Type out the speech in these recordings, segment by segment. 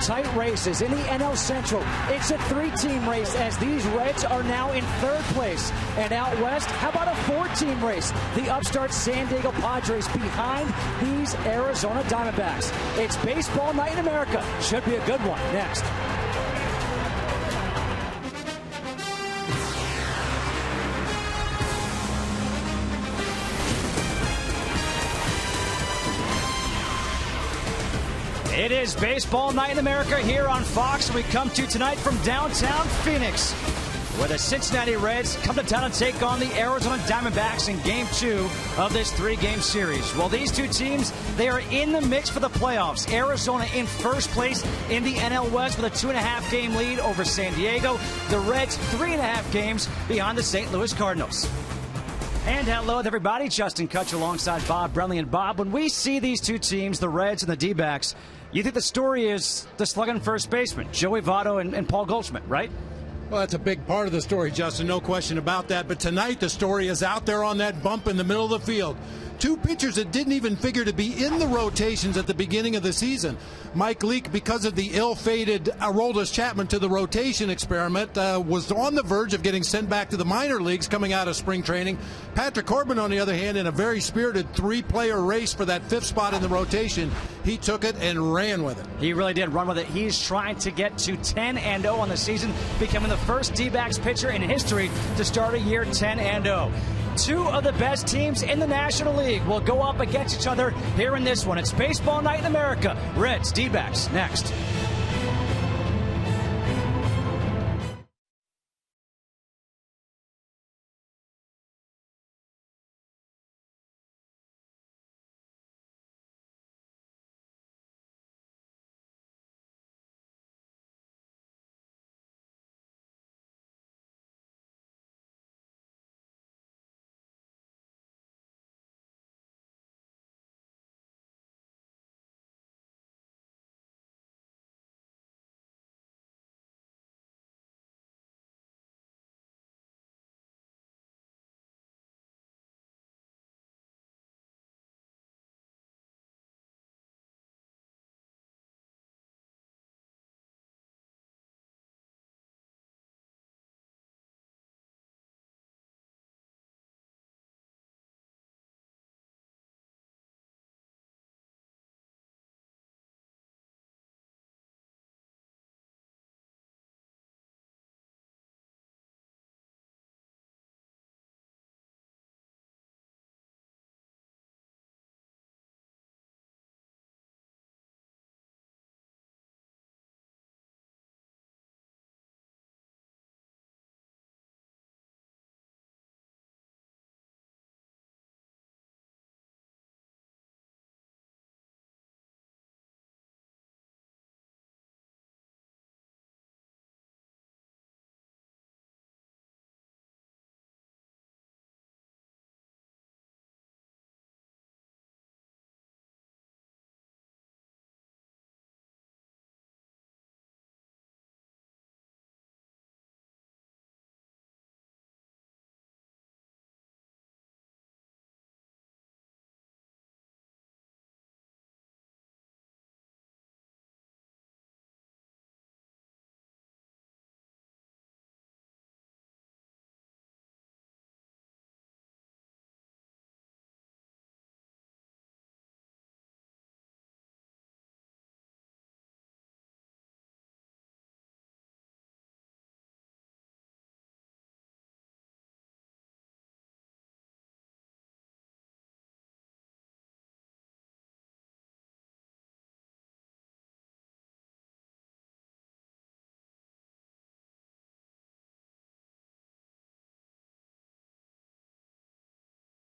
tight races. In the NL Central, it's a 3-team race as these Reds are now in 3rd place. And out west, how about a 4-team race? The upstart San Diego Padres behind these Arizona Diamondbacks. It's baseball night in America. Should be a good one. Next. It is baseball night in America here on Fox. We come to you tonight from downtown Phoenix, where the Cincinnati Reds come to town and take on the Arizona Diamondbacks in Game 2 of this 3-game series. Well, these two teams, they are in the mix for the playoffs. Arizona in first place in the NL West with a 2.5-game lead over San Diego. The Reds 3.5 games behind the St. Louis Cardinals. And hello, everybody. Justin Kutcher alongside Bob Brenly. And Bob, when we see these two teams, the Reds and the D-backs, you think the story is the slugging first baseman, Joey Votto and Paul Goldschmidt, right? Well, that's a big part of the story, Justin, no question about that. But tonight the story is out there on that bump in the middle of the field. Two pitchers that didn't even figure to be in the rotations at the beginning of the season. Mike Leake, because of the ill-fated Aroldis Chapman to the rotation experiment, was on the verge of getting sent back to the minor leagues coming out of spring training. Patrick Corbin, on the other hand, in a very spirited 3-player race for that 5th spot in the rotation, he took it and ran with it. He really did run with it. He's trying to get to 10-0 on the season, becoming the first D-backs pitcher in history to start a year 10-0. Two of the best teams in the National League will go up against each other here in this one. It's baseball night in America. Reds, D-backs, next.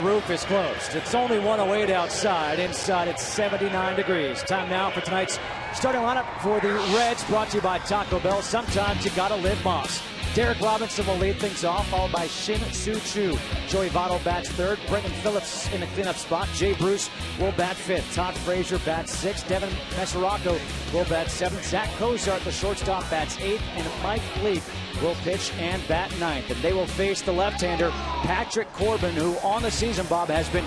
Roof is closed. It's only 108 outside. Inside, it's 79 degrees. Time now for tonight's starting lineup for the Reds, brought to you by Taco Bell. Sometimes you gotta live Moss. Derek Robinson will lead things off, followed by Shin Soo Choo. Joey Votto bats 3rd. Brendan Phillips in the cleanup spot. Jay Bruce will bat 5th. Todd Frazier bats 6th. Devin Mesoraco will bat 7th. Zach Cozart, the shortstop, bats 8th. And Mike Leake will pitch and bat 9th. And they will face the left-hander, Patrick Corbin, who on the season, Bob, has been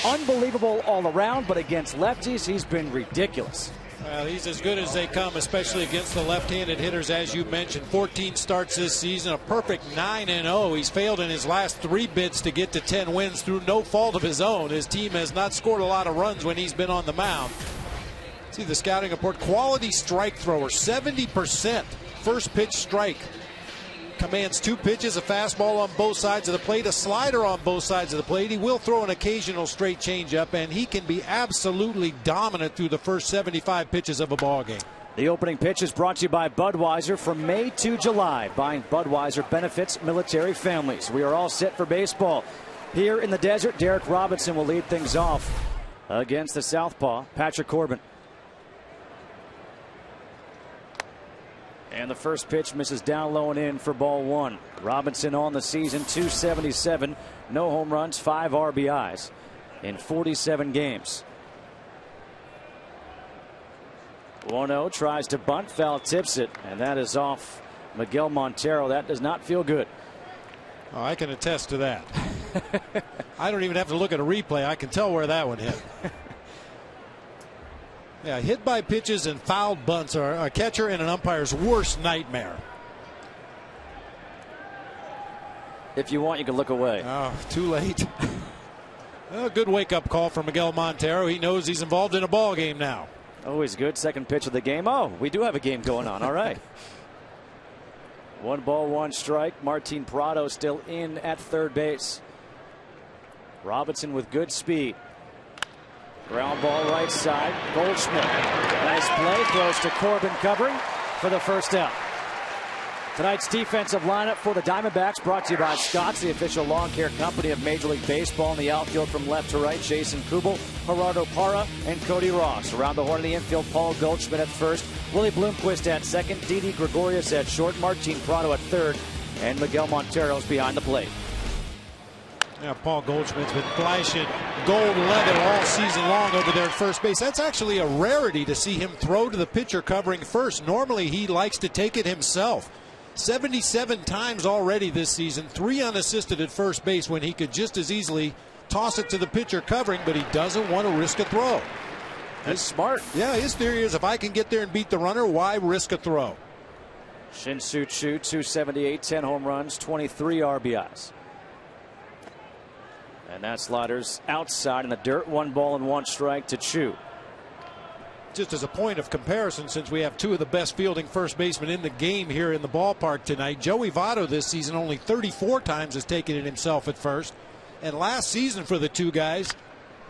unbelievable all around, but against lefties, he's been ridiculous. Well, he's as good as they come, especially against the left-handed hitters, as you mentioned. 14 starts this season, a perfect 9-0. He's failed in his last 3 bids to get to 10 wins through no fault of his own. His team has not scored a lot of runs when he's been on the mound. See the scouting report, quality strike thrower, 70% first pitch strike. Commands 2 pitches, a fastball on both sides of the plate, a slider on both sides of the plate. He will throw an occasional straight changeup, and he can be absolutely dominant through the first 75 pitches of a ball game. The opening pitch is brought to you by Budweiser. From May to July, buying Budweiser benefits military families. We are all set for baseball. Here in the desert, Derek Robinson will lead things off against the southpaw, Patrick Corbin. And the first pitch misses down low and in for ball 1. Robinson on the season, 277, no home runs, 5 RBIs in 47 games. 1-0, tries to bunt, foul tips it, and that is off Miguel Montero. That does not feel good. Oh, I can attest to that. I don't even have to look at a replay. I can tell where that one hit. Yeah, hit by pitches and fouled bunts are a catcher and an umpire's worst nightmare. If you want, you can look away. Oh, too late. Well, good wake-up call from Miguel Montero. He knows he's involved in a ball game now. Always good. Second pitch of the game. Oh, we do have a game going on. All right. 1 ball, 1 strike. Martin Prado still in at third base. Robinson with good speed. Ground ball right side. Goldschmidt. Nice play. Throws to Corbin covering for the first out. Tonight's defensive lineup for the Diamondbacks brought to you by Scott's, the official lawn care company of Major League Baseball. In the outfield from left to right, Jason Kubel, Gerardo Parra, and Cody Ross. Around the horn of the infield, Paul Goldschmidt at first, Willie Bloomquist at second, Didi Gregorius at short, Martin Prado at third, and Miguel Montero's behind the plate. Yeah, Paul Goldschmidt's been flashing gold leather all season long over there at first base. That's actually a rarity to see him throw to the pitcher covering first. Normally he likes to take it himself. 77 times already this season, 3 unassisted at first base when he could just as easily toss it to the pitcher covering, but he doesn't want to risk a throw. That's smart. Yeah, his theory is if I can get there and beat the runner, why risk a throw? Shin-Soo Choo, 278, 10 home runs, 23 RBIs. And that slider's outside in the dirt. 1 ball and 1 strike to Choo. Just as a point of comparison, since we have 2 of the best fielding first basemen in the game here in the ballpark tonight, Joey Votto this season only 34 times has taken it himself at first. And last season for the 2 guys.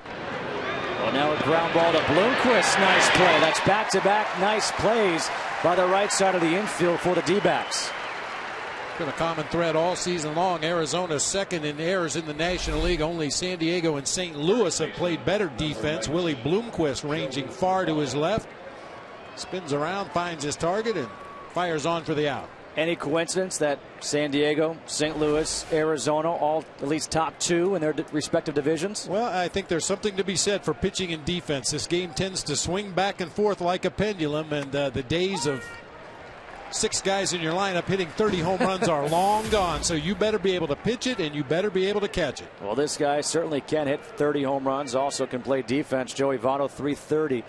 Well, now a ground ball to Bloomquist. Nice play. That's back-to-back nice plays by the right side of the infield for the D-backs. Been a common thread all season long. Arizona second in errors in the National League. Only San Diego and St. Louis have played better defense. Willie Bloomquist ranging far to his left. Spins around, finds his target, and fires on for the out. Any coincidence that San Diego, St. Louis, Arizona, all at least top 2 in their respective divisions? Well, I think there's something to be said for pitching and defense. This game tends to swing back and forth like a pendulum, and the days of 6 guys in your lineup hitting 30 home runs are long gone. So you better be able to pitch it, and you better be able to catch it. Well, this guy certainly can hit 30 home runs. Also can play defense. Joey Votto, 330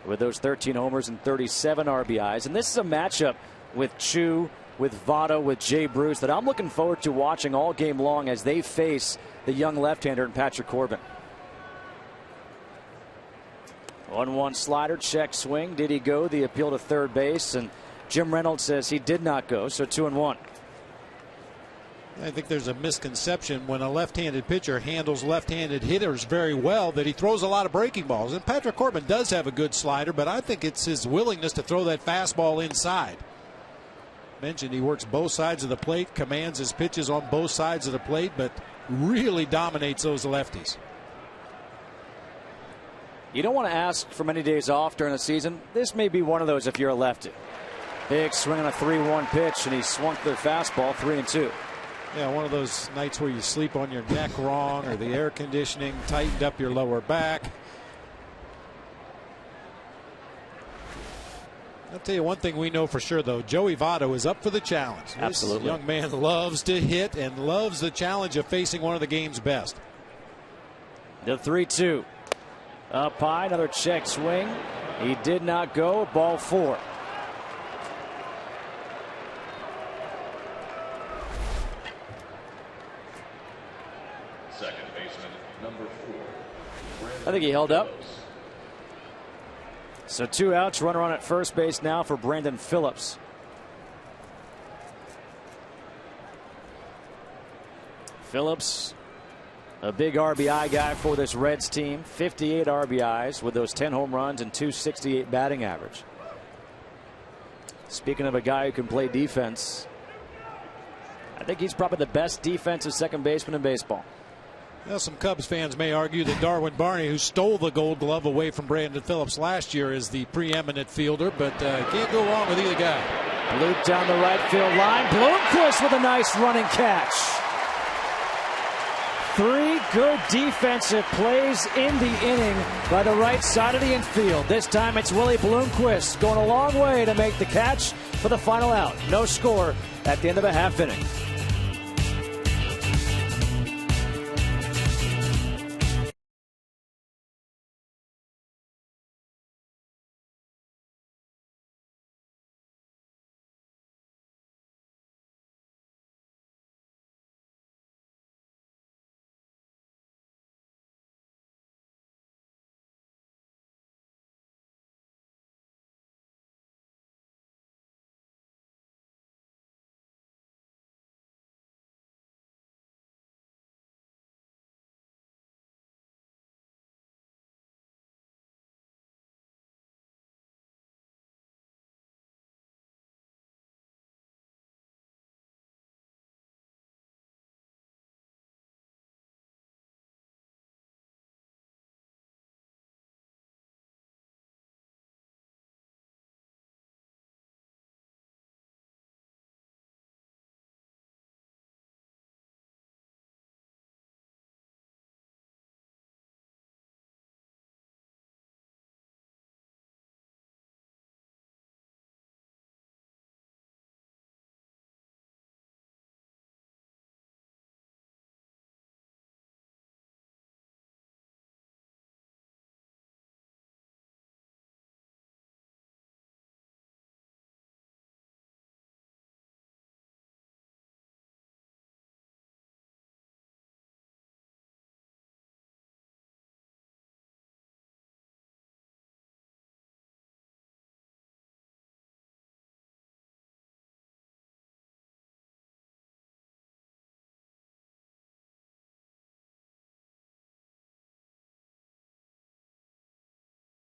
with those 13 homers and 37 RBIs. And this is a matchup with Choo, with Votto, with Jay Bruce that I'm looking forward to watching all game long as they face the young left-hander in Patrick Corbin. 1-1 slider, check swing. Did he go? The appeal to third base, and Jim Reynolds says he did not go, so 2-1. I think there's a misconception when a left-handed pitcher handles left-handed hitters very well that he throws a lot of breaking balls. And Patrick Corbin does have a good slider, but I think it's his willingness to throw that fastball inside. Mentioned he works both sides of the plate, commands his pitches on both sides of the plate, but really dominates those lefties. You don't want to ask for many days off during the season. This may be one of those if you're a lefty. Big swing on a 3-1 pitch, and he swung the fastball 3-2. Yeah, one of those nights where you sleep on your neck wrong, or the air conditioning tightened up your lower back. I'll tell you one thing we know for sure, though. Joey Votto is up for the challenge. Absolutely. This young man loves to hit and loves the challenge of facing one of the game's best. The 3-2. Up high, another check swing. He did not go. Ball 4. Second baseman, number 4. I think he held up. So 2 outs, runner on at first base now for Brandon Phillips. Phillips, a big RBI guy for this Reds team. 58 RBIs with those 10 home runs and .268 batting average. Speaking of a guy who can play defense, I think he's probably the best defensive second baseman in baseball. Well, some Cubs fans may argue that Darwin Barney, who stole the Gold Glove away from Brandon Phillips last year, is the preeminent fielder, but can't go wrong with either guy. Loop down the right field line. Bloomquist with a nice running catch. 3 good defensive plays in the inning by the right side of the infield. This time it's Willie Bloomquist going a long way to make the catch for the final out. No score at the end of a half inning.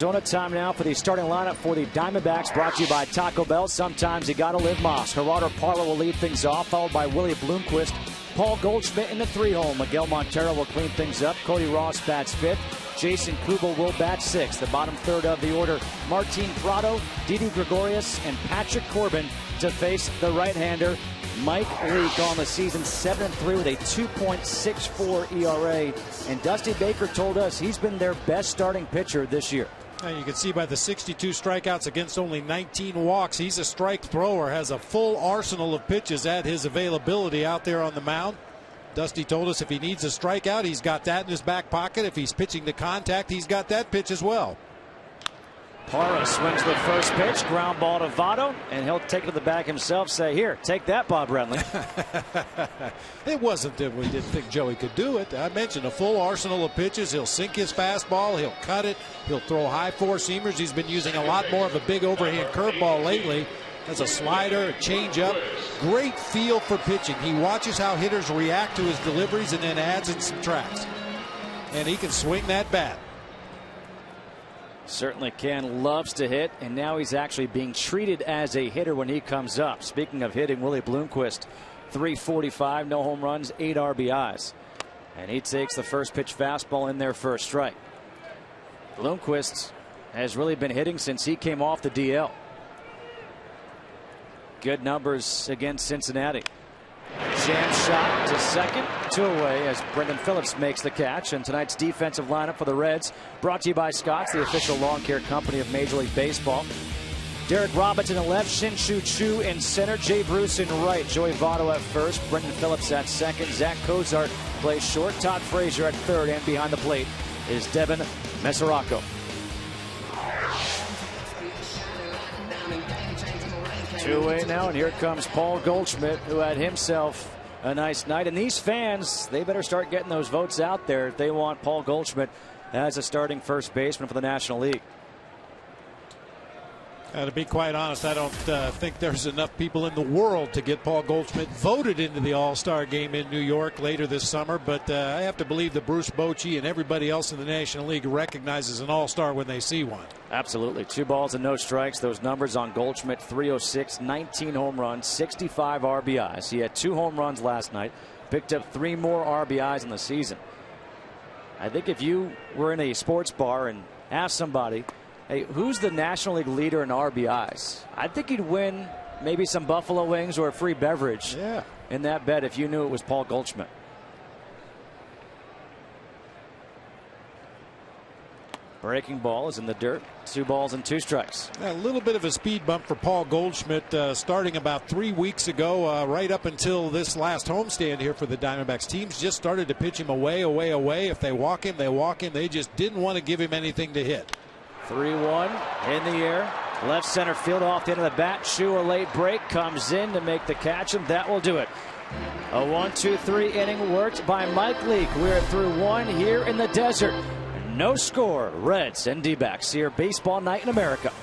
Arizona time now for the starting lineup for the Diamondbacks, brought to you by Taco Bell. Sometimes you gotta live Moss. Gerardo Parra will lead things off, followed by Willie Bloomquist. Paul Goldschmidt in the 3-hole. Miguel Montero will clean things up. Cody Ross bats 5th. Jason Kubel will bat 6th. The bottom third of the order, Martin Prado, Didi Gregorius, and Patrick Corbin to face the right-hander Mike Leake on the season, 7-3 with a 2.64 ERA. And Dusty Baker told us he's been their best starting pitcher this year. And you can see by the 62 strikeouts against only 19 walks, he's a strike thrower, has a full arsenal of pitches at his availability out there on the mound. Dusty told us if he needs a strikeout, he's got that in his back pocket. If he's pitching to contact, he's got that pitch as well. Parra swings the first pitch, ground ball to Votto, and he'll take it to the back himself, say, here, take that, Bob Brenly. It wasn't that we didn't think Joey could do it. I mentioned a full arsenal of pitches. He'll sink his fastball, he'll cut it, he'll throw high four-seamers. He's been using a lot more of a big overhand curveball lately. As a slider, a changeup. Great feel for pitching. He watches how hitters react to his deliveries and then adds and subtracts. And he can swing that bat. Certainly can. Loves to hit, and now he's actually being treated as a hitter when he comes up. Speaking of hitting, Willie Bloomquist, 345, no home runs, 8 RBIs. And he takes the first pitch fastball in there for a strike. Bloomquist has really been hitting since he came off the DL. Good numbers against Cincinnati. Jam shot to second, 2 away as Brendan Phillips makes the catch. And tonight's defensive lineup for the Reds, brought to you by Scott's, the official lawn care company of Major League Baseball. Derek Robinson in left, Shin-Shu Chu in center, Jay Bruce in right, Joey Votto at first, Brendan Phillips at second, Zach Cozart plays short, Todd Frazier at third, and behind the plate is Devin Mesoraco. Two away now, and here comes Paul Goldschmidt, who had himself a nice night. And these fans, they better start getting those votes out there if they want Paul Goldschmidt as a starting first baseman for the National League. To be quite honest, I don't think there's enough people in the world to get Paul Goldschmidt voted into the All-Star game in New York later this summer. But I have to believe that Bruce Bochy and everybody else in the National League recognizes an All-Star when they see one. Absolutely. 2 balls and no strikes. Those numbers on Goldschmidt: 306, 19 home runs, 65 RBIs. He had 2 home runs last night, picked up 3 more RBIs in the season. I think if you were in a sports bar and asked somebody, hey, who's the National League leader in RBIs? I think he'd win maybe some buffalo wings or a free beverage in that bet if you knew it was Paul Goldschmidt. Breaking ball is in the dirt. 2 balls and 2 strikes. A little bit of a speed bump for Paul Goldschmidt starting about 3 weeks ago, right up until this last homestand here for the Diamondbacks. Teams just started to pitch him away. If they walk him, they walk him. They just didn't want to give him anything to hit. 3-1 in the air. Left center field off the end of the bat. Chu, a late break, comes in to make the catch, and that will do it. A 1-2-3 inning worked by Mike Leake. We're through 1 here in the desert. No score. Reds and D-backs here. Baseball night in America.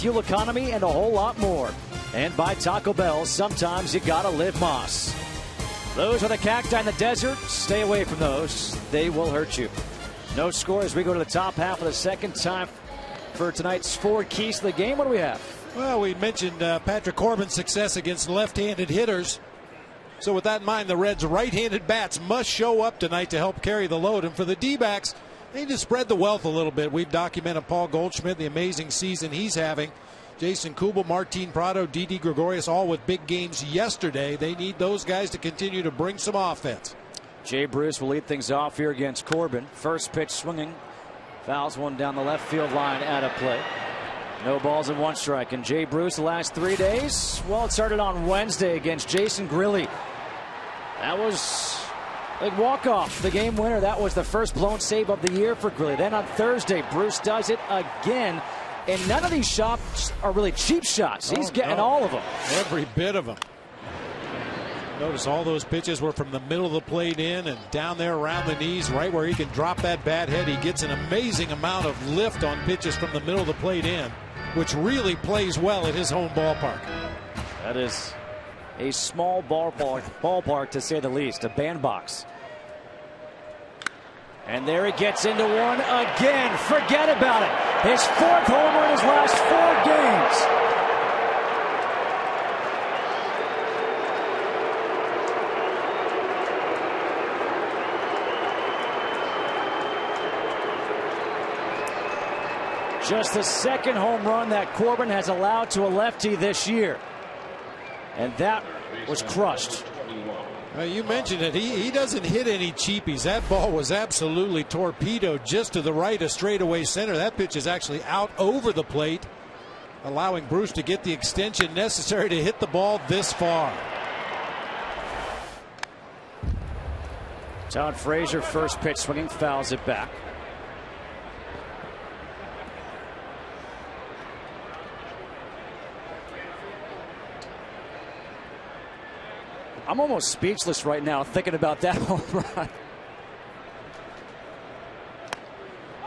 Fuel economy and a whole lot more. And by Taco Bell, sometimes you gotta live Moss. Those are the cacti in the desert. Stay away from those. They will hurt you. No score as we go to the top half of the second. Time for tonight's 4 keys to the game. What do we have? Well, we mentioned Patrick Corbin's success against left-handed hitters. So with that in mind, the Reds' right-handed bats must show up tonight to help carry the load. And for the D-backs, they need to spread the wealth a little bit. We've documented Paul Goldschmidt, the amazing season he's having. Jason Kubel, Martin Prado, Didi Gregorius, all with big games yesterday. They need those guys to continue to bring some offense. Jay Bruce will lead things off here against Corbin. First pitch swinging. Fouls one down the left field line out of play. No balls and 1 strike. And Jay Bruce the last 3 days, well, it started on Wednesday against Jason Grilli. That was a walk-off, the game winner. That was the first blown save of the year for Grilli. Then on Thursday, Bruce does it again. And none of these shots are really cheap shots. He's getting all of them. Every bit of them. Notice all those pitches were from the middle of the plate in and down there around the knees, right where he can drop that bat head. He gets an amazing amount of lift on pitches from the middle of the plate in, which really plays well at his home ballpark. That is a small ballpark to say the least, a bandbox. And there he gets into one again. Forget about it. His 4th homer in his last 4 games. Just the 2nd home run that Corbin has allowed to a lefty this year. And that was crushed. You mentioned it. He doesn't hit any cheapies. That ball was absolutely torpedoed just to the right of straightaway center. That pitch is actually out over the plate, allowing Bruce to get the extension necessary to hit the ball this far. Todd Frazier, first pitch swinging, fouls it back. I'm almost speechless right now thinking about that home run.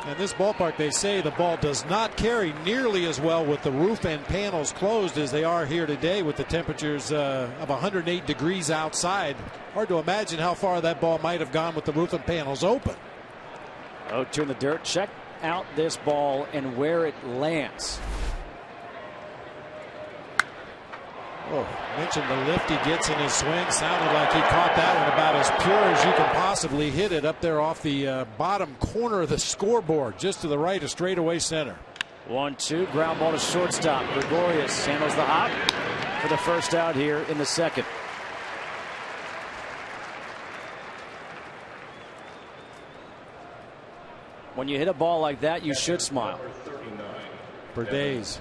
In this ballpark, they say the ball does not carry nearly as well with the roof and panels closed as they are here today, with the temperatures of 108 degrees outside. Hard to imagine how far that ball might have gone with the roof and panels open. 0-2 in the dirt. Check out this ball and where it lands. Oh, mentioned the lift he gets in his swing. Sounded like he caught that one about as pure as you can possibly hit it, up there off the bottom corner of the scoreboard, just to the right of straightaway center. 1-2, ground ball to shortstop. Gregorius handles the hop for the first out here in the 2nd. When you hit a ball like that, you should smile. For days.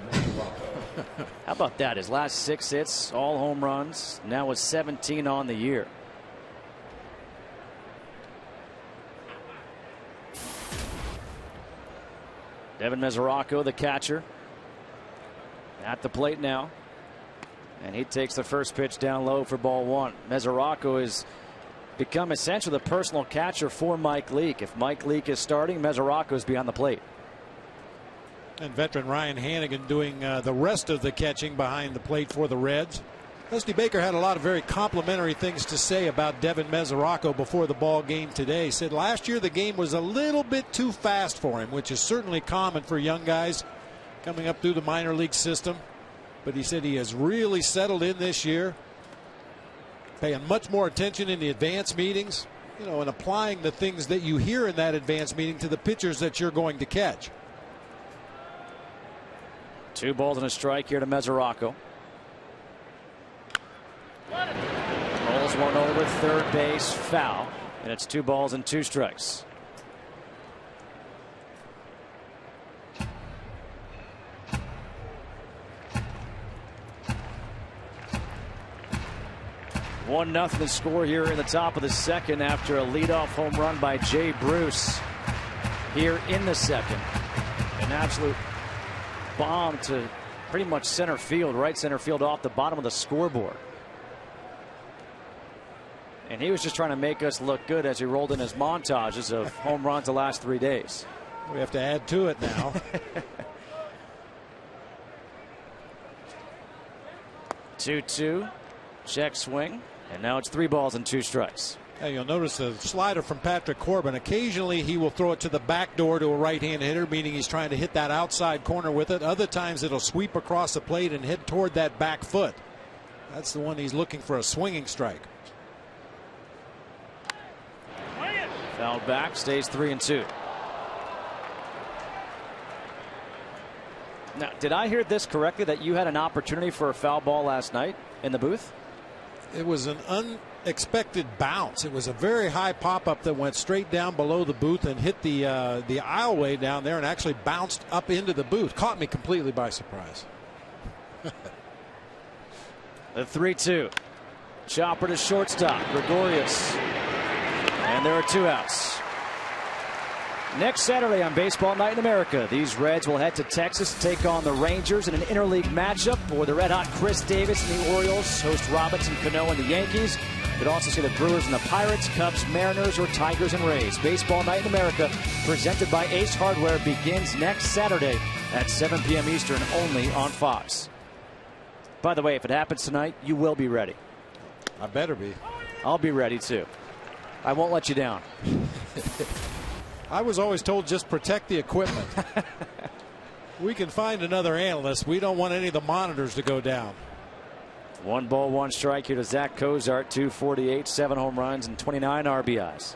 How about that? His last 6 hits, all home runs. Now with 17 on the year. Devin Mesoraco, the catcher, at the plate now. And he takes the first pitch down low for ball 1. Mesoraco has become essentially the personal catcher for Mike Leake. If Mike Leake is starting, Mesoraco is behind the plate. And veteran Ryan Hannigan doing the rest of the catching behind the plate for the Reds. Dusty Baker had a lot of very complimentary things to say about Devin Mesoraco before the ball game today. He said last year the game was a little bit too fast for him, which is certainly common for young guys coming up through the minor league system. But he said he has really settled in this year, paying much more attention in the advance meetings, and applying the things that you hear in that advance meeting to the pitchers that you're going to catch. 2 balls and a strike here to Mesoraco. Rolls one over third base, foul, and it's 2 balls and 2 strikes. One nothing score here in the top of the 2nd after a leadoff home run by Jay Bruce here in the 2nd. An absolute bomb to pretty much center field, right center field, off the bottom of the scoreboard. And he was just trying to make us look good as he rolled in his montages of home runs the last 3 days. We have to add to it now. 2-2, check swing, and now it's 3 balls and 2 strikes. You'll notice the slider from Patrick Corbin. Occasionally he will throw it to the back door to a right-hand hitter, meaning he's trying to hit that outside corner with it. Other times it'll sweep across the plate and hit toward that back foot. That's the one he's looking for, a swinging strike. Fouled back, stays 3-2. Now, did I hear this correctly, that you had an opportunity for a foul ball last night in the booth? It was an unexpected bounce. It was a very high pop-up that went straight down below the booth and hit the aisleway down there and actually bounced up into the booth. Caught me completely by surprise. The 3-2. Chopper to shortstop. Gregorius. And there are 2 outs. Next Saturday on Baseball Night in America, these Reds will head to Texas to take on the Rangers in an interleague matchup, where the red-hot Chris Davis and the Orioles host Robinson Cano and the Yankees. You could also see the Brewers and the Pirates, Cubs, Mariners, or Tigers and Rays. Baseball Night in America, presented by Ace Hardware, begins next Saturday at 7 p.m. Eastern, only on Fox. By the way, if it happens tonight, you will be ready. I better be. I'll be ready, too. I won't let you down. I was always told just protect the equipment. We can find another analyst. We don't want any of the monitors to go down. 1 ball, 1 strike here to Zach Cozart, 248, 7 home runs, and 29 RBIs.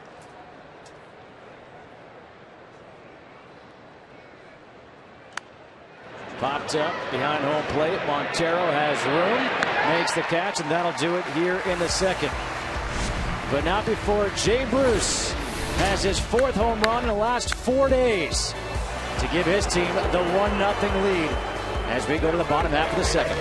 Popped up behind home plate. Montero has room, makes the catch, and that'll do it here in the second. But not before Jay Bruce has his 4th home run in the last 4 days to give his team the 1-0 lead as we go to the bottom half of the second.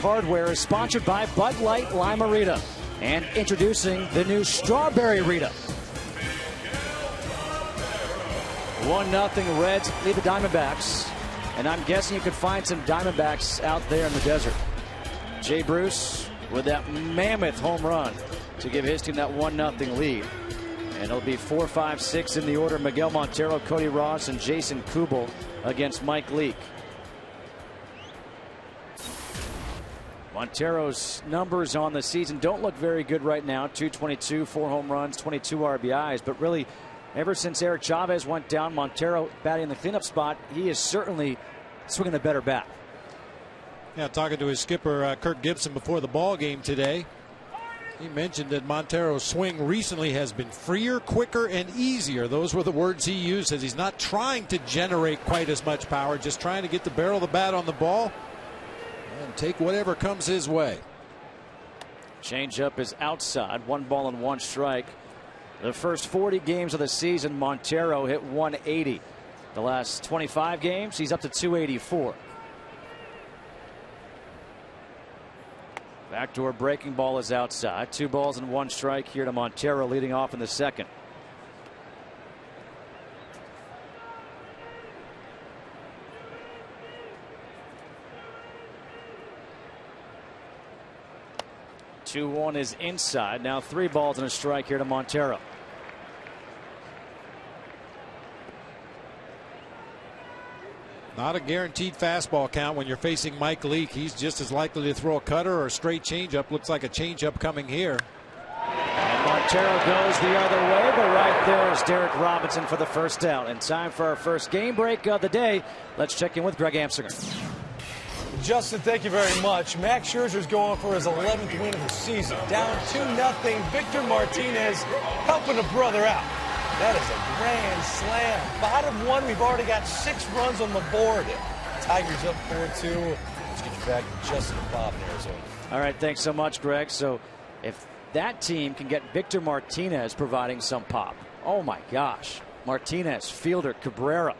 Hardware is sponsored by Bud Light Limerita and introducing the new Strawberry Rita. 1-0 Reds lead the Diamondbacks, and I'm guessing you could find some Diamondbacks out there in the desert. Jay Bruce with that mammoth home run to give his team that 1-0 lead. And it'll be 4, 5, 6 in the order. Miguel Montero, Cody Ross, and Jason Kubel against Mike Leake. Montero's numbers on the season don't look very good right now. 222, 4 home runs, 22 RBIs. But really, ever since Eric Chavez went down, Montero batting in the cleanup spot, he is certainly swinging a better bat. Yeah, talking to his skipper, Kirk Gibson, before the ball game today, he mentioned that Montero's swing recently has been freer, quicker, and easier. Those were the words he used, as he's not trying to generate quite as much power, just trying to get the barrel of the bat on the ball and take whatever comes his way. Changeup is outside. 1 ball and 1 strike. The first 40 games of the season, Montero hit 180. The last 25 games, he's up to 284. Backdoor breaking ball is outside. 2 balls and 1 strike here to Montero, leading off in the second. Two 1 is inside. Now 3 balls and a strike here to Montero. Not a guaranteed fastball count when you're facing Mike Leake. He's just as likely to throw a cutter or a straight changeup. Looks like a changeup coming here. And Montero goes the other way, but right there is Derek Robinson for the first out. And time for our first game break of the day. Let's check in with Greg Amsinger. Justin, thank you very much. Max Scherzer's going for his 11th win of the season. Down 2-0. Victor Martinez helping a brother out. That is a grand slam. Bottom 1, we've already got 6 runs on the board. Tigers up 4-2. Let's get you back to Justin and Bob in Arizona. All right, thanks so much, Greg. So if that team can get Victor Martinez providing some pop, oh my gosh. Martinez, fielder, Cabrera.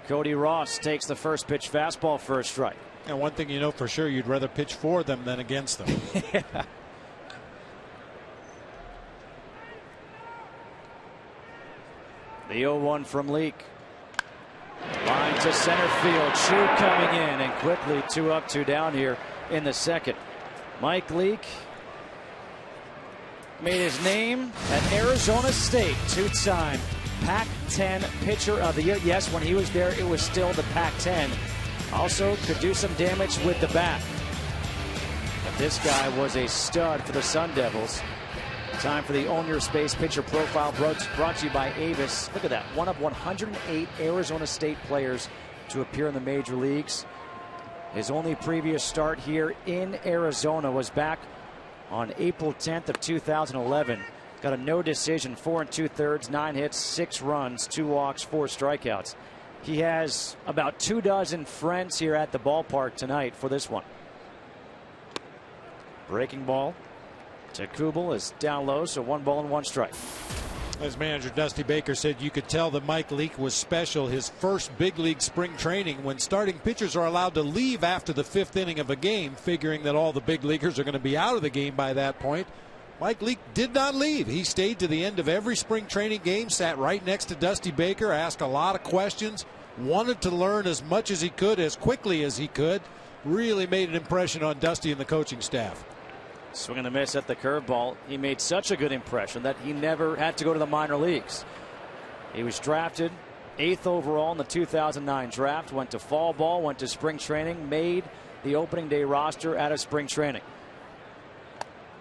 Cody Ross takes the first pitch fastball for a strike. And one thing you know for sure, you'd rather pitch for them than against them. Yeah. The 0-1 from Leake. Line to center field. Chu coming in, and quickly 2 up, 2 down here in the second. Mike Leake made his name at Arizona State. 2-time Pac-10 pitcher of the year. Yes, when he was there, it was still the Pac-10. Also could do some damage with the bat. But this guy was a stud for the Sun Devils. Time for the Own Your Space pitcher profile, brought to you by Avis. Look at that, one of 108 Arizona State players to appear in the major leagues. His only previous start here in Arizona was back on April 10th of 2011. Got a no decision, 4 2/3, 9 hits, 6 runs, 2 walks, 4 strikeouts. He has about 24 friends here at the ballpark tonight for this one. Breaking ball to Kubel is down low, so 1 ball and 1 strike. As manager Dusty Baker said, you could tell that Mike Leake was special his first big league spring training, when starting pitchers are allowed to leave after the 5th inning of a game, figuring that all the big leaguers are going to be out of the game by that point. Mike Leake did not leave. He stayed to the end of every spring training game, sat right next to Dusty Baker, asked a lot of questions, wanted to learn as much as he could, as quickly as he could. Really made an impression on Dusty and the coaching staff. Swing and a miss at the curveball. He made such a good impression that he never had to go to the minor leagues. He was drafted 8th overall in the 2009 draft, went to fall ball, went to spring training, made the opening day roster out of spring training.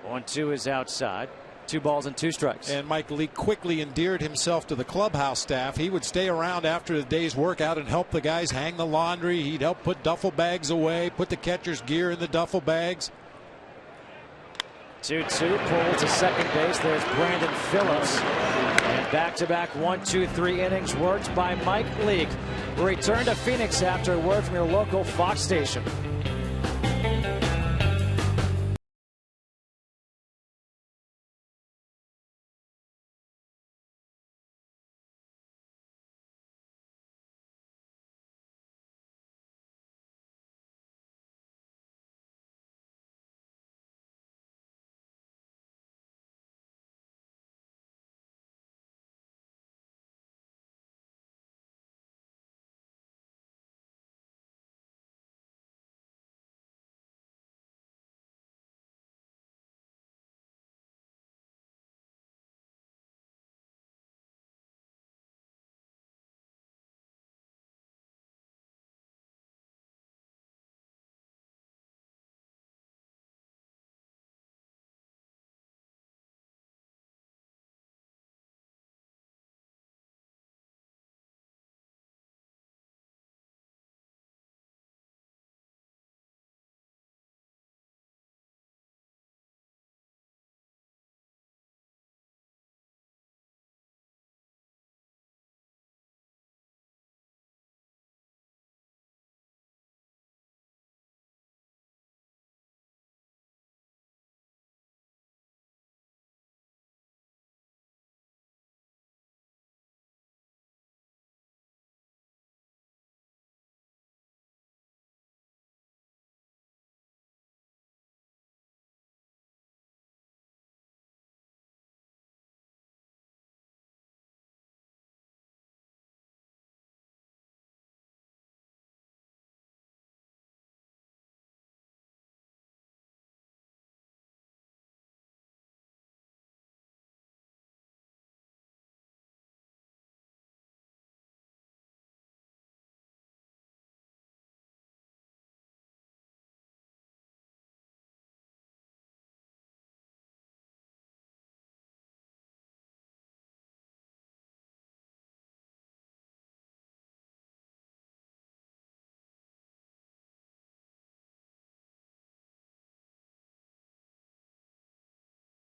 1-2 is outside. 2 balls and 2 strikes. And Mike Leake quickly endeared himself to the clubhouse staff. He would stay around after the day's workout and help the guys hang the laundry. He'd help put duffel bags away, put the catcher's gear in the duffel bags. 2-2, pull to second base. There's Brandon Phillips. And back-to-back 1-2-3 innings worked by Mike Leake. We'll return to Phoenix after a word from your local Fox station.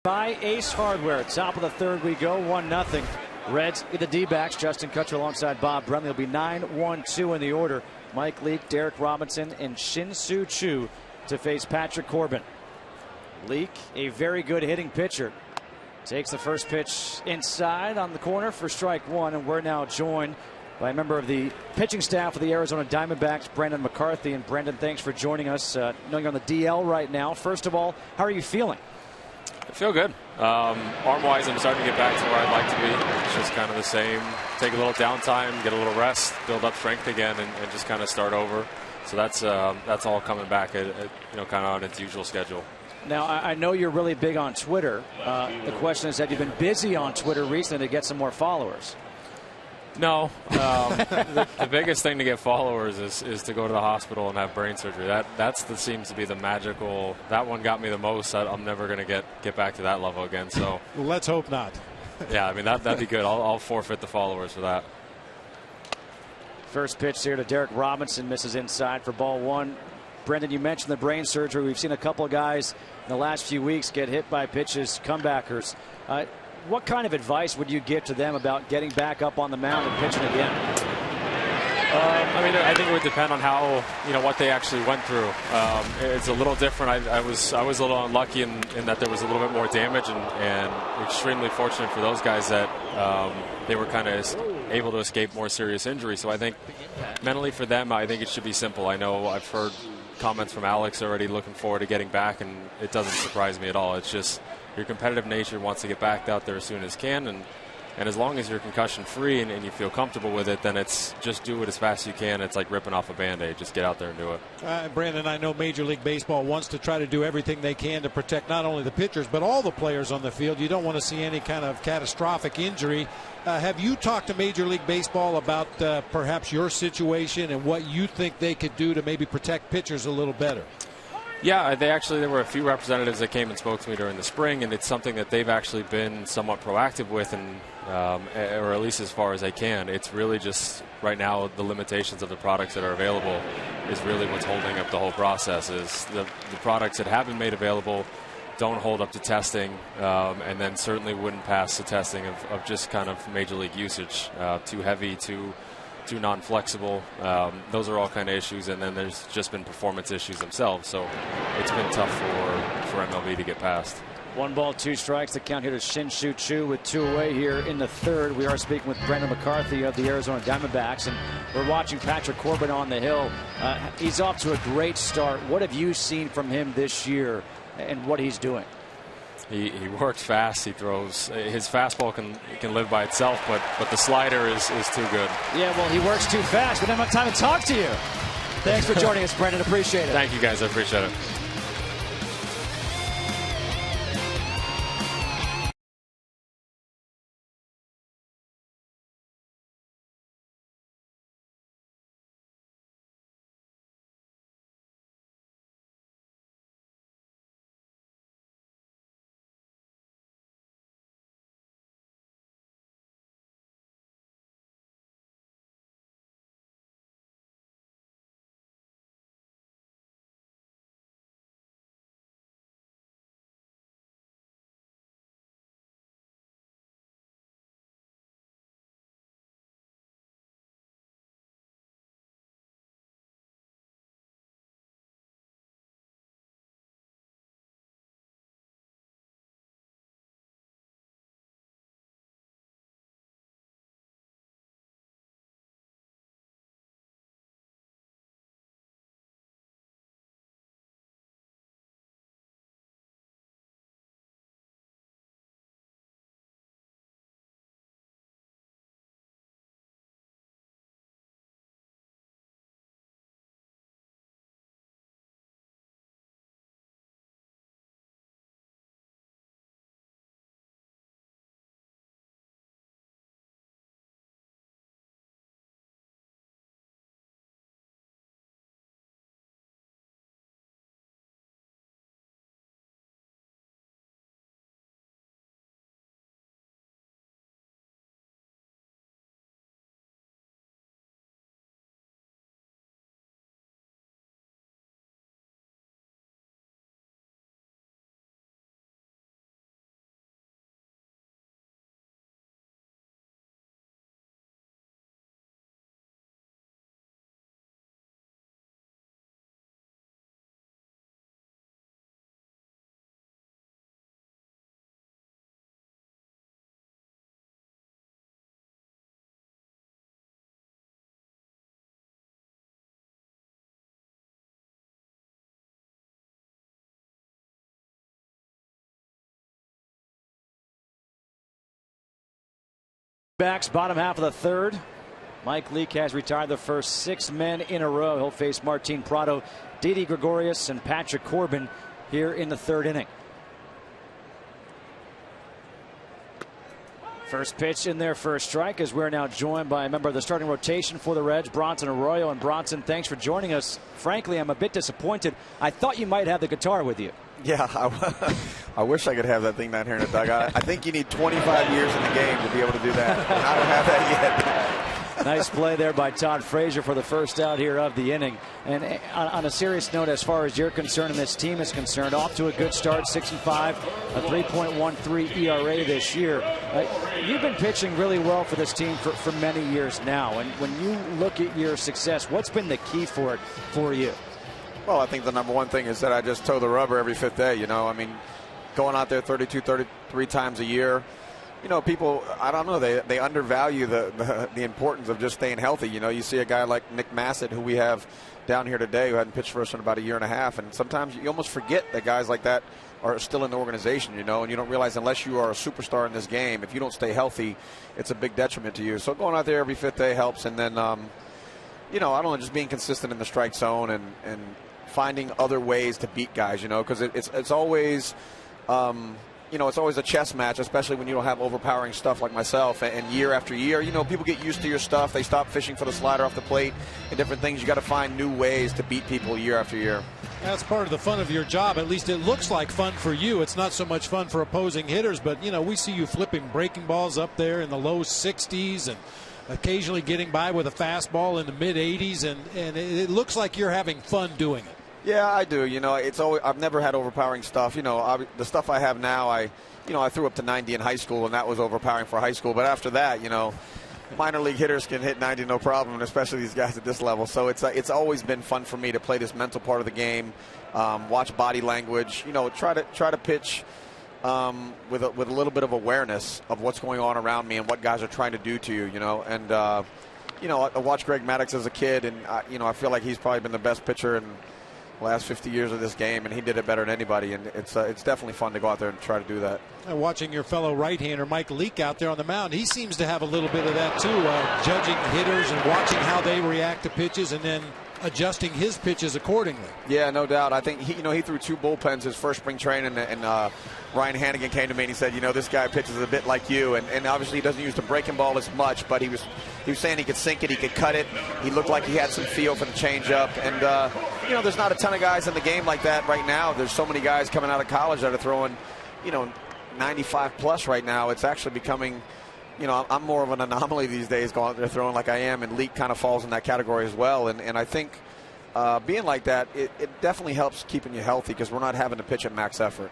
By Ace Hardware. Top of the 3rd we go, 1-0. Reds with the D-backs. Justin Kutcher alongside Bob Brenly will be 9-1-2 in the order. Mike Leake, Derek Robinson, and Shin-Soo Choo to face Patrick Corbin. Leake, a very good hitting pitcher, takes the first pitch inside on the corner for strike one, and we're now joined by a member of the pitching staff of the Arizona Diamondbacks, Brandon McCarthy. And Brandon, thanks for joining us. Knowing you're on the DL right now, first of all, how are you feeling? I feel good. Arm-wise, I'm starting to get back to where I'd like to be. It's just kind of the same. Take a little downtime, get a little rest, build up strength again, and just kind of start over. So that's all coming back, kind of on its usual schedule. Now, I know you're really big on Twitter. The question is, have you been busy on Twitter recently to get some more followers? No. The biggest thing to get followers is to go to the hospital and have brain surgery. That seems to be the magical. That one got me the most. I'm never going to get back to that level again. So well, let's hope not. Yeah, I mean that'd be good. I'll forfeit the followers for that. First pitch here to Derek Robinson, misses inside for ball one. Brendan, you mentioned the brain surgery. We've seen a couple of guys in the last few weeks get hit by pitches, comebackers. What kind of advice would you give to them about getting back up on the mound and pitching again? I think it would depend on how, what they actually went through. It's a little different. I was a little unlucky in that there was a little bit more damage, and extremely fortunate for those guys that they were kind of able to escape more serious injury. So I think mentally for them, I think it should be simple. I know I've heard comments from Alex already looking forward to getting back, and it doesn't surprise me at all. It's just your competitive nature wants to get back out there as soon as can, and as long as you're concussion free and you feel comfortable with it, then it's just do it as fast as you can. It's like ripping off a Band-Aid. Just get out there and do it. Brandon, I know Major League Baseball wants to try to do everything they can to protect not only the pitchers but all the players on the field. You don't want to see any kind of catastrophic injury. Have you talked to Major League Baseball about perhaps your situation and what you think they could do to maybe protect pitchers a little better? Yeah, there were a few representatives that came and spoke to me during the spring, and it's something that they've actually been somewhat proactive with, and or at least as far as they can. It's really just right now the limitations of the products that are available is really what's holding up the whole process. Is the products that have been made available don't hold up to testing, and then certainly wouldn't pass the testing of just kind of major league usage. Too heavy, too non-flexible. Those are all kind of issues, and then there's just been performance issues themselves. So it's been tough for MLB to get past. 1 ball, 2 strikes. The count here to Shin-Soo Choo with 2 away here in the third. We are speaking with Brandon McCarthy of the Arizona Diamondbacks, and we're watching Patrick Corbin on the hill. He's off to a great start. What have you seen from him this year and what he's doing? He works fast. He throws. His fastball can live by itself, but the slider is too good. Yeah, well, he works too fast. We don't have time to talk to you. Thanks for joining us, Brendan. Appreciate it. Thank you, guys. I appreciate it. Diamondbacks, bottom half of the third. Mike Leake has retired the first 6 men in a row. He'll face Martin Prado, Didi Gregorius, and Patrick Corbin here in the third inning. First pitch in their first strike, as we're now joined by a member of the starting rotation for the Reds, Bronson Arroyo. And Bronson, thanks for joining us. Frankly, I'm a bit disappointed. I thought you might have the guitar with you. Yeah, I wish I could have that thing down here in the dugout. I think you need 25 years in the game to be able to do that. And I don't have that yet. Nice play there by Todd Frazier for the first out here of the inning. And on a serious note, as far as you're concerned and this team is concerned, off to a good start, 6-5, a 3.13 ERA this year. You've been pitching really well for this team for many years now. And when you look at your success, what's been the key for it for you? Well, I think the number one thing is that I just toe the rubber every fifth day. You know, I mean, going out there 32, 33 times a year. You know, people, I don't know, they undervalue the importance of just staying healthy. You know, you see a guy like Nick Massett, who we have down here today, who hadn't pitched for us in about a year and a half. And sometimes you almost forget that guys like that are still in the organization, you know, and you don't realize unless you are a superstar in this game, if you don't stay healthy, it's a big detriment to you. So going out there every fifth day helps. And then, you know, I don't know, just being consistent in the strike zone and finding other ways to beat guys, you know, because it's always you know, it's always a chess match, especially when you don't have overpowering stuff like myself. And year after year, you know, people get used to your stuff. They stop fishing for the slider off the plate and different things. You got to find new ways to beat people year after year. That's part of the fun of your job. At least it looks like fun for you. It's not so much fun for opposing hitters, but, you know, we see you flipping breaking balls up there in the low 60s and occasionally getting by with a fastball in the mid 80s. And it looks like you're having fun doing it. Yeah, I do. You know, it's always, I've never had overpowering stuff. You know, the stuff I have now, I threw up to 90 in high school, and that was overpowering for high school. But after that, you know, minor league hitters can hit 90 no problem, and especially these guys at this level. So it's always been fun for me to play this mental part of the game, watch body language. You know, try to pitch with a little bit of awareness of what's going on around me and what guys are trying to do to you. You know, and you know, I watched Greg Maddux as a kid, and you know, I feel like he's probably been the best pitcher in last 50 years of this game, and he did it better than anybody, and it's definitely fun to go out there and try to do that. And watching your fellow right-hander Mike Leake out there on the mound, he seems to have a little bit of that too, judging hitters and watching how they react to pitches and then adjusting his pitches accordingly. Yeah, no doubt. I think he threw 2 bullpens his first spring training, and Ryan Hannigan came to me and he said, you know, this guy pitches a bit like you, and obviously he doesn't use the breaking ball as much, but he was saying he could sink it, he could cut it. He looked like he had some feel for the changeup, and you know, there's not a ton of guys in the game like that right now. There's so many guys coming out of college that are throwing, you know, 95 plus right now. It's actually becoming, you know, I'm more of an anomaly these days going out there throwing like I am, and Leake kind of falls in that category as well. And I think being like that, it definitely helps keeping you healthy because we're not having to pitch at max effort.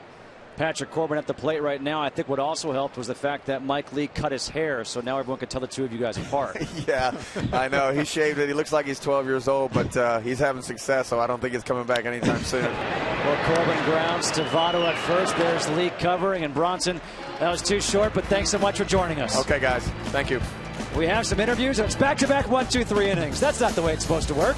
Patrick Corbin at the plate right now. I think what also helped was the fact that Mike Leake cut his hair, so now everyone can tell the two of you guys apart. Yeah, I know. He shaved it. He looks like he's 12 years old, but he's having success, so I don't think it's coming back anytime soon. Well, Corbin grounds to Votto at first. There's Leake covering, and Bronson, that was too short, but thanks so much for joining us. Okay, guys. Thank you. We have some interviews, and it's back-to-back 1, 2, 3 innings. That's not the way it's supposed to work.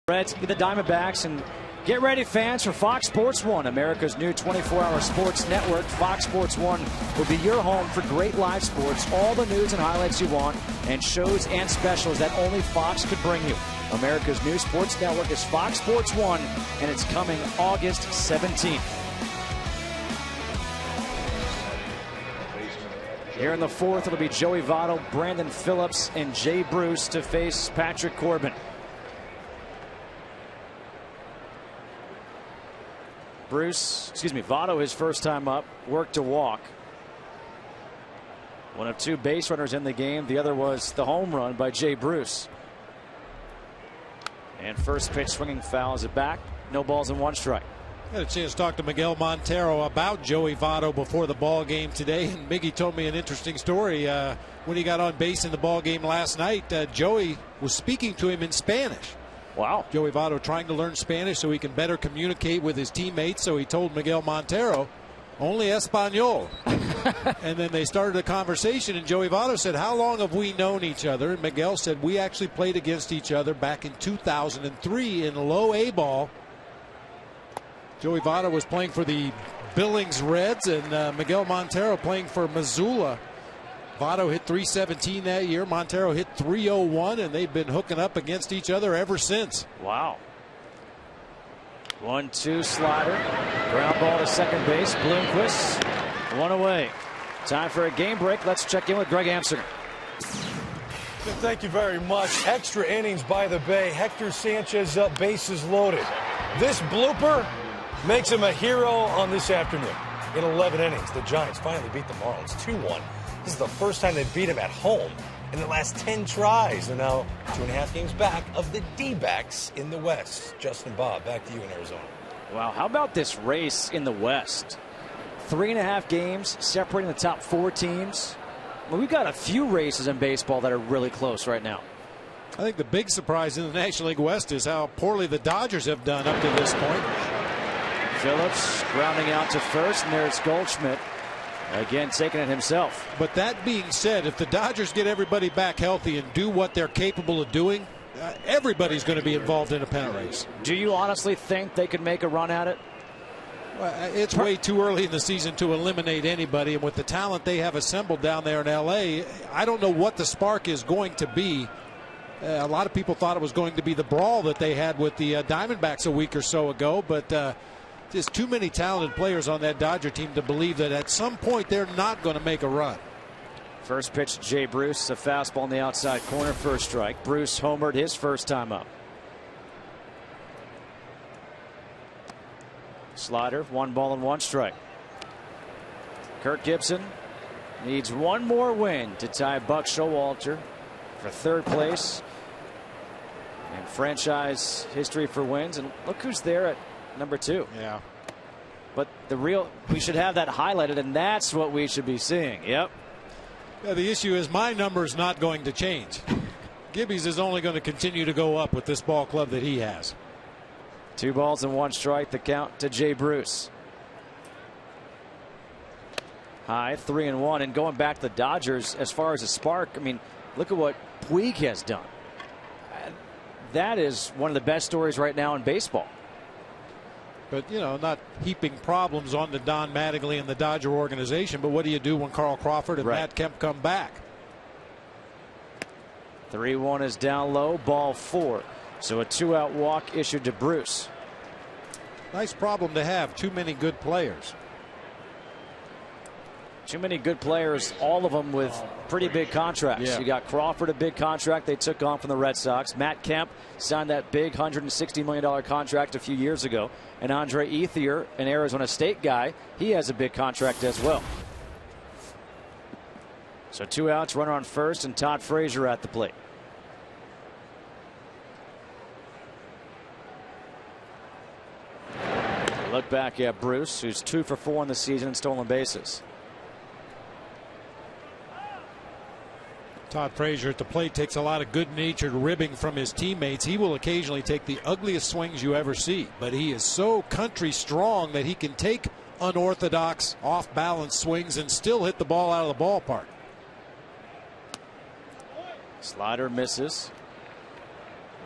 Reds get the Diamondbacks, and get ready, fans, for Fox Sports 1, America's new 24-hour sports network. Fox Sports 1 will be your home for great live sports, all the news and highlights you want, and shows and specials that only Fox could bring you. America's new sports network is Fox Sports 1, and it's coming August 17th. Here in the fourth, it'll be Joey Votto, Brandon Phillips, and Jay Bruce to face Patrick Corbin. Votto, his first time up, worked to walk. One of two base runners in the game. The other was the home run by Jay Bruce. And first pitch swinging foul. Is it back? No balls and one strike. I had a chance to talk to Miguel Montero about Joey Votto before the ball game today, and Miggy told me an interesting story. When he got on base in the ball game last night, Joey was speaking to him in Spanish. Wow. Joey Votto trying to learn Spanish so he can better communicate with his teammates. So he told Miguel Montero, only Espanol. And then they started a conversation, and Joey Votto said, how long have we known each other? And Miguel said, we actually played against each other back in 2003 in low A ball. Joey Votto was playing for the Billings Reds, and Miguel Montero playing for Missoula. Votto hit .317 that year. Montero hit .301, and they've been hooking up against each other ever since. Wow. 1-2 slider. Ground ball to second base. Bloomquist. One away. Time for a game break. Let's check in with Greg Amsinger. Thank you very much. Extra innings by the Bay. Hector Sanchez up, bases loaded. This blooper makes him a hero on this afternoon. In 11 innings, the Giants finally beat the Marlins 2-1. This is the first time they beat him at home in the last 10 tries. They're now 2.5 games back of the D-backs in the West. Justin, Bob, back to you in Arizona. Wow, how about this race in the West? 3.5 games separating the top 4 teams. Well, we've got a few races in baseball that are really close right now. I think the big surprise in the National League West is how poorly the Dodgers have done up to this point. Phillips grounding out to first, and there's Goldschmidt. Again, taking it himself. But that being said, if the Dodgers get everybody back healthy and do what they're capable of doing, everybody's going to be involved in a pennant race. Do you honestly think they could make a run at it? It's way too early in the season to eliminate anybody, and with the talent they have assembled down there in L.A., I don't know what the spark is going to be. A lot of people thought it was going to be the brawl that they had with the Diamondbacks a week or so ago, but there's too many talented players on that Dodger team to believe that at some point they're not going to make a run. First pitch, Jay Bruce, a fastball on the outside corner, first strike. Bruce homered his first time up. Slider, 1 ball and 1 strike. Kirk Gibson needs one more win to tie Buck Showalter for third place in franchise history for wins. And look who's there at number 2. Yeah. But we should have that highlighted, and that's what we should be seeing. Yep. Yeah, the issue is my number is not going to change. Gibby's is only going to continue to go up with this ball club that he has. 2 balls and 1 strike, the count to Jay Bruce. High 3-1, and going back to the Dodgers as far as a spark, I mean, look at what Puig has done. That is one of the best stories right now in baseball. But, you know, not heaping problems on to Don Mattingly and the Dodger organization, but what do you do when Carl Crawford and Matt Kemp come back? 3-1 is down low, ball 4. So a 2-out walk issued to Bruce. Nice problem to have. Too many good players. Too many good players, all of them with pretty big contracts. Yeah. You got Crawford, a big contract they took on from the Red Sox. Matt Kemp signed that big $160 million contract a few years ago. And Andre Ethier, an Arizona State guy, he has a big contract as well. So 2 outs, runner on first, and Todd Frazier at the plate. Look back at Bruce, who's 2 for 4 in the season in stolen bases. Todd Frazier at the plate takes a lot of good-natured ribbing from his teammates. He will occasionally take the ugliest swings you ever see, but he is so country strong that he can take unorthodox, off-balance swings and still hit the ball out of the ballpark. Slider misses.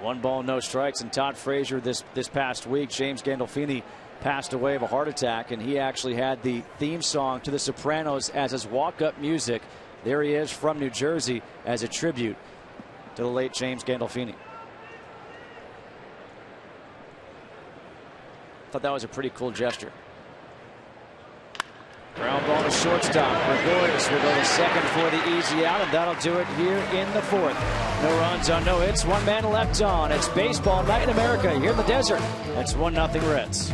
1 ball, no strikes. And Todd Frazier this past week, James Gandolfini passed away of a heart attack, and he actually had the theme song to The Sopranos as his walk-up music. There he is from New Jersey as a tribute to the late James Gandolfini. Thought that was a pretty cool gesture. Ground ball to shortstop. Gregorius will go to second for the easy out, and that'll do it here in the 4th. No runs on no hits, 1 man left on. It's baseball night in America here in the desert. It's 1-0 Reds.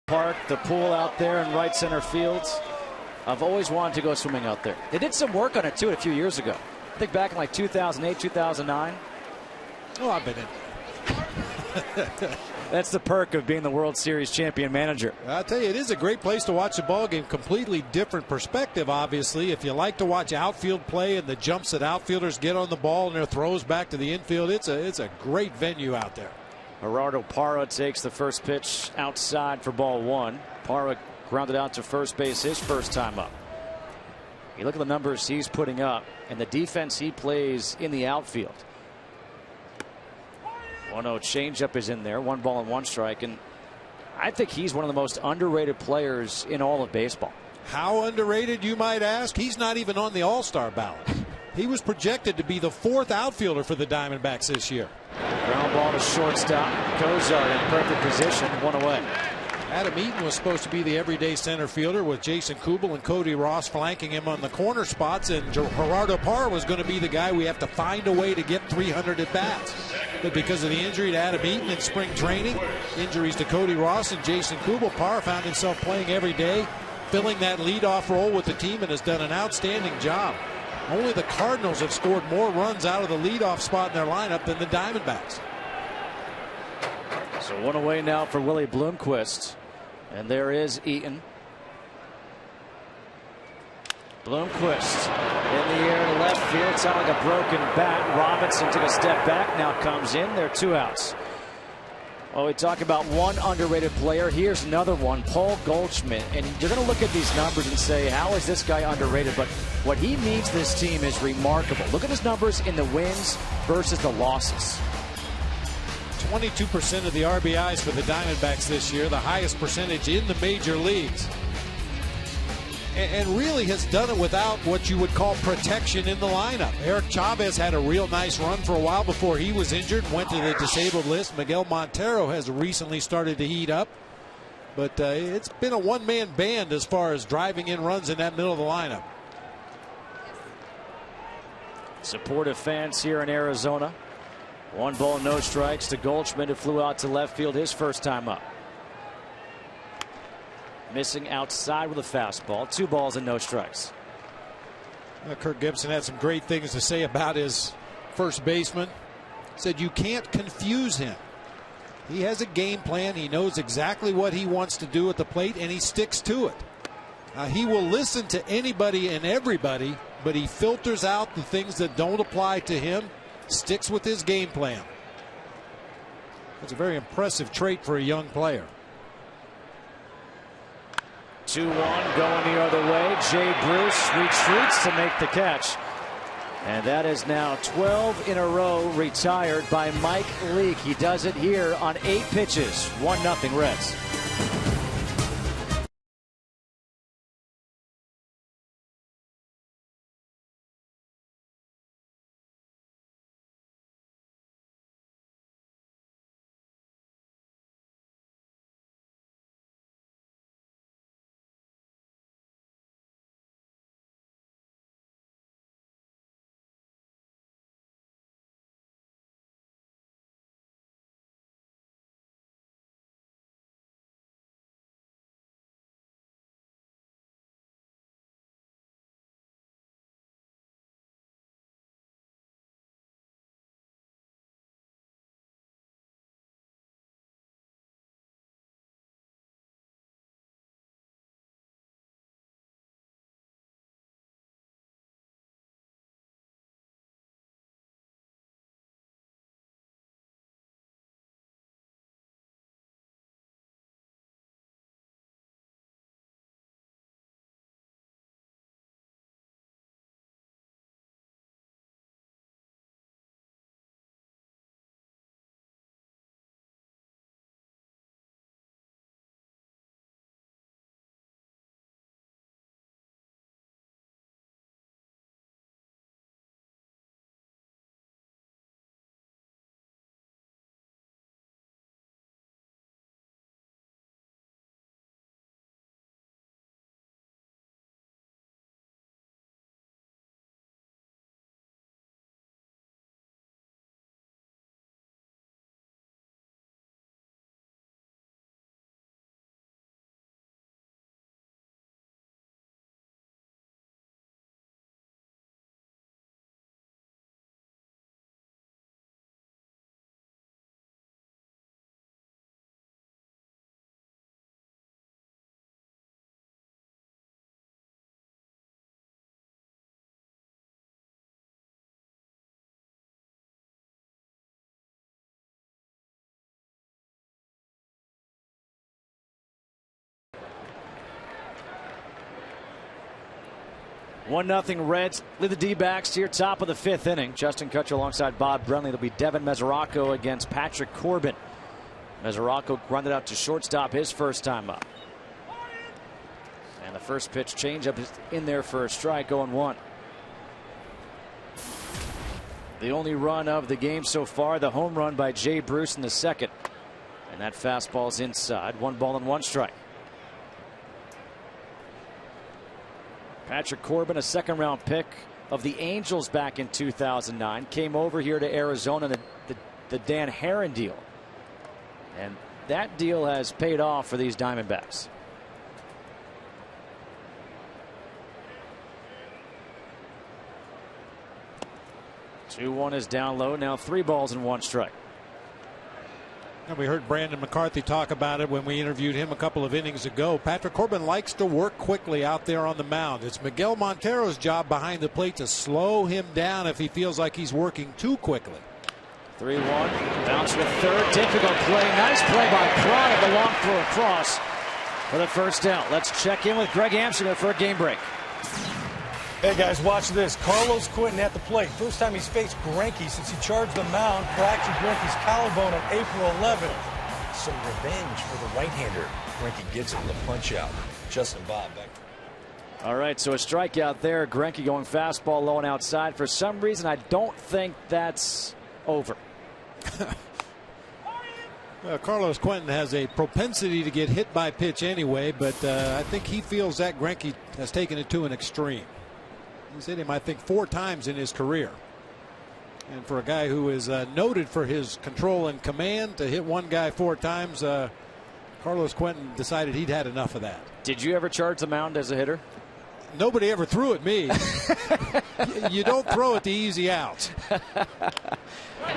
Park, the pool out there in right center field. I've always wanted to go swimming out there. They did some work on it too a few years ago. I think back in like 2008, 2009. Oh, I've been in. That's the perk of being the World Series champion manager. I'll tell you, it is a great place to watch the ball game. Completely different perspective, obviously. If you like to watch outfield play and the jumps that outfielders get on the ball and their throws back to the infield, it's a great venue out there. Gerardo Parra takes the first pitch outside for ball 1. Parra grounded out to first base his first time up. You look at the numbers he's putting up and the defense he plays in the outfield. 1-0 changeup is in there. 1 ball and 1 strike. And I think he's one of the most underrated players in all of baseball. How underrated, you might ask? He's not even on the All-Star ballot. He was projected to be the 4th outfielder for the Diamondbacks this year. Ground ball to shortstop. Cozart in perfect position. 1 away. Adam Eaton was supposed to be the everyday center fielder with Jason Kubel and Cody Ross flanking him on the corner spots, and Gerardo Parra was going to be the guy we have to find a way to get 300 at bats. But because of the injury to Adam Eaton in spring training, injuries to Cody Ross and Jason Kubel, Parra found himself playing every day, filling that leadoff role with the team, and has done an outstanding job. Only the Cardinals have scored more runs out of the leadoff spot in their lineup than the Diamondbacks. So 1 away now for Willie Bloomquist. And there is Eaton. Bloomquist in the air to left field. Sounded like a broken bat. Robinson took a step back. Now comes in. There are 2 outs. Well, we talk about one underrated player. Here's another one, Paul Goldschmidt. And you're going to look at these numbers and say, how is this guy underrated? But what he means to this team is remarkable. Look at his numbers in the wins versus the losses. 22% of the RBIs for the Diamondbacks this year, the highest percentage in the major leagues. and really has done it without what you would call protection in the lineup. Eric Chavez had a real nice run for a while before he was injured, went to the disabled list. Miguel Montero has recently started to heat up, but it's been a one-man band as far as driving in runs in that middle of the lineup. Supportive fans here in Arizona. 1 ball, no strikes to Goldschmidt, who flew out to left field his first time up. Missing outside with a fastball. 2 balls and no strikes. Kirk Gibson had some great things to say about his first baseman. Said you can't confuse him. He has a game plan. He knows exactly what he wants to do at the plate, and he sticks to it. He will listen to anybody and everybody, but he filters out the things that don't apply to him, sticks with his game plan. That's a very impressive trait for a young player. 2-1 going the other way. Jay Bruce retreats to make the catch. And that is now 12 in a row retired by Mike Leake. He does it here on 8 pitches. 1-0 Reds. One nothing Reds lead the D-backs here, top of the 5th inning. Justin Kutcher alongside Bob Brenly. It'll be Devin Mesoraco against Patrick Corbin. Mesoraco grounded out to shortstop his first time up. And the first pitch changeup is in there for a strike, 0-1. The only run of the game so far, the home run by Jay Bruce in the second. And that fastball's inside. 1 ball and 1 strike. Patrick Corbin, a second-round pick of the Angels back in 2009, came over here to Arizona in the Dan Herron deal. And that deal has paid off for these Diamondbacks. Two-1 is down low. Now 3 balls and 1 strike. And we heard Brandon McCarthy talk about it when we interviewed him a couple of innings ago. Patrick Corbin likes to work quickly out there on the mound. It's Miguel Montero's job behind the plate to slow him down if he feels like he's working too quickly. 3-1. Bounce to third. Difficult play. Nice play by Cron at the long throw across for the first out. Let's check in with Greg Amsterdam for a game break. Hey guys, watch this. Carlos Quentin at the plate. First time he's faced Greinke since he charged the mound, fractured Greinke's collarbone on April 11th. Some revenge for the right-hander. Greinke gets it with a punch out. Justin, Bob, back. All right, so a strikeout there. Greinke going fastball low and outside. For some reason, I don't think that's over. Well, Carlos Quentin has a propensity to get hit by pitch anyway, but I think he feels that Greinke has taken it to an extreme. He's hit him, I think, 4 times in his career. And for a guy who is noted for his control and command, to hit one guy 4 times, Carlos Quentin decided he'd had enough of that. Did you ever charge the mound as a hitter? Nobody ever threw at me. You don't throw at the easy outs.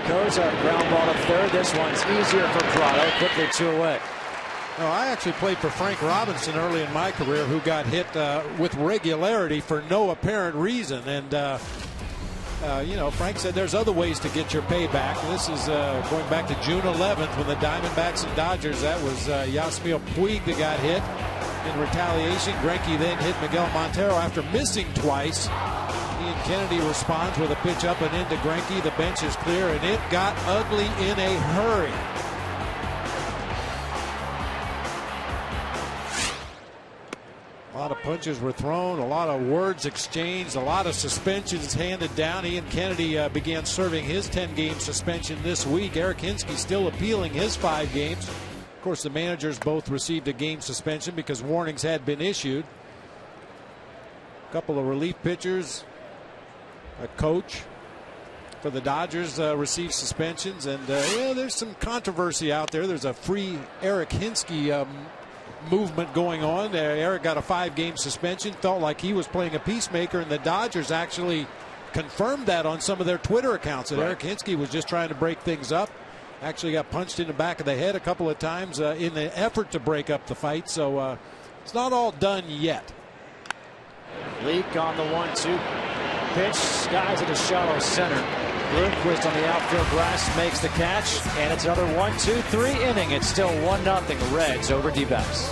Kozar ground ball to third. This one's easier for Prado. Quickly 2 away. No, I actually played for Frank Robinson early in my career, who got hit with regularity for no apparent reason. And, you know, Frank said there's other ways to get your payback. This is going back to June 11th when the Diamondbacks and Dodgers, that was Yasmil Puig that got hit in retaliation. Greinke then hit Miguel Montero after missing twice. Ian Kennedy responds with a pitch up and into Greinke. The bench is clear, and it got ugly in a hurry. A lot of punches were thrown, a lot of words exchanged, a lot of suspensions handed down. Ian Kennedy began serving his 10-game suspension this week. Eric Hinsky still appealing his 5 games. Of course, the managers both received a game suspension because warnings had been issued. A couple of relief pitchers, a coach for the Dodgers received suspensions, and yeah, there's some controversy out there. There's a free Eric Hinsky movement going on. Eric got a 5-game suspension, felt like he was playing a peacemaker, and the Dodgers actually confirmed that on some of their Twitter accounts, that Eric Hinsky was just trying to break things up. Actually got punched in the back of the head a couple of times in the effort to break up the fight, so it's not all done yet. Leak on the 1-2 pitch, skies at a shallow center. Bloomquist on the outfield grass makes the catch, and it's another 1-2-3 inning. It's still 1-0 Reds over D-backs.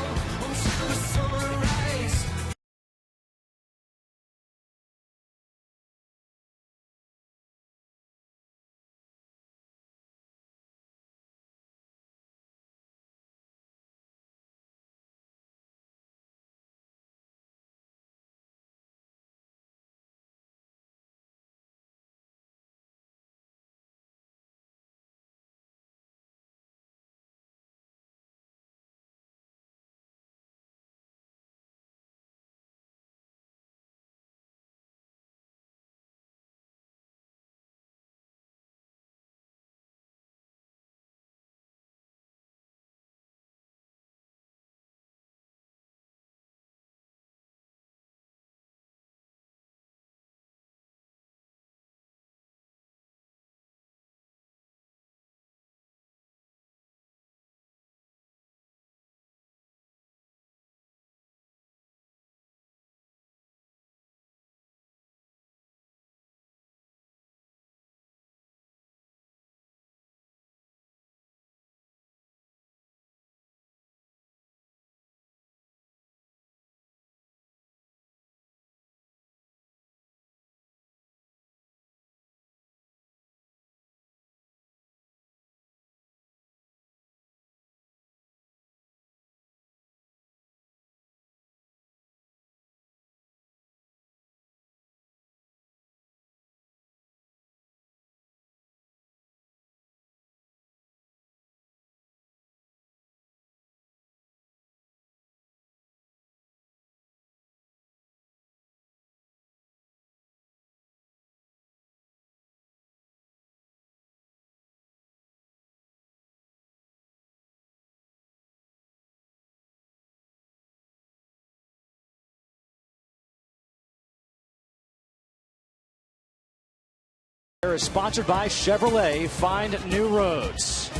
Is sponsored by Chevrolet. Find new roads.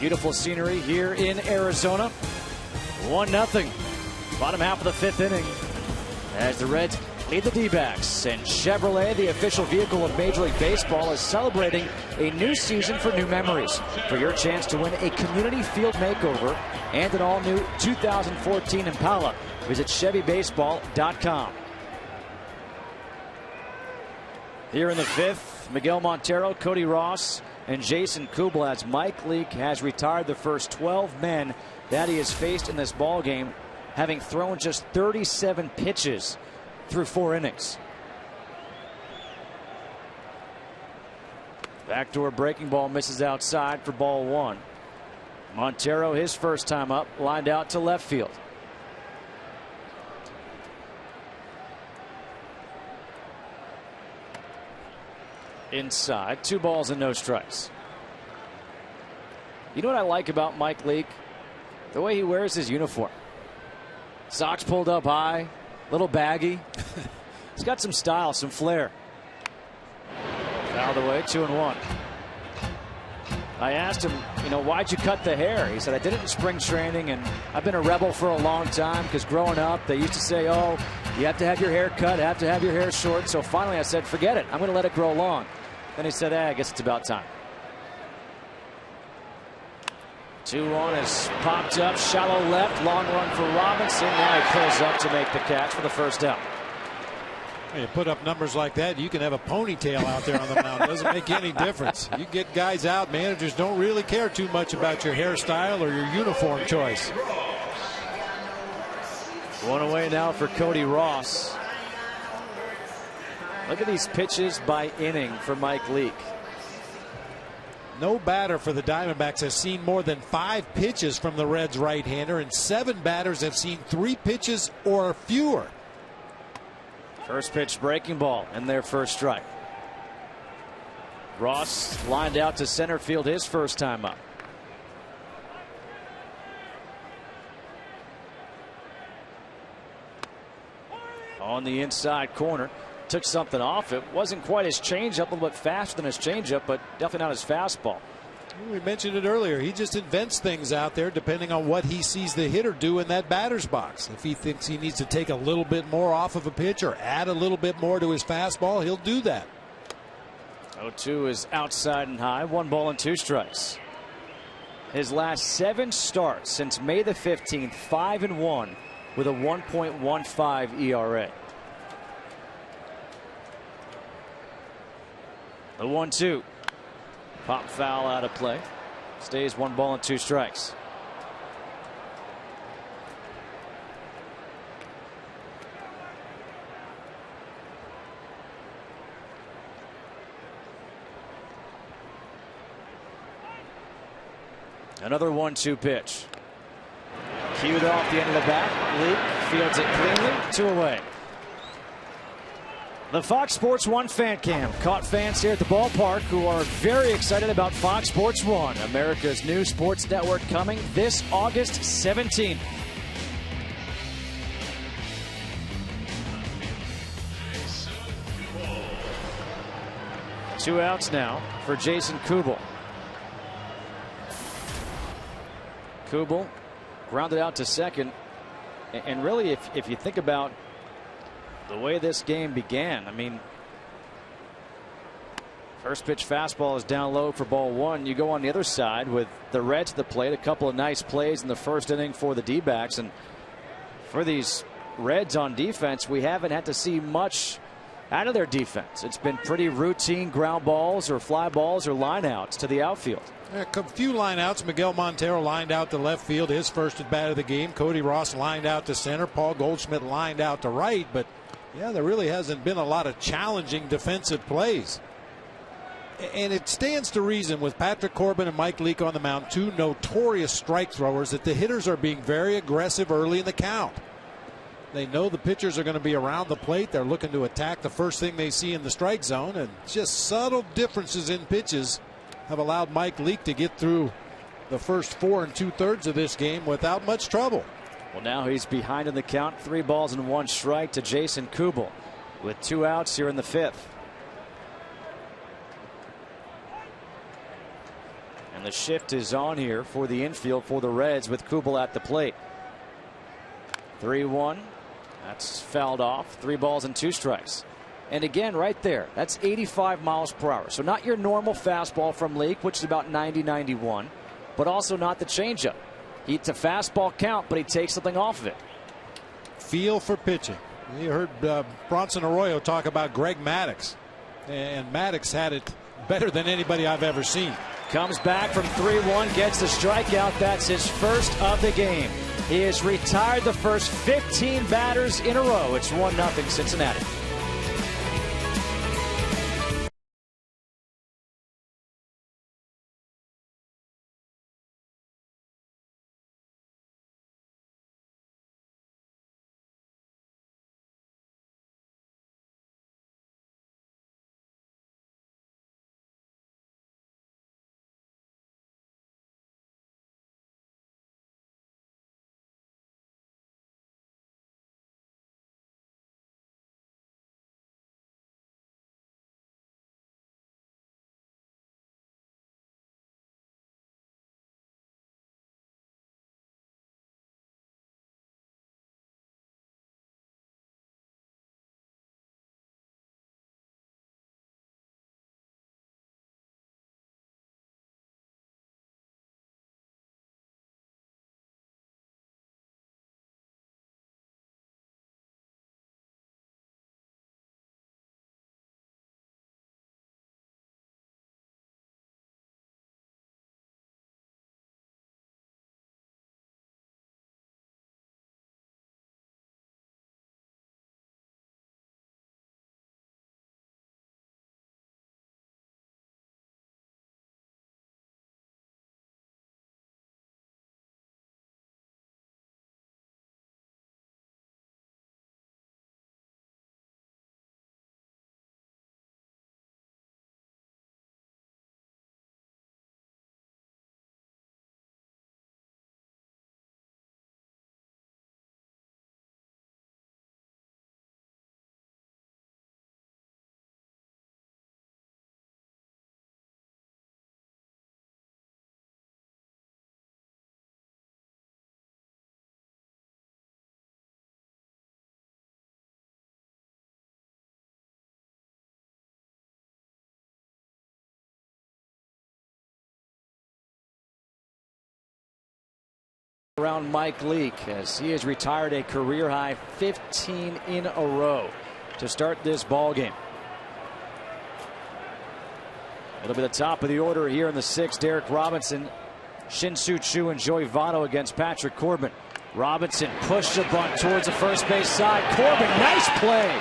Beautiful scenery here in Arizona. 1-0. Bottom half of the 5th inning as the Reds lead the D-backs. And Chevrolet, the official vehicle of Major League Baseball, is celebrating a new season for new memories. For your chance to win a community field makeover and an all-new 2014 Impala, visit ChevyBaseball.com. Here in the 5th, Miguel Montero, Cody Ross, and Jason Kubel, as Mike Leake has retired the first 12 men that he has faced in this ballgame. having thrown just 37 pitches through 4 innings. Backdoor breaking ball misses outside for ball 1. Montero, his first time up, lined out to left field. Inside, 2 balls and no strikes. You know what I like about Mike Leake? The way he wears his uniform. Socks pulled up high, little baggy. He's got some style, some flair. Fouled away, 2-1. I asked him, why'd you cut the hair? He said, I did it in spring training, and I've been a rebel for a long time because growing up, they used to say, oh, you have to have your hair cut, have to have your hair short. So finally I said, forget it. I'm going to let it grow long. Then he said, I guess it's about time. 2-1 is popped up, shallow left, long run for Robinson. Now he pulls up to make the catch for the first out. You put up numbers like that, you can have a ponytail out there on the mound. It doesn't make any difference. You get guys out, managers don't really care too much about your hairstyle or your uniform choice. 1 away now for Cody Ross. Look at these pitches by inning for Mike Leake. No batter for the Diamondbacks has seen more than 5 pitches from the Reds right-hander, and 7 batters have seen 3 pitches or fewer. First pitch breaking ball and their first strike. Ross lined out to center field his first time up. On the inside corner. Took something off it. Wasn't quite his changeup, a little bit faster than his changeup, but definitely not his fastball. We mentioned it earlier. He just invents things out there depending on what he sees the hitter do in that batter's box. If he thinks he needs to take a little bit more off of a pitch or add a little bit more to his fastball, he'll do that. 0-2 is outside and high. 1 ball and 2 strikes. His last 7 starts since May the 15th, 5-1 with a 1.15 ERA. The 1-2. Pop foul out of play. Stays 1 ball and 2 strikes. Another 1-2 pitch. Cued off the end of the bat. Leake fields it cleanly. 2 away. The Fox Sports 1 fan cam caught fans here at the ballpark who are very excited about Fox Sports 1, America's new sports network, coming this August 17th. Two outs now for Jason Kubel. Kubel grounded out to second, and really if you think about the way this game began, I mean, first pitch fastball is down low for ball 1. You go on the other side with the Reds at the plate. A couple of nice plays in the first inning for the D-backs, and for these Reds on defense, we haven't had to see much out of their defense. It's been pretty routine ground balls or fly balls or line outs to the outfield. A few line outs. Miguel Montero lined out to left field, his first at bat of the game. Cody Ross lined out to center. Paul Goldschmidt lined out to right, but yeah, there really hasn't been a lot of challenging defensive plays. And it stands to reason with Patrick Corbin and Mike Leake on the mound, 2 notorious strike throwers, that the hitters are being very aggressive early in the count. They know the pitchers are going to be around the plate. They're looking to attack the first thing they see in the strike zone, and just subtle differences in pitches have allowed Mike Leake to get through the first 4 2/3 of this game without much trouble. Well, now he's behind in the count, 3 balls and 1 strike to Jason Kubel with 2 outs here in the 5th. And the shift is on here for the infield for the Reds with Kubel at the plate. 3-1. That's fouled off. 3 balls and 2 strikes. And again, right there, that's 85 miles per hour. So not your normal fastball from Leake, which is about 90-91, but also not the changeup. It's a fastball count, but he takes something off of it. Feel for pitching. You heard Bronson Arroyo talk about Greg Maddux, and Maddux had it better than anybody I've ever seen. Comes back from 3-1, gets the strikeout. That's his first of the game. He has retired the first 15 batters in a row. It's 1-0 Cincinnati. Around Mike Leake, as he has retired a career-high 15 in a row to start this ball game. It'll be the top of the order here in the sixth. Derek Robinson, Shin-Soo Choo, and Joey Votto against Patrick Corbin. Robinson pushed the bunt towards the first base side. Corbin, nice play.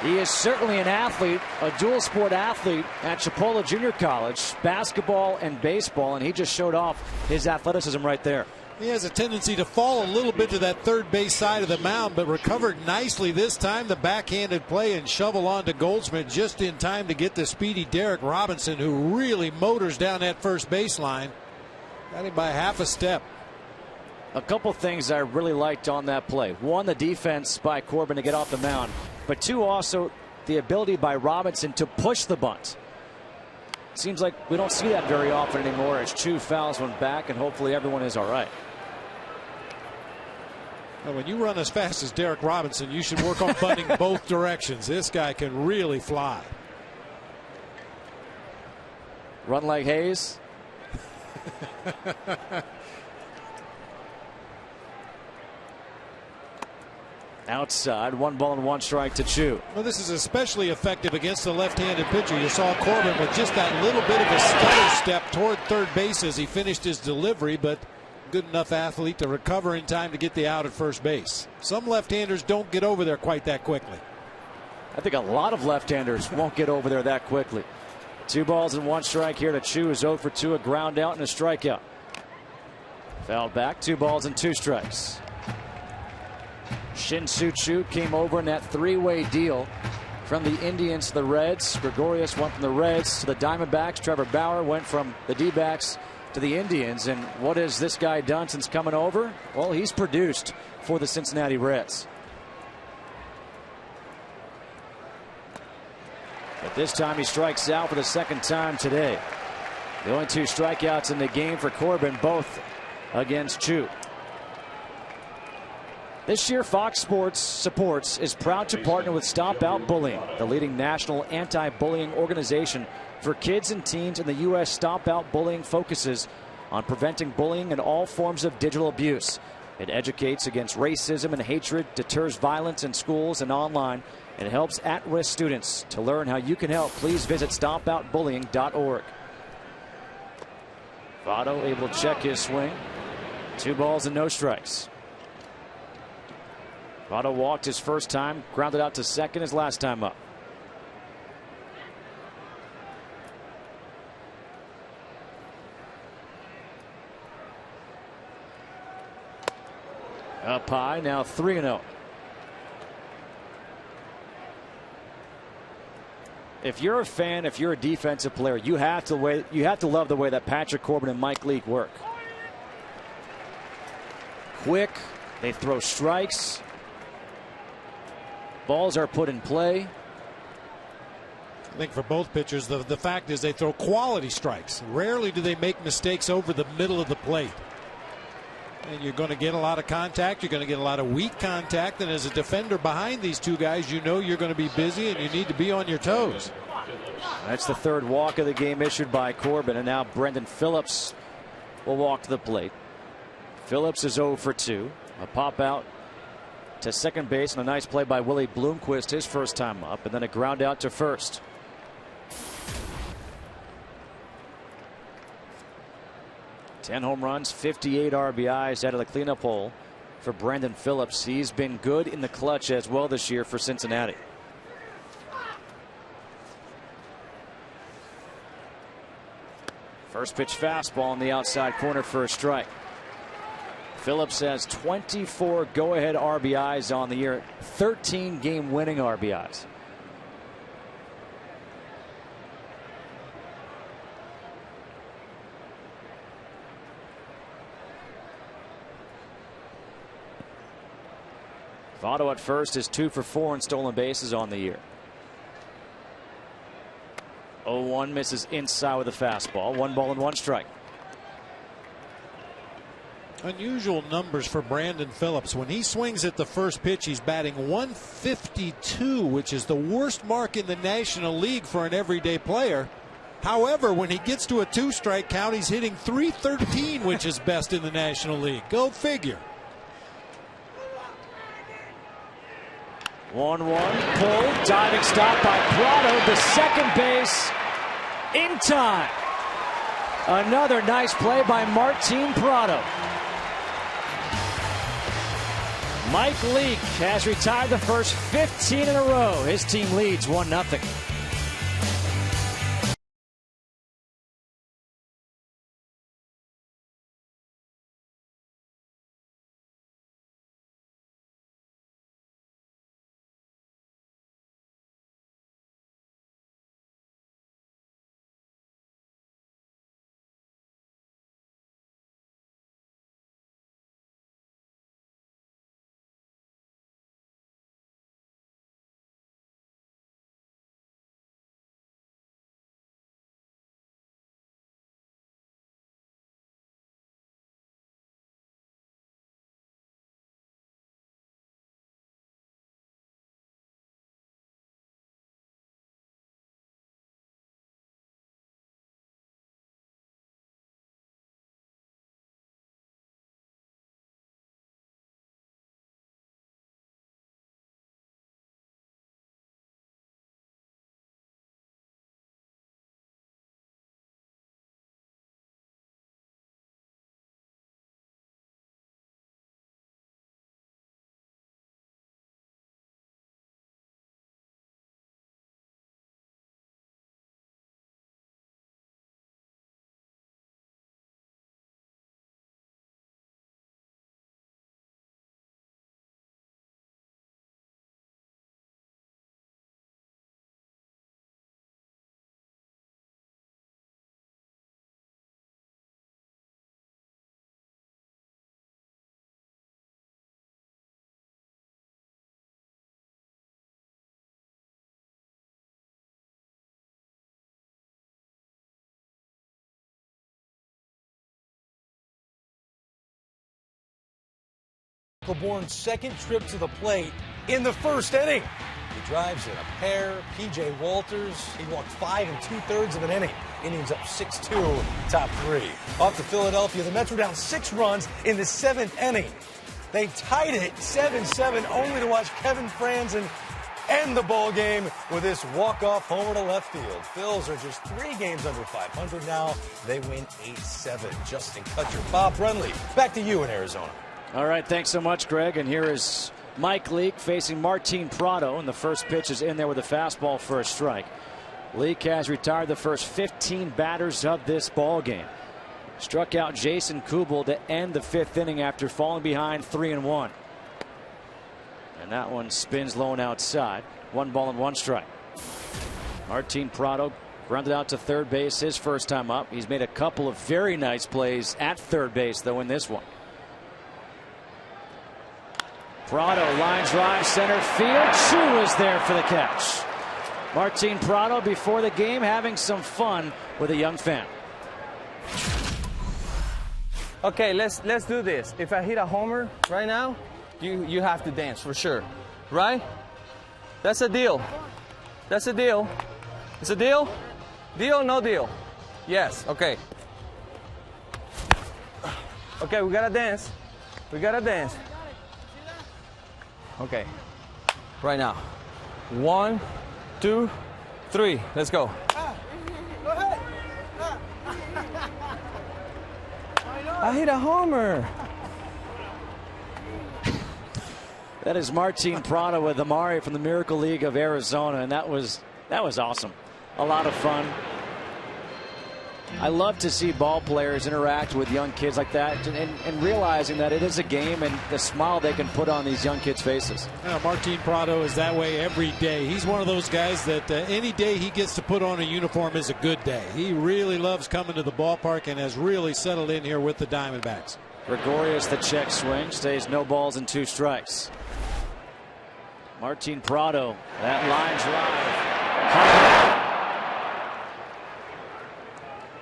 He is certainly an athlete, a dual sport athlete at Chipola Junior College, basketball and baseball, and he just showed off his athleticism right there. He has a tendency to fall a little bit to that third base side of the mound, but recovered nicely this time. The backhanded play and shovel on to Goldschmidt just in time to get the speedy Derek Robinson, who really motors down that first baseline. Got him by half a step. A couple things I really liked on that play. One, the defense by Corbin to get off the mound. But two, also the ability by Robinson to push the bunt. Seems like we don't see that very often anymore as Choo fouls one back, and hopefully everyone is all right. Now, when you run as fast as Derek Robinson, you should work on bunting both directions. This guy can really fly. Run like Hayes. Outside, 1-1 to Choo. Well, this is especially effective against the left-handed pitcher. You saw Corbin with just that little bit of a stutter step toward third base as he finished his delivery, but good enough athlete to recover in time to get the out at first base. Some left-handers don't get over there quite that quickly. I think a lot of left-handers won't get over there that quickly. 2-1 here to Choo, is 0 for 2, a ground out and a strikeout. Fouled back, 2 balls and 2 strikes. Shin-Soo Choo came over in that three-way deal from the Indians to the Reds. Gregorius went from the Reds to the Diamondbacks. Trevor Bauer went from the D-backs to the Indians. And what has this guy done since coming over? Well, he's produced for the Cincinnati Reds. But this time he strikes out for the second time today. The only 2 strikeouts in the game for Corbin, both against Choo. This year, Fox Sports Supports is proud to partner with Stop Out Bullying, the leading national anti-bullying organization for kids and teens in the U.S. Stop Out Bullying focuses on preventing bullying and all forms of digital abuse. It educates against racism and hatred, deters violence in schools and online, and helps at-risk students. To learn how you can help, please visit stopoutbullying.org. Votto able to check his swing. 2 balls and no strikes. Votto walked his first time, grounded out to second his last time up. Up high, now 3-0. If you're a fan, if you're a defensive player, you have to love the way that Patrick Corbin and Mike Leake work. Quick, they throw strikes. Balls are put in play. I think for both pitchers, the fact is they throw quality strikes. Rarely do they make mistakes over the middle of the plate. And you're going to get a lot of contact. You're going to get a lot of weak contact. And as a defender behind these two guys, you know you're going to be busy and you need to be on your toes. That's the 3rd walk of the game issued by Corbin. And now Brendan Phillips will walk to the plate. Phillips is 0 for 2. A pop out to second base and a nice play by Willie Bloomquist his first time up, and then a ground out to first. Ten home runs, 58 RBIs out of the cleanup hole for Brandon Phillips. He's been good in the clutch as well this year for Cincinnati. First pitch fastball on the outside corner for a strike. Phillips has 24 go-ahead RBIs on the year, 13 game-winning RBIs. Votto at first is 2 for 4 in stolen bases on the year. 0-1 misses inside with a fastball. 1 ball and 1 strike. Unusual numbers for Brandon Phillips. When he swings at the first pitch, he's batting 152, which is the worst mark in the National League for an everyday player. However, when he gets to a 2-strike count, he's hitting .313, which is best in the National League. Go figure. 1-1 pull, diving stop by Prado to second base in time. Another nice play by Martin Prado. Mike Leake has retired the first 15 in a row. His team leads 1-0. Bourne's second trip to the plate in the first inning. He drives in a pair. P.J. Walters, he walked 5 2/3 of an inning. Innings up 6-2, top 3. Off to Philadelphia, the Mets were down 6 runs in the 7th inning. They tied it 7-7, only to watch Kevin Franzen end the ball game with this walk-off homer to left field. Phils are just 3 games under 500 now. They win 8-7. Justin Kutcher, Bob Brenly, back to you in Arizona. All right, thanks so much, Greg. And here is Mike Leake facing Martin Prado, and the first pitch is in there with a fastball for a strike. Leake has retired the first 15 batters of this ball game. Struck out Jason Kubel to end the 5th inning after falling behind 3-1. And that one spins low and outside. 1 ball and 1 strike. Martin Prado grounded out to third base his first time up. He's made a couple of very nice plays at third base, though, in this one. Prado lines drive center field. Chu is there for the catch. Martin Prado before the game having some fun with a young fan. Okay, let's do this. If I hit a homer right now, you have to dance for sure, right? That's a deal. That's a deal. It's a deal? Deal, no deal? Yes, okay. Okay, we gotta dance. We gotta dance. Okay, right now. 1, 2, 3, let's go. I hit a homer. That is Martin Prado with Amari from the Miracle League of Arizona, and that was awesome. A lot of fun. I love to see ball players interact with young kids like that, and realizing that it is a game and the smile they can put on these young kids' faces. Martin Prado is that way every day. He's one of those guys that any day he gets to put on a uniform is a good day. He really loves coming to the ballpark and has really settled in here with the Diamondbacks. Gregorius, the check swing, stays no balls and 2 strikes. Martin Prado, that line drive.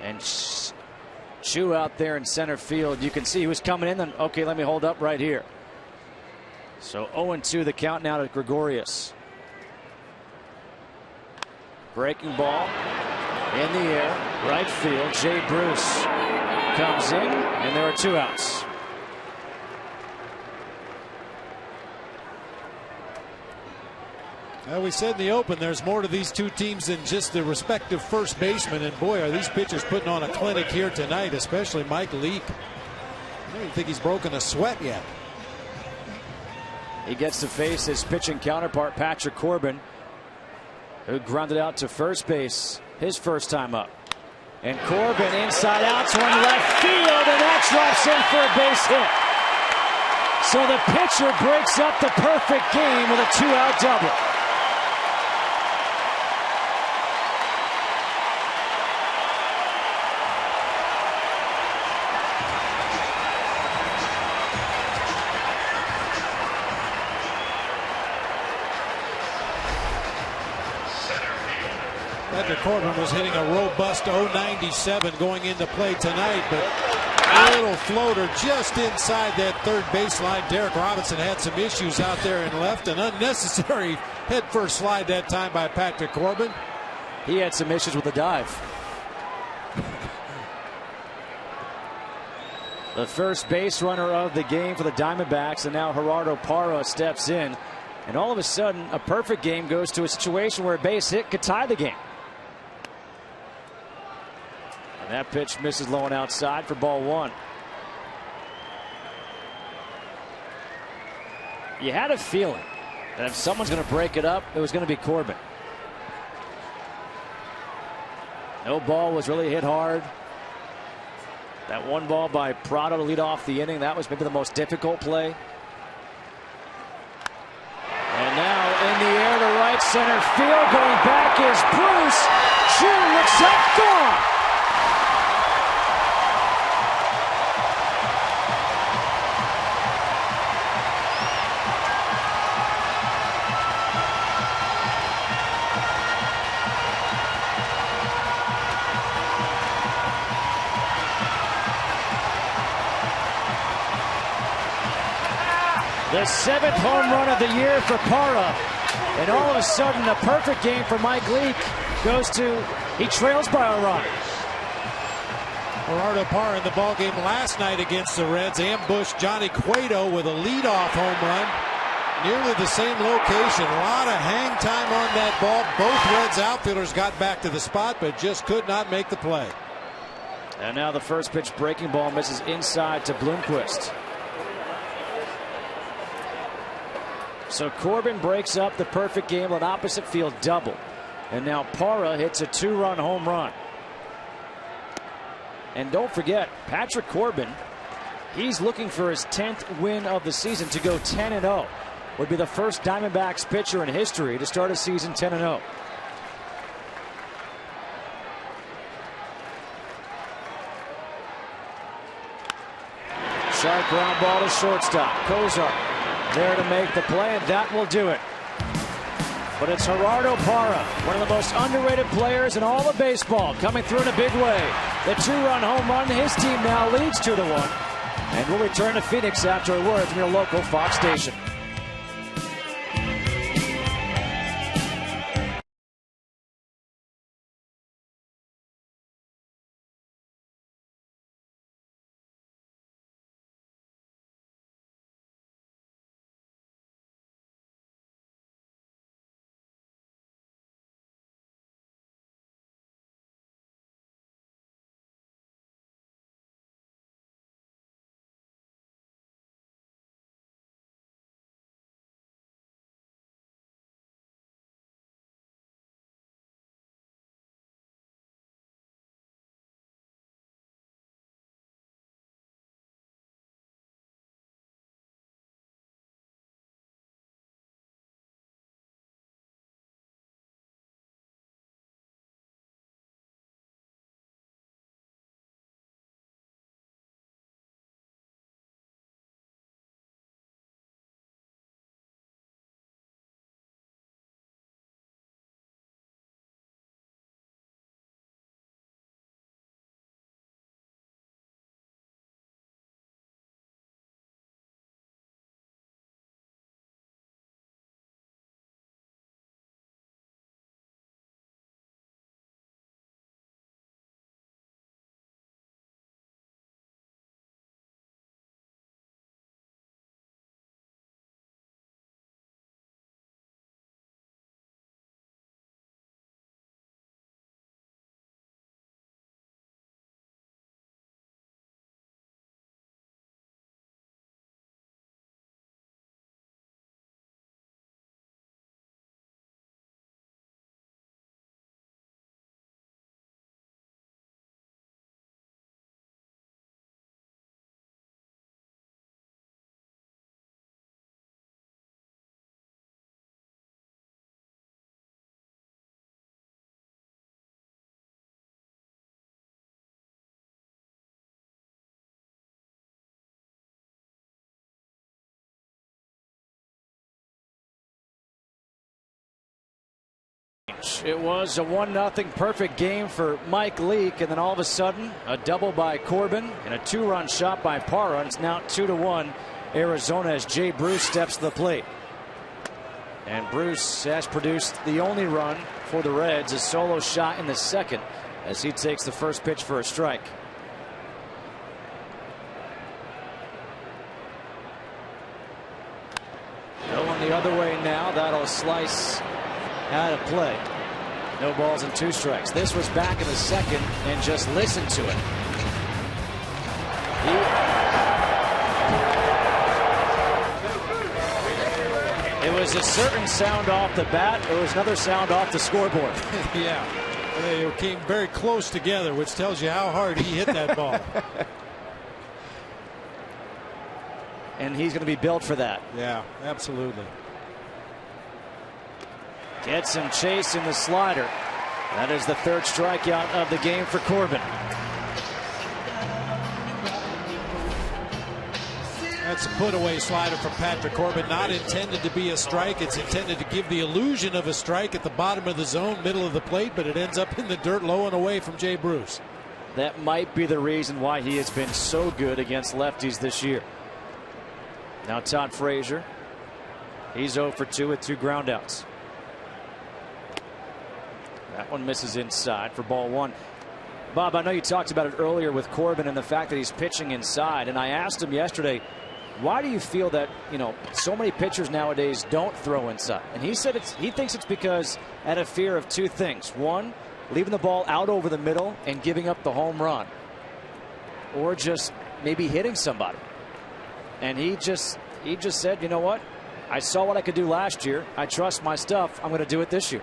And Chu out there in center field. You can see he was coming in. Then, okay, let me hold up right here. So 0-2 the count now to Gregorius. Breaking ball in the air, right field. Jay Bruce comes in, and there are 2 outs. Well, we said in the open there's more to these 2 teams than just the respective first baseman, and boy, are these pitchers putting on a clinic here tonight, especially Mike Leake. I don't even think he's broken a sweat yet. He gets to face his pitching counterpart, Patrick Corbin, who grounded out to first base his first time up. And Corbin inside out to left field, and that drops in for a base hit. So the pitcher breaks up the perfect game with a 2-out double. Patrick Corbin was hitting a robust .097 going into play tonight, but a little floater just inside that third baseline. Derek Robinson had some issues out there and left. An unnecessary headfirst slide that time by Patrick Corbin. He had some issues with the dive. The first base runner of the game for the Diamondbacks, and now Gerardo Parra steps in. And all of a sudden, a perfect game goes to a situation where a base hit could tie the game. And that pitch misses low and outside for ball 1. You had a feeling that if someone's going to break it up, it was going to be Corbin. No ball was really hit hard. That 1 ball by Prado to lead off the inning, that was maybe the most difficult play. And now in the air to right center field, going back is Bruce. Chu looks up, gone. The 7th home run of the year for Parra. And all of a sudden, a perfect game for Mike Leake goes to, he trails by a run. Gerardo Parra in the ballgame last night against the Reds ambushed Johnny Cueto with a leadoff home run. Nearly the same location. A lot of hang time on that ball. Both Reds outfielders got back to the spot, but just could not make the play. And now the first pitch breaking ball misses inside to Bloomquist. So Corbin breaks up the perfect game with an opposite field double. And now Parra hits a 2-run home run. And don't forget, Patrick Corbin, he's looking for his 10th win of the season to go 10-0. Would be the first Diamondbacks pitcher in history to start a season 10-0. Sharp ground ball to shortstop. Kozar there to make the play, and that will do it. But it's Gerardo Parra, one of the most underrated players in all of baseball, coming through in a big way. The 2-run home run. His team now leads 2-1. And we'll return to Phoenix after a word from your local Fox station. It was a 1-0 perfect game for Mike Leake, and then all of a sudden a double by Corbin and a 2-run shot by Parra. It's now 2-1 Arizona as Jay Bruce steps to the plate. And Bruce has produced the only run for the Reds, a solo shot in the second as he takes the first pitch for a strike. Going the other way now. That'll slice out of play. No balls and 2 strikes. This was back in the second, and just listen to it. It was a certain sound off the bat. There was another sound off the scoreboard. Yeah, they came very close together, which tells you how hard he hit that ball. And he's going to be built for that. Yeah, absolutely. Gets him chasing the slider. That is the 3rd strikeout of the game for Corbin. That's a put-away slider from Patrick Corbin. Not intended to be a strike. It's intended to give the illusion of a strike at the bottom of the zone, middle of the plate, but it ends up in the dirt low and away from Jay Bruce. That might be the reason why he has been so good against lefties this year. Now Todd Frazier. He's 0 for 2 with 2 groundouts. That one misses inside for ball 1. Bob, I know you talked about it earlier with Corbin and the fact that he's pitching inside, and I asked him yesterday, why do you feel that, so many pitchers nowadays don't throw inside? And he said he thinks it's because out of fear of two things. One, leaving the ball out over the middle and giving up the home run, or just maybe hitting somebody. And he just said, you know what? I saw what I could do last year. I trust my stuff. I'm going to do it this year.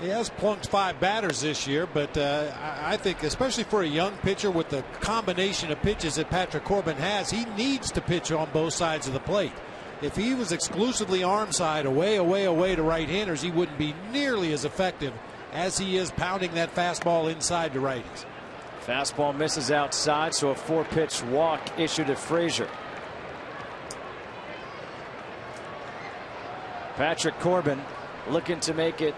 He has plunked 5 batters this year, but I think especially for a young pitcher with the combination of pitches that Patrick Corbin has, he needs to pitch on both sides of the plate. If he was exclusively arm side, away to right-handers, he wouldn't be nearly as effective as he is pounding that fastball inside to righties. Fastball misses outside, so a 4-pitch walk issued to Frazier. Patrick Corbin looking to make it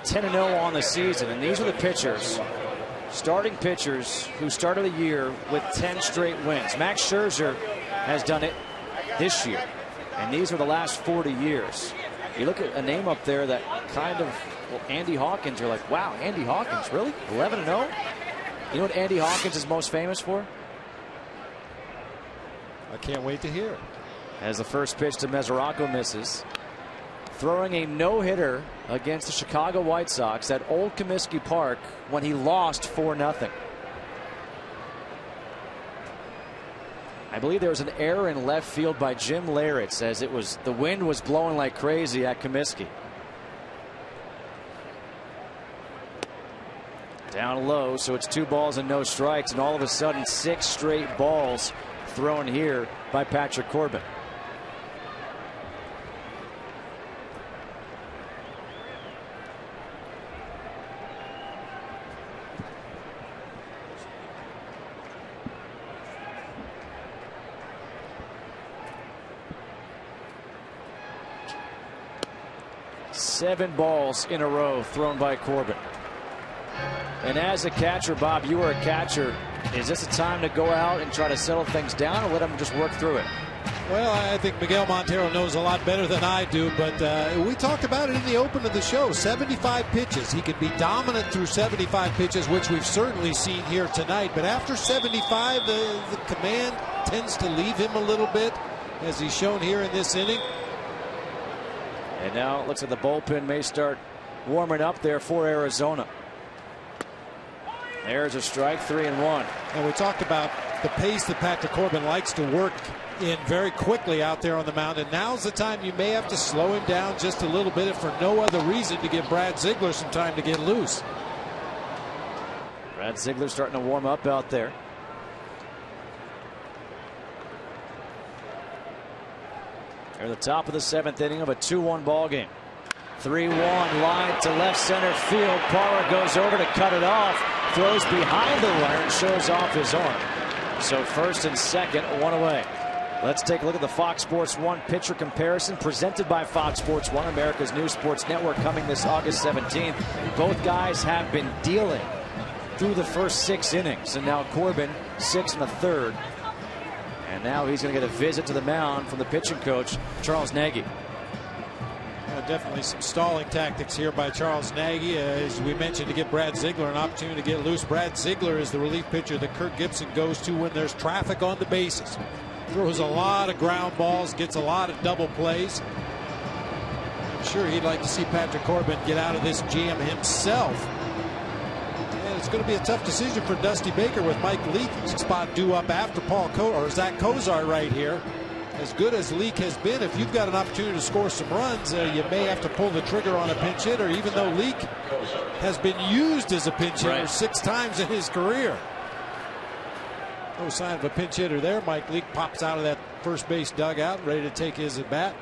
10-0 on the season, and these are the pitchers, starting pitchers, who started the year with 10 straight wins. Max Scherzer has done it this year, and these are the last 40 years. You look at a name up there that kind of, Andy Hawkins, you're like, wow, Andy Hawkins, really? 11-0? You know what Andy Hawkins is most famous for? I can't wait to hear it. As the first pitch to Mesoraco misses. Throwing a no-hitter against the Chicago White Sox at Old Comiskey Park when he lost 4-0. I believe there was an error in left field by Jim Leyritz as the wind was blowing like crazy at Comiskey. Down low, so it's 2 balls and no strikes, and all of a sudden 6 straight balls thrown here by Patrick Corbin. Seven balls in a row thrown by Corbin. And as a catcher, Bob, you are a catcher. Is this a time to go out and try to settle things down, or let them just work through it? Well, I think Miguel Montero knows a lot better than I do, but we talked about it in the open of the show. 75 pitches. He could be dominant through 75 pitches, which we've certainly seen here tonight. But after 75, the command tends to leave him a little bit, as he's shown here in this inning. And now it looks like the bullpen may start warming up there for Arizona. There's a strike, 3-1. And we talked about the pace that Patrick Corbin likes to work in very quickly out there on the mound. And now's the time you may have to slow him down just a little bit, if for no other reason to give Brad Ziegler some time to get loose. Brad Ziegler starting to warm up out there. Near the top of the 7th inning of a 2-1 ball game. 3-1 line to left center field. Parra goes over to cut it off. Throws behind the runner and shows off his arm. So first and second, 1 away. Let's take a look at the Fox Sports 1 pitcher comparison presented by Fox Sports 1, America's new sports network, coming this August 17th. Both guys have been dealing through the first 6 innings, and now Corbin 6 1/3. And now he's going to get a visit to the mound from the pitching coach, Charles Nagy. Definitely some stalling tactics here by Charles Nagy, as we mentioned, to give Brad Ziegler an opportunity to get loose. Brad Ziegler is the relief pitcher that Kirk Gibson goes to when there's traffic on the bases. Throws a lot of ground balls, gets a lot of double plays. I'm sure he'd like to see Patrick Corbin get out of this jam himself. And it's going to be a tough decision for Dusty Baker with Mike Leake's spot due up after Zach Cozart right here. As good as Leake has been, if you've got an opportunity to score some runs, you may have to pull the trigger on a pinch hitter, even though Leake has been used as a pinch hitter 6 times in his career. No sign of a pinch hitter there. Mike Leake pops out of that first base dugout, ready to take his at bat.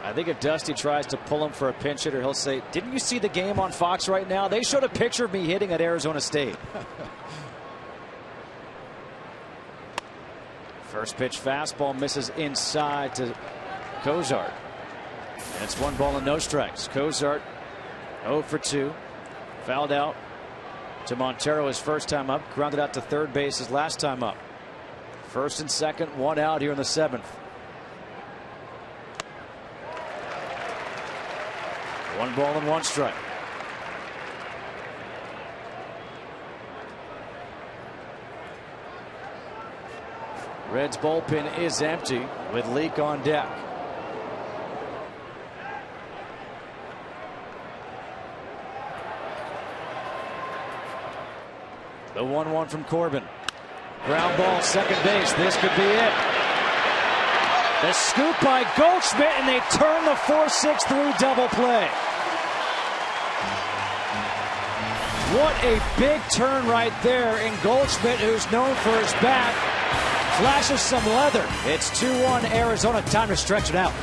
I think if Dusty tries to pull him for a pinch hitter, he'll say, "Didn't you see the game on Fox right now? They showed a picture of me hitting at Arizona State." First pitch fastball misses inside to Cozart. And it's 1 ball and no strikes. Cozart 0 for 2. Fouled out to Montero his first time up. Grounded out to third base his last time up. First and second, 1 out here in the 7th. 1 ball and 1 strike. Reds bullpen is empty with Leake on deck. The 1-1 from Corbin. Ground ball, second base. This could be it. The scoop by Goldschmidt, and they turn the 4-6-3 double play. What a big turn right there in Goldschmidt, who's known for his bat. Flashes some leather. It's 2-1 Arizona. Time to stretch it out.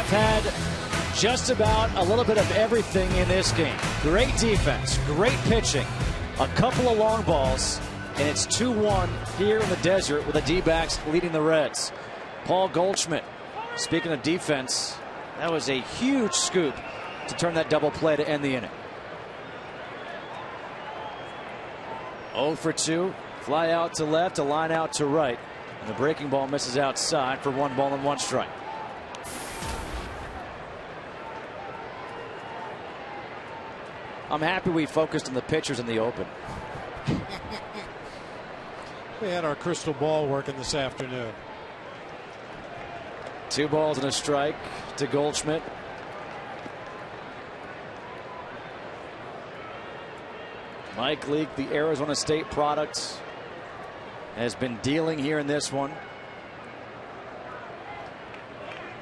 Had just about a little bit of everything in this game. Great defense, great pitching, a couple of long balls, and it's 2-1 here in the desert with the D-backs leading the Reds. Paul Goldschmidt, speaking of defense, that was a huge scoop to turn that double play to end the inning. 0 for 2, fly out to left, a line out to right, and the breaking ball misses outside for 1 ball and 1 strike. I'm happy we focused on the pitchers in the open. We had our crystal ball working this afternoon. 2 balls and a strike to Goldschmidt. Mike Leake, the Arizona State product, has been dealing here in this one.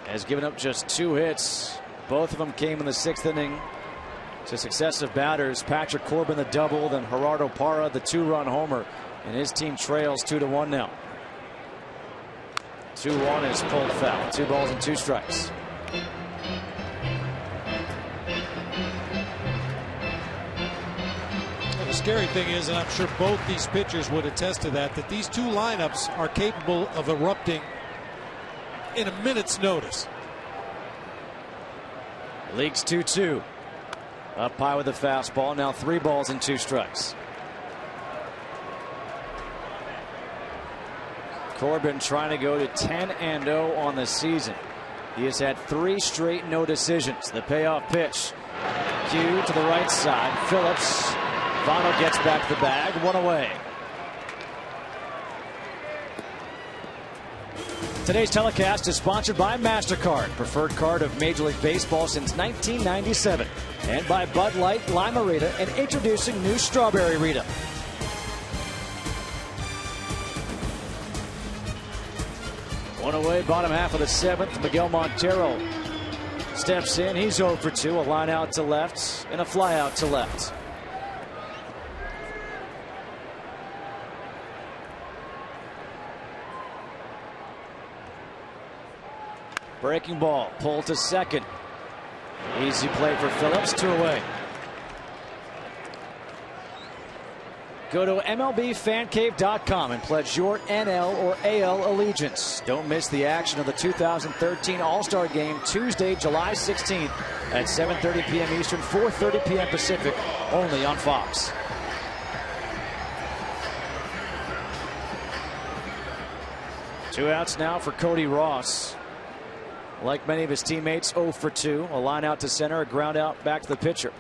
Has given up just 2 hits. Both of them came in the 6th inning to successive batters. Patrick Corbin the double, then Gerardo Parra the 2-run homer, and his team trails 2-1 now. 2-1 is pulled foul. 2 balls and 2 strikes. And the scary thing is, and I'm sure both these pitchers would attest to that these 2 lineups are capable of erupting in a minute's notice. Leaks 2-2. Up high with the fastball. Now 3 balls and 2 strikes. Corbin trying to go to 10-0 on the season. He has had 3 straight no decisions. The payoff pitch. Q to the right side. Phillips. Vano gets back the bag. 1 away. Today's telecast is sponsored by MasterCard, preferred card of Major League Baseball since 1997, and by Bud Light, Lime-A-Rita, and introducing new Strawberry Rita. One away, bottom half of the seventh. Miguel Montero steps in. He's 0 for 2. A line out to left and a fly out to left. Breaking ball, pull to second. Easy play for Phillips, 2 away. Go to MLBFanCave.com and pledge your NL or AL allegiance. Don't miss the action of the 2013 All-Star Game Tuesday, July 16th at 7:30 p.m. Eastern, 4:30 p.m. Pacific, only on Fox. Two outs now for Cody Ross. Like many of his teammates, 0 for 2. A line out to center, a ground out back to the pitcher.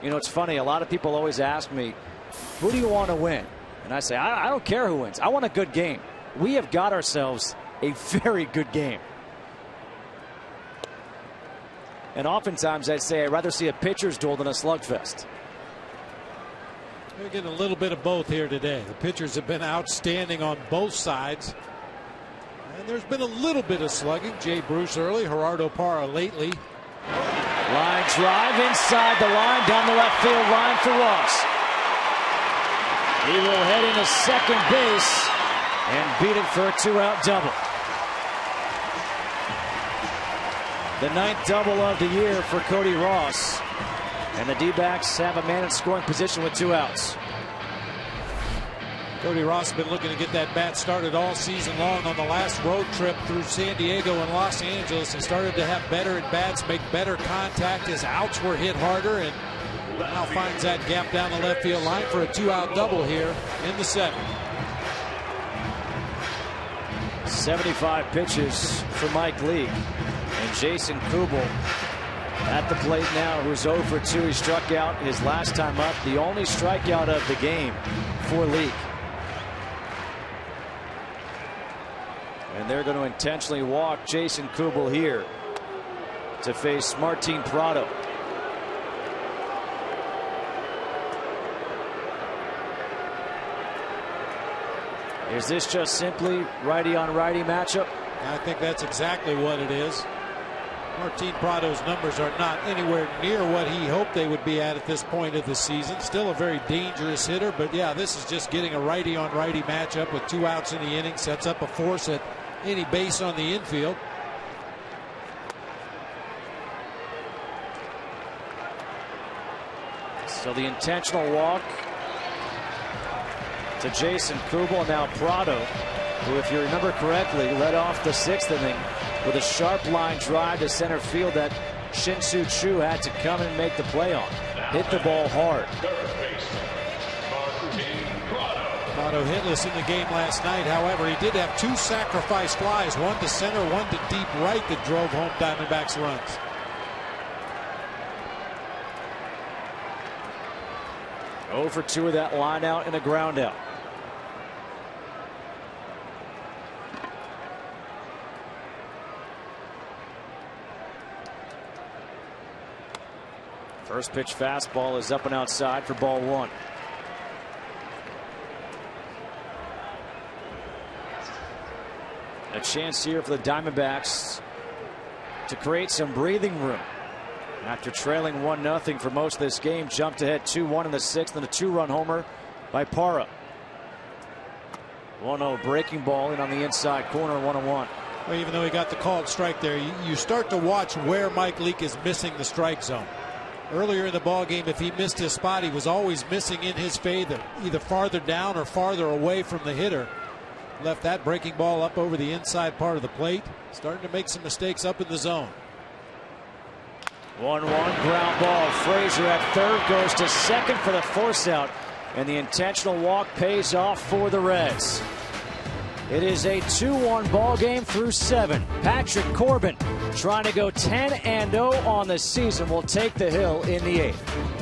You know, it's funny. A lot of people always ask me, who do you want to win? And I say, I don't care who wins. I want a good game. We have got ourselves a very good game. And oftentimes I'd say I'd rather see a pitcher's duel than a slugfest. We're getting a little bit of both here today. The pitchers have been outstanding on both sides. And there's been a little bit of slugging. Jay Bruce early, Gerardo Parra lately. Line drive inside the line, down the left field line for Ross. He will head into second base and beat it for a 2-out double. The 9th double of the year for Cody Ross. And the D-backs have a man in scoring position with 2 outs. Cody Ross has been looking to get that bat started all season long. On the last road trip through San Diego and Los Angeles, he started to have better at bats, make better contact. His outs were hit harder, and now finds that gap down the left field line for a 2-out double here in the 7th. 75 pitches for Mike Leake. And Jason Kubel at the plate now, who's 0 for 2. He struck out his last time up, the only strikeout of the game for Leake. And they're going to intentionally walk Jason Kubel here to face Martin Prado. Is this just simply righty on righty matchup? I think that's exactly what it is. Martin Prado's numbers are not anywhere near what he hoped they would be at this point of the season. Still a very dangerous hitter, but yeah, this is just getting a righty on righty matchup with 2 outs in the inning. Sets up a force at any base on the infield. So the intentional walk to Jason Kubel. Now Prado, who, if you remember correctly, led off the 6th inning with a sharp line drive to center field that Shin-Soo Choo had to come and make the play on. Hit the ball hard. Prado hitless in the game last night. However, he did have 2 sacrifice flies, one to center, one to deep right, that drove home Diamondbacks runs. Over 2 of that line out and a ground out. First pitch fastball is up and outside for ball 1. A chance here for the Diamondbacks to create some breathing room. After trailing 1-0 for most of this game, jumped ahead 2-1 in the 6th and a 2-run homer by Parra. 1-0 breaking ball in on the inside corner, 1-1. Well, even though he got the called strike there, you start to watch where Mike Leake is missing the strike zone. Earlier in the ball game, if he missed his spot, he was always missing in his fade, either farther down or farther away from the hitter. Left that breaking ball up over the inside part of the plate. Starting to make some mistakes up in the zone. 1-1 ground ball. Frazier at third, goes to second for the force out, and the intentional walk pays off for the Reds. It is a 2-1 ball game through 7. Patrick Corbin, trying to go 10-0 on the season, will take the hill in the 8th.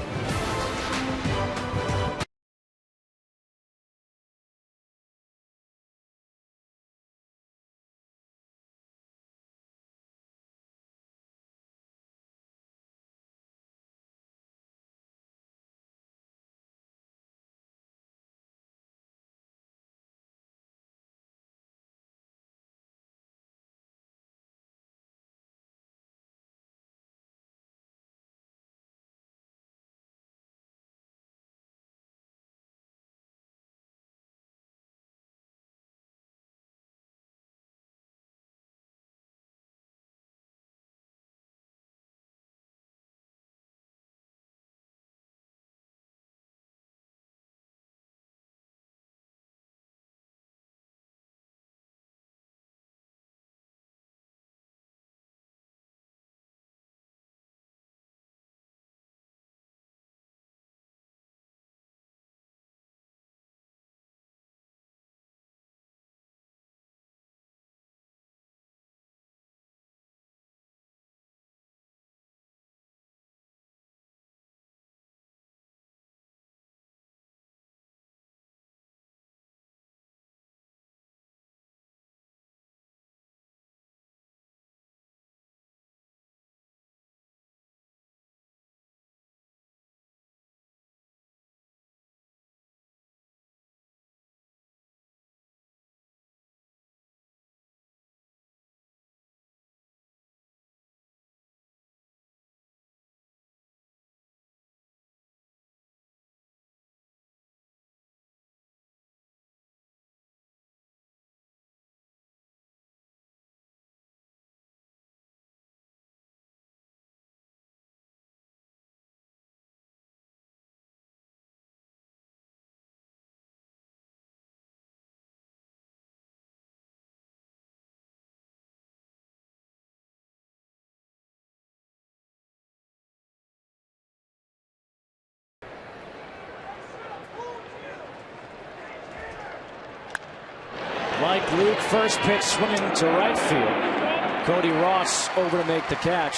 Mike Leake, first pitch swinging to right field. Cody Ross over to make the catch.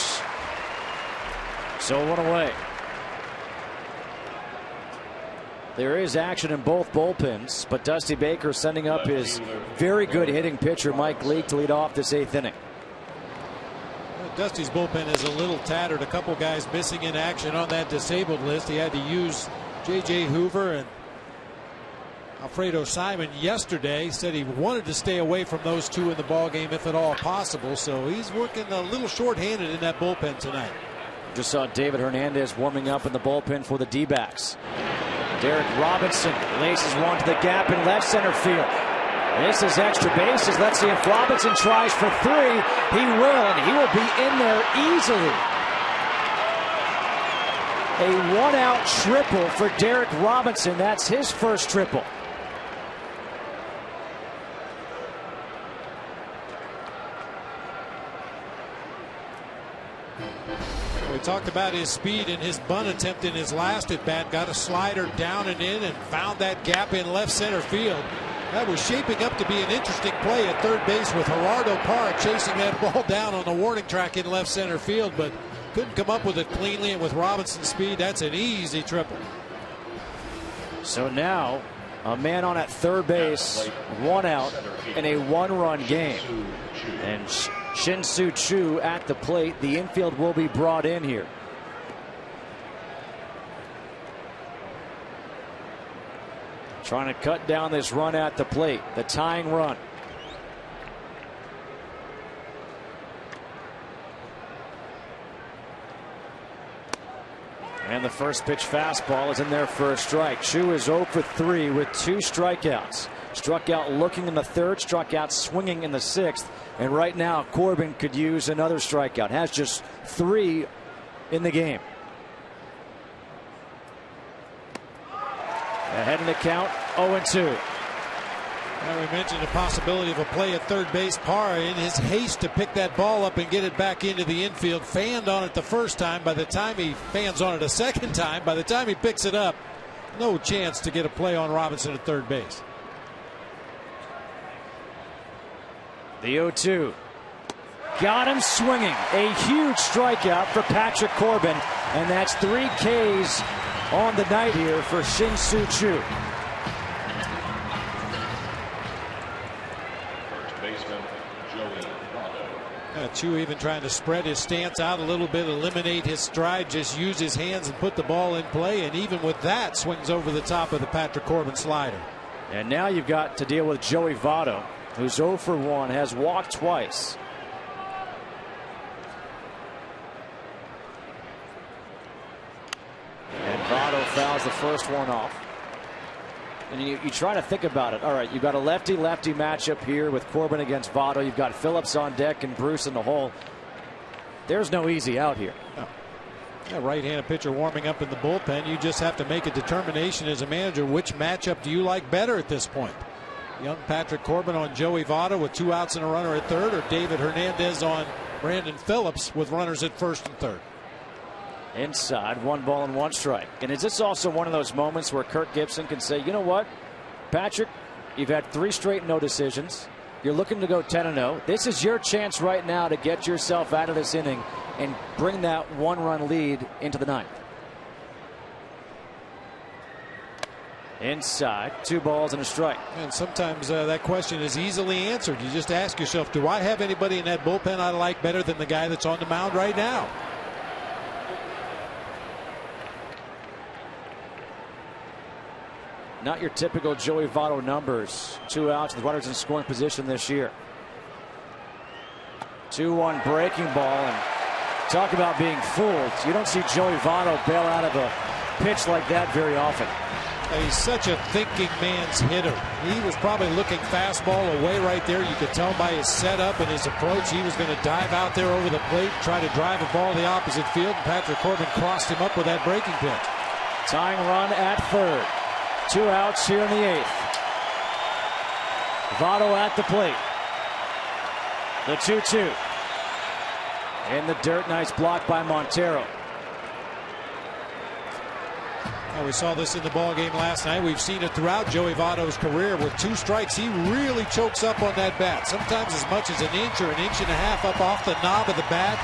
So 1 away. There is action in both bullpens, but Dusty Baker sending up his very good hitting pitcher Mike Leake to lead off this 8th inning. Dusty's bullpen is a little tattered. A couple guys missing in action on that disabled list. He had to use J.J. Hoover and Alfredo Simon yesterday. Said he wanted to stay away from those two in the ballgame if at all possible. So he's working a little short-handed in that bullpen tonight. Just saw David Hernandez warming up in the bullpen for the D-backs. Derek Robinson laces one to the gap in left center field. This is extra bases. Let's see if Robinson tries for 3. He will, and he will be in there easily. A 1-out triple for Derek Robinson. That's his first triple. We talked about his speed and his bunt attempt in his last at bat. Got a slider down and in and found that gap in left center field. That was shaping up to be an interesting play at third base with Gerardo Parra chasing that ball down on the warning track in left center field, but couldn't come up with it cleanly. And with Robinson's speed, that's an easy triple. So now a man on at third base, 1 out in a 1-run game. And Shin-Soo Choo at the plate. The infield will be brought in here. Trying to cut down this run at the plate, the tying run. And the first pitch fastball is in there for a strike. Choo is 0 for 3 with 2 strikeouts. Struck out looking in the 3rd, struck out swinging in the 6th. And right now, Corbin could use another strikeout. Has just 3 in the game. Ahead in the count, 0-2. Now we mentioned the possibility of a play at third base. Parra, in his haste to pick that ball up and get it back into the infield, fanned on it the first time. By the time he fans on it a second time, by the time he picks it up, no chance to get a play on Robinson at third base. The 0-2. Got him swinging. A huge strikeout for Patrick Corbin. And that's 3 Ks on the night here for Shin-Soo Choo. First baseman, Joey Votto. Choo even trying to spread his stance out a little bit, eliminate his stride, just use his hands and put the ball in play. And even with that, swings over the top of the Patrick Corbin slider. And now you've got to deal with Joey Votto, who's 0 for 1, has walked twice. And Votto fouls the first one off. And you try to think about it. All right, you've got a lefty-lefty matchup here with Corbin against Votto. You've got Phillips on deck and Bruce in the hole. There's no easy out here. No. A right-handed pitcher warming up in the bullpen. You just have to make a determination as a manager. Which matchup do you like better at this point? Young Patrick Corbin on Joey Votto with 2 outs and a runner at third, or David Hernandez on Brandon Phillips with runners at first and third? Inside, 1 ball and 1 strike. And is this also one of those moments where Kirk Gibson can say, you know what, Patrick, you've had 3 straight no decisions. You're looking to go 10-0. This is your chance right now to get yourself out of this inning and bring that 1-run lead into the 9th. Inside, 2 balls and a strike. And sometimes that question is easily answered. You just ask yourself, do I have anybody in that bullpen I like better than the guy that's on the mound right now? Not your typical Joey Votto numbers. 2 outs with runners in scoring position this year. 2-1 breaking ball, and talk about being fooled. You don't see Joey Votto bail out of a pitch like that very often. He's such a thinking man's hitter. He was probably looking fastball away right there. You could tell by his setup and his approach he was going to dive out there over the plate, try to drive a ball to the opposite field. And Patrick Corbin crossed him up with that breaking pitch. Tying run at third. 2 outs here in the 8th. Votto at the plate. The 2-2. In the dirt, nice block by Montero. We saw this in the ball game last night. We've seen it throughout Joey Votto's career. With 2 strikes, he really chokes up on that bat. Sometimes as much as an inch or an inch and a half up off the knob of the bat.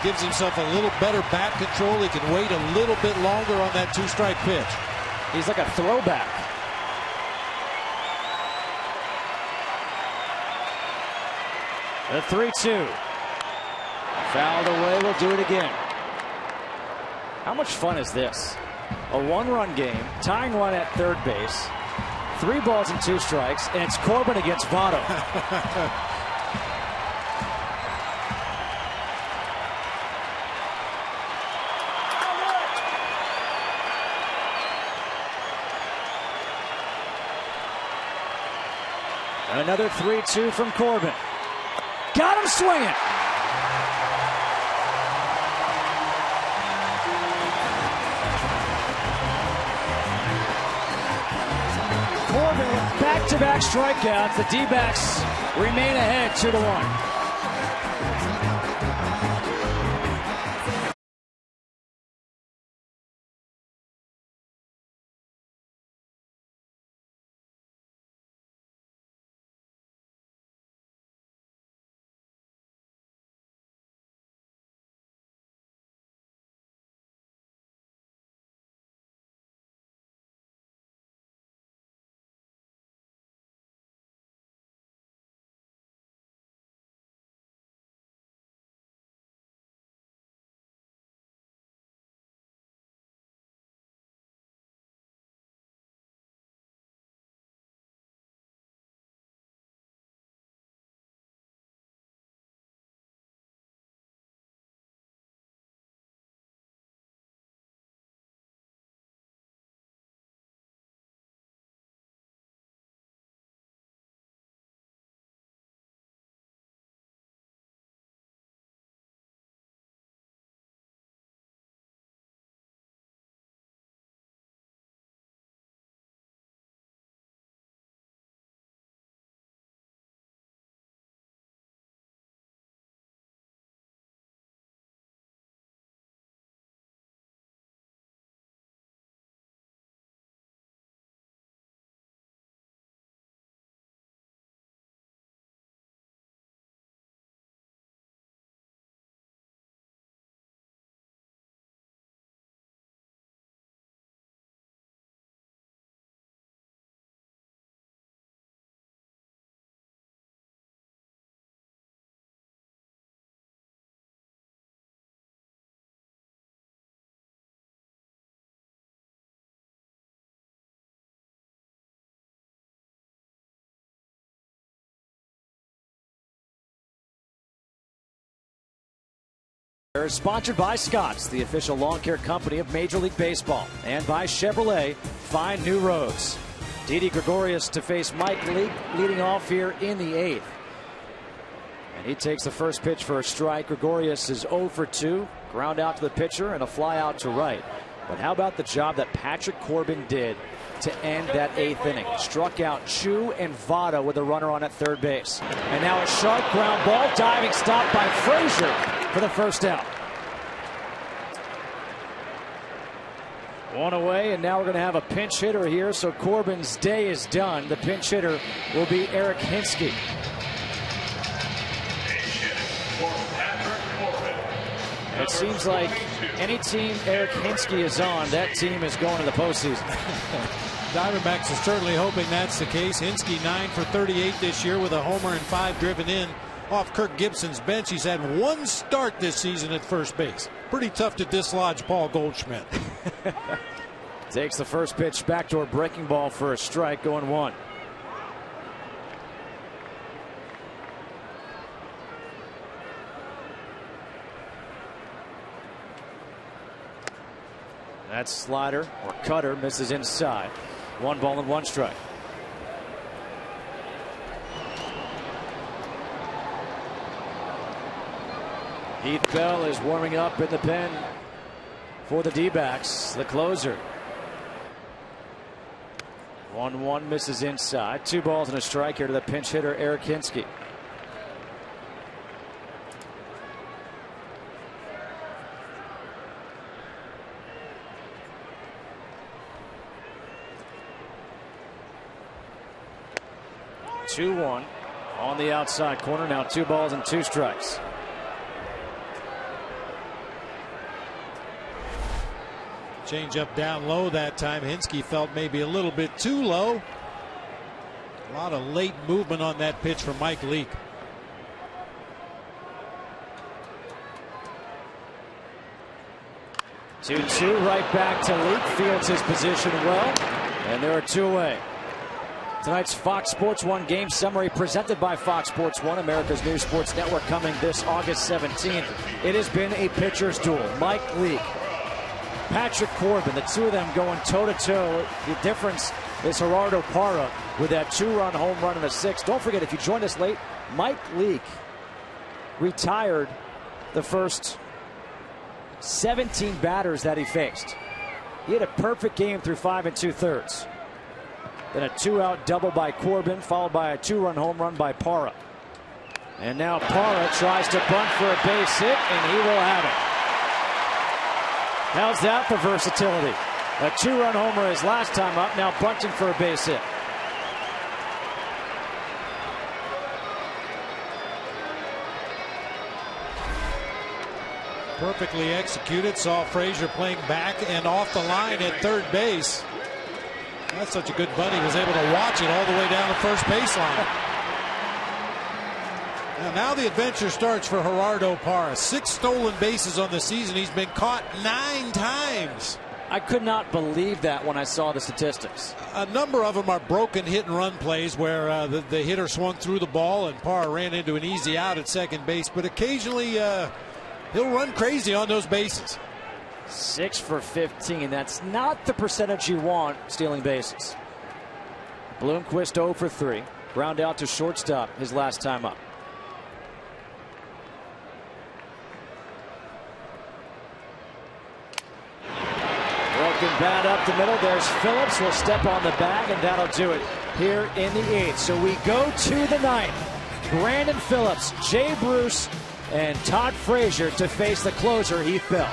Gives himself a little better bat control. He can wait a little bit longer on that 2-strike pitch. He's like a throwback. The 3-2. Fouled away. We'll do it again. How much fun is this? A 1-run game, tying run at third base, 3 balls and 2 strikes, and it's Corbin against Votto. Another 3-2 from Corbin. Got him swinging. Corbin with back-to-back strikeouts. The D-backs remain ahead 2-1. They're sponsored by Scott's, the official lawn care company of Major League Baseball, and by Chevrolet. Find new roads. Didi Gregorius to face Mike Leake, leading off here in the 8th. And he takes the first pitch for a strike. Gregorius is 0 for 2. Ground out to the pitcher and a fly out to right. But how about the job that Patrick Corbin did to end that 8th inning? Struck out Chu and Votto with a runner on at third base. And now a sharp ground ball, diving stop by Frazier for the first out. 1 away, and now we're going to have a pinch hitter here, so Corbin's day is done. The pinch hitter will be Eric Hinsky. It seems like any team Eric Hinsky is on, that team is going to the postseason. Diamondbacks is certainly hoping that's the case. Hinsky 9 for 38 this year with a homer and 5 driven in off Kirk Gibson's bench. He's had 1 start this season at first base. Pretty tough to dislodge Paul Goldschmidt. Takes the first pitch, backdoor breaking ball for a strike, going 1. That slider or cutter misses inside. 1 ball and 1 strike. Heath Bell is warming up in the pen for the D-backs, the closer. 1-1 misses inside. 2 balls and a strike here to the pinch hitter Eric Hinsky. 2-1 on the outside corner. Now 2 balls and 2 strikes. Change up down low that time. Hinske felt maybe a little bit too low. A lot of late movement on that pitch from Mike Leake. Two right back to Leake. Fields his position well, and there are 2 away. Tonight's Fox Sports 1 game summary presented by Fox Sports 1, America's new sports network, coming this August 17th. It has been a pitcher's duel. Mike Leake, Patrick Corbin, the 2 of them going toe-to-toe. The difference is Gerardo Parra with that 2-run home run in the 6th. Don't forget, if you joined us late, Mike Leake retired the first 17 batters that he faced. He had a perfect game through 5 2/3. Then a 2-out double by Corbin, followed by a 2-run home run by Parra. And now Parra tries to bunt for a base hit, and he will have it. How's that for versatility? A 2-run homer his last time up, now bunting for a base hit. Perfectly executed. Saw Frazier playing back and off the line at third base. That's such a good bunt. He was able to watch it all the way down the first baseline. Now the adventure starts for Gerardo Parra. 6 stolen bases on the season. He's been caught 9 times. I could not believe that when I saw the statistics. A number of them are broken hit and run plays where the hitter swung through the ball and Parra ran into an easy out at second base. But occasionally he'll run crazy on those bases. 6 for 15. That's not the percentage you want stealing bases. Bloomquist 0 for 3. Ground out to shortstop his last time up. Broken bat up the middle. There's Phillips. Will step on the bag, and that'll do it here in the 8th. So we go to the 9th. Brandon Phillips, Jay Bruce, and Todd Frazier to face the closer, Heath Bell.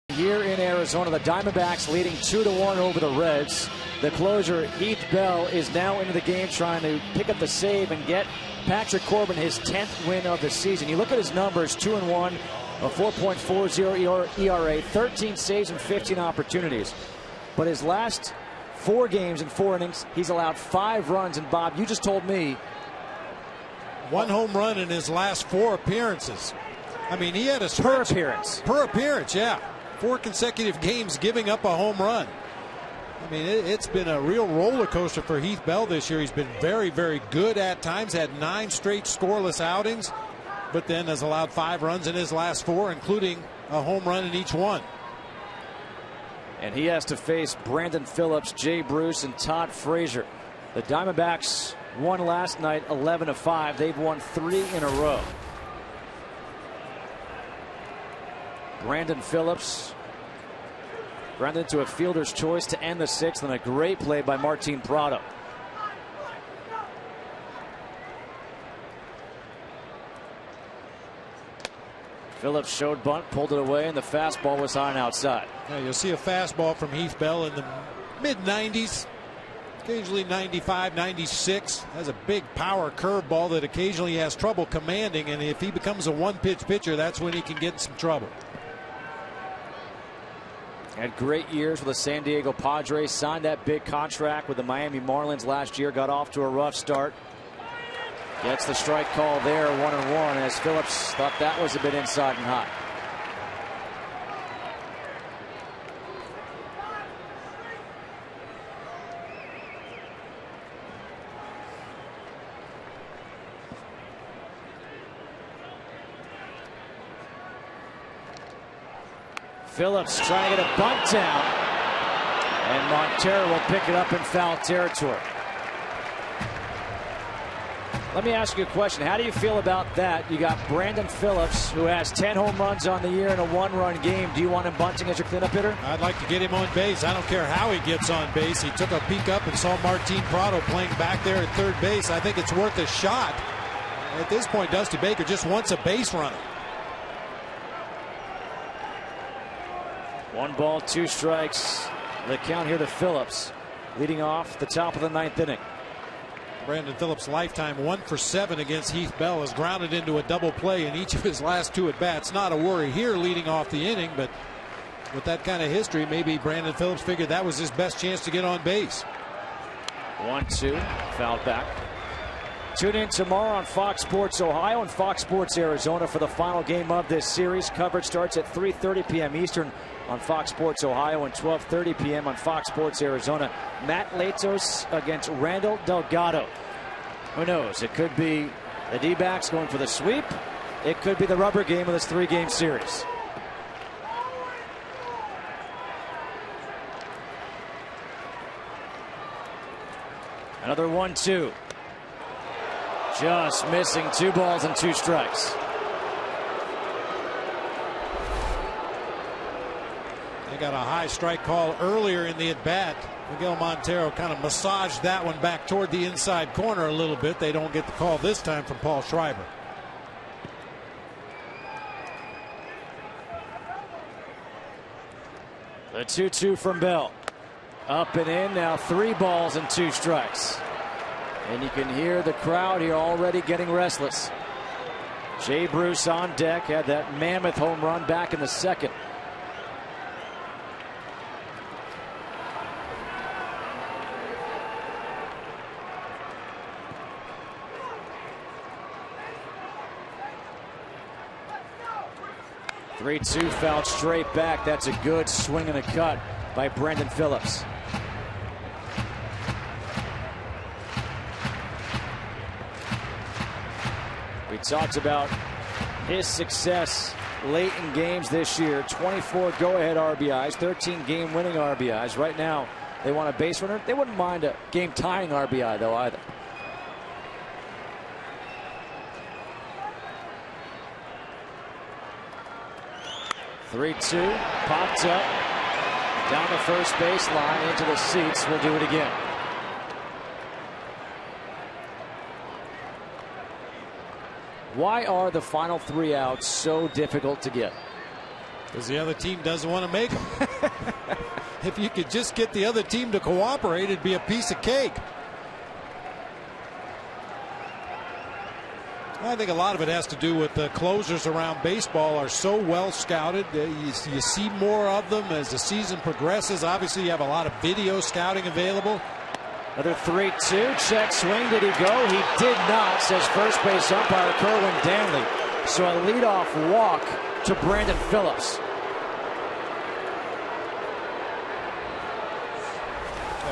Here in Arizona, the Diamondbacks leading 2-1 over the Reds. The closer, Heath Bell, is now into the game trying to pick up the save and get Patrick Corbin his 10th win of the season. You look at his numbers, 2-1, a 4.40 ERA, 13 saves and 15 opportunities. But his last 4 games in 4 innings, he's allowed 5 runs. And Bob, you just told me 1 home run in his last 4 appearances. I mean, he had a stretch. Per appearance, yeah. 4 consecutive games giving up a home run. I mean, it's been a real roller coaster for Heath Bell this year. He's been very, very good at times, had 9 straight scoreless outings, but then has allowed 5 runs in his last 4, including a home run in each one. And he has to face Brandon Phillips, Jay Bruce, and Todd Frazier. The Diamondbacks won last night 11-5. They've won 3 in a row. Brandon Phillips grounded into a fielder's choice to end the 6th, and a great play by Martin Prado. Phillips showed bunt, pulled it away, and the fastball was high and outside. Yeah, you'll see a fastball from Heath Bell in the mid-90s, occasionally 95, 96. Has a big power curveball that occasionally has trouble commanding, and if he becomes a one-pitch pitcher, that's when he can get in some trouble. Had great years with the San Diego Padres, signed that big contract with the Miami Marlins last year, got off to a rough start. Gets the strike call there, 1-1, as Phillips thought that was a bit inside and hot. Phillips trying to get a bunt down, and Montero will pick it up in foul territory. Let me ask you a question. How do you feel about that? You got Brandon Phillips, who has 10 home runs on the year in a 1-run game. Do you want him bunting as your cleanup hitter? I'd like to get him on base. I don't care how he gets on base. He took a peek up and saw Martin Prado playing back there at third base. I think it's worth a shot. At this point, Dusty Baker just wants a base runner. 1 ball, 2 strikes. The count here to Phillips, leading off the top of the 9th inning. Brandon Phillips' lifetime 1 for 7 against Heath Bell, has grounded into a double play in each of his last 2 at-bats. Not a worry here leading off the inning, but with that kind of history, maybe Brandon Phillips figured that was his best chance to get on base. 1-2, fouled back. Tune in tomorrow on Fox Sports Ohio and Fox Sports Arizona for the final game of this series. Coverage starts at 3:30 p.m. Eastern on Fox Sports Ohio and 12:30 p.m. on Fox Sports Arizona. Matt Latos against Randall Delgado. Who knows? It could be the D-backs going for the sweep. It could be the rubber game of this 3-game series. Another 1-2. Just missing, 2 balls and 2 strikes. They got a high strike call earlier in the at-bat. Miguel Montero kind of massaged that one back toward the inside corner a little bit. They don't get the call this time from Paul Schreiber. The 2-2 from Bell. Up and in, now 3 balls and 2 strikes. And you can hear the crowd here already getting restless. Jay Bruce on deck, had that mammoth home run back in the 2nd. Three-2 fouled straight back. That's a good swing and a cut by Brandon Phillips. We talked about his success late in games this year. 24 go-ahead RBIs, 13 game-winning RBIs. Right now, they want a base runner. They wouldn't mind a game-tying RBI, though, either. Three-two, popped up, down the first base line, into the seats. We'll do it again. Why are the final 3 outs so difficult to get? Because the other team doesn't want to make them. If you could just get the other team to cooperate, it'd be a piece of cake. I think a lot of it has to do with the closers around baseball are so well scouted. You see more of them as the season progresses. Obviously, you have a lot of video scouting available. Another 3-2. Check swing. Did he go? He did not, says first base umpire Kerwin Danley. So a leadoff walk to Brandon Phillips.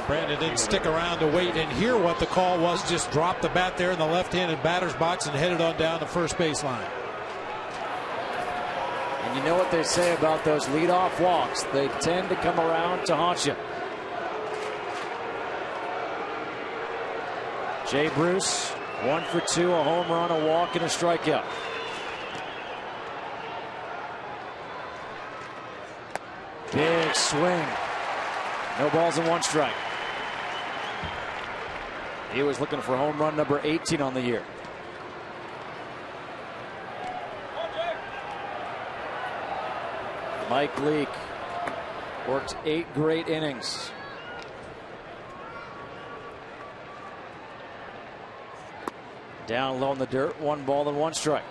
Brandon didn't stick around to wait and hear what the call was. Just dropped the bat there in the left-handed batter's box and headed on down the first base line. And you know what they say about those leadoff walks. They tend to come around to haunt you. Jay Bruce, 1 for 2, a home run, a walk, and a strikeout. Big swing. No balls and 1 strike. He was looking for home run number 18 on the year. Mike Leake worked 8 great innings. Down low in the dirt, 1 ball and 1 strike.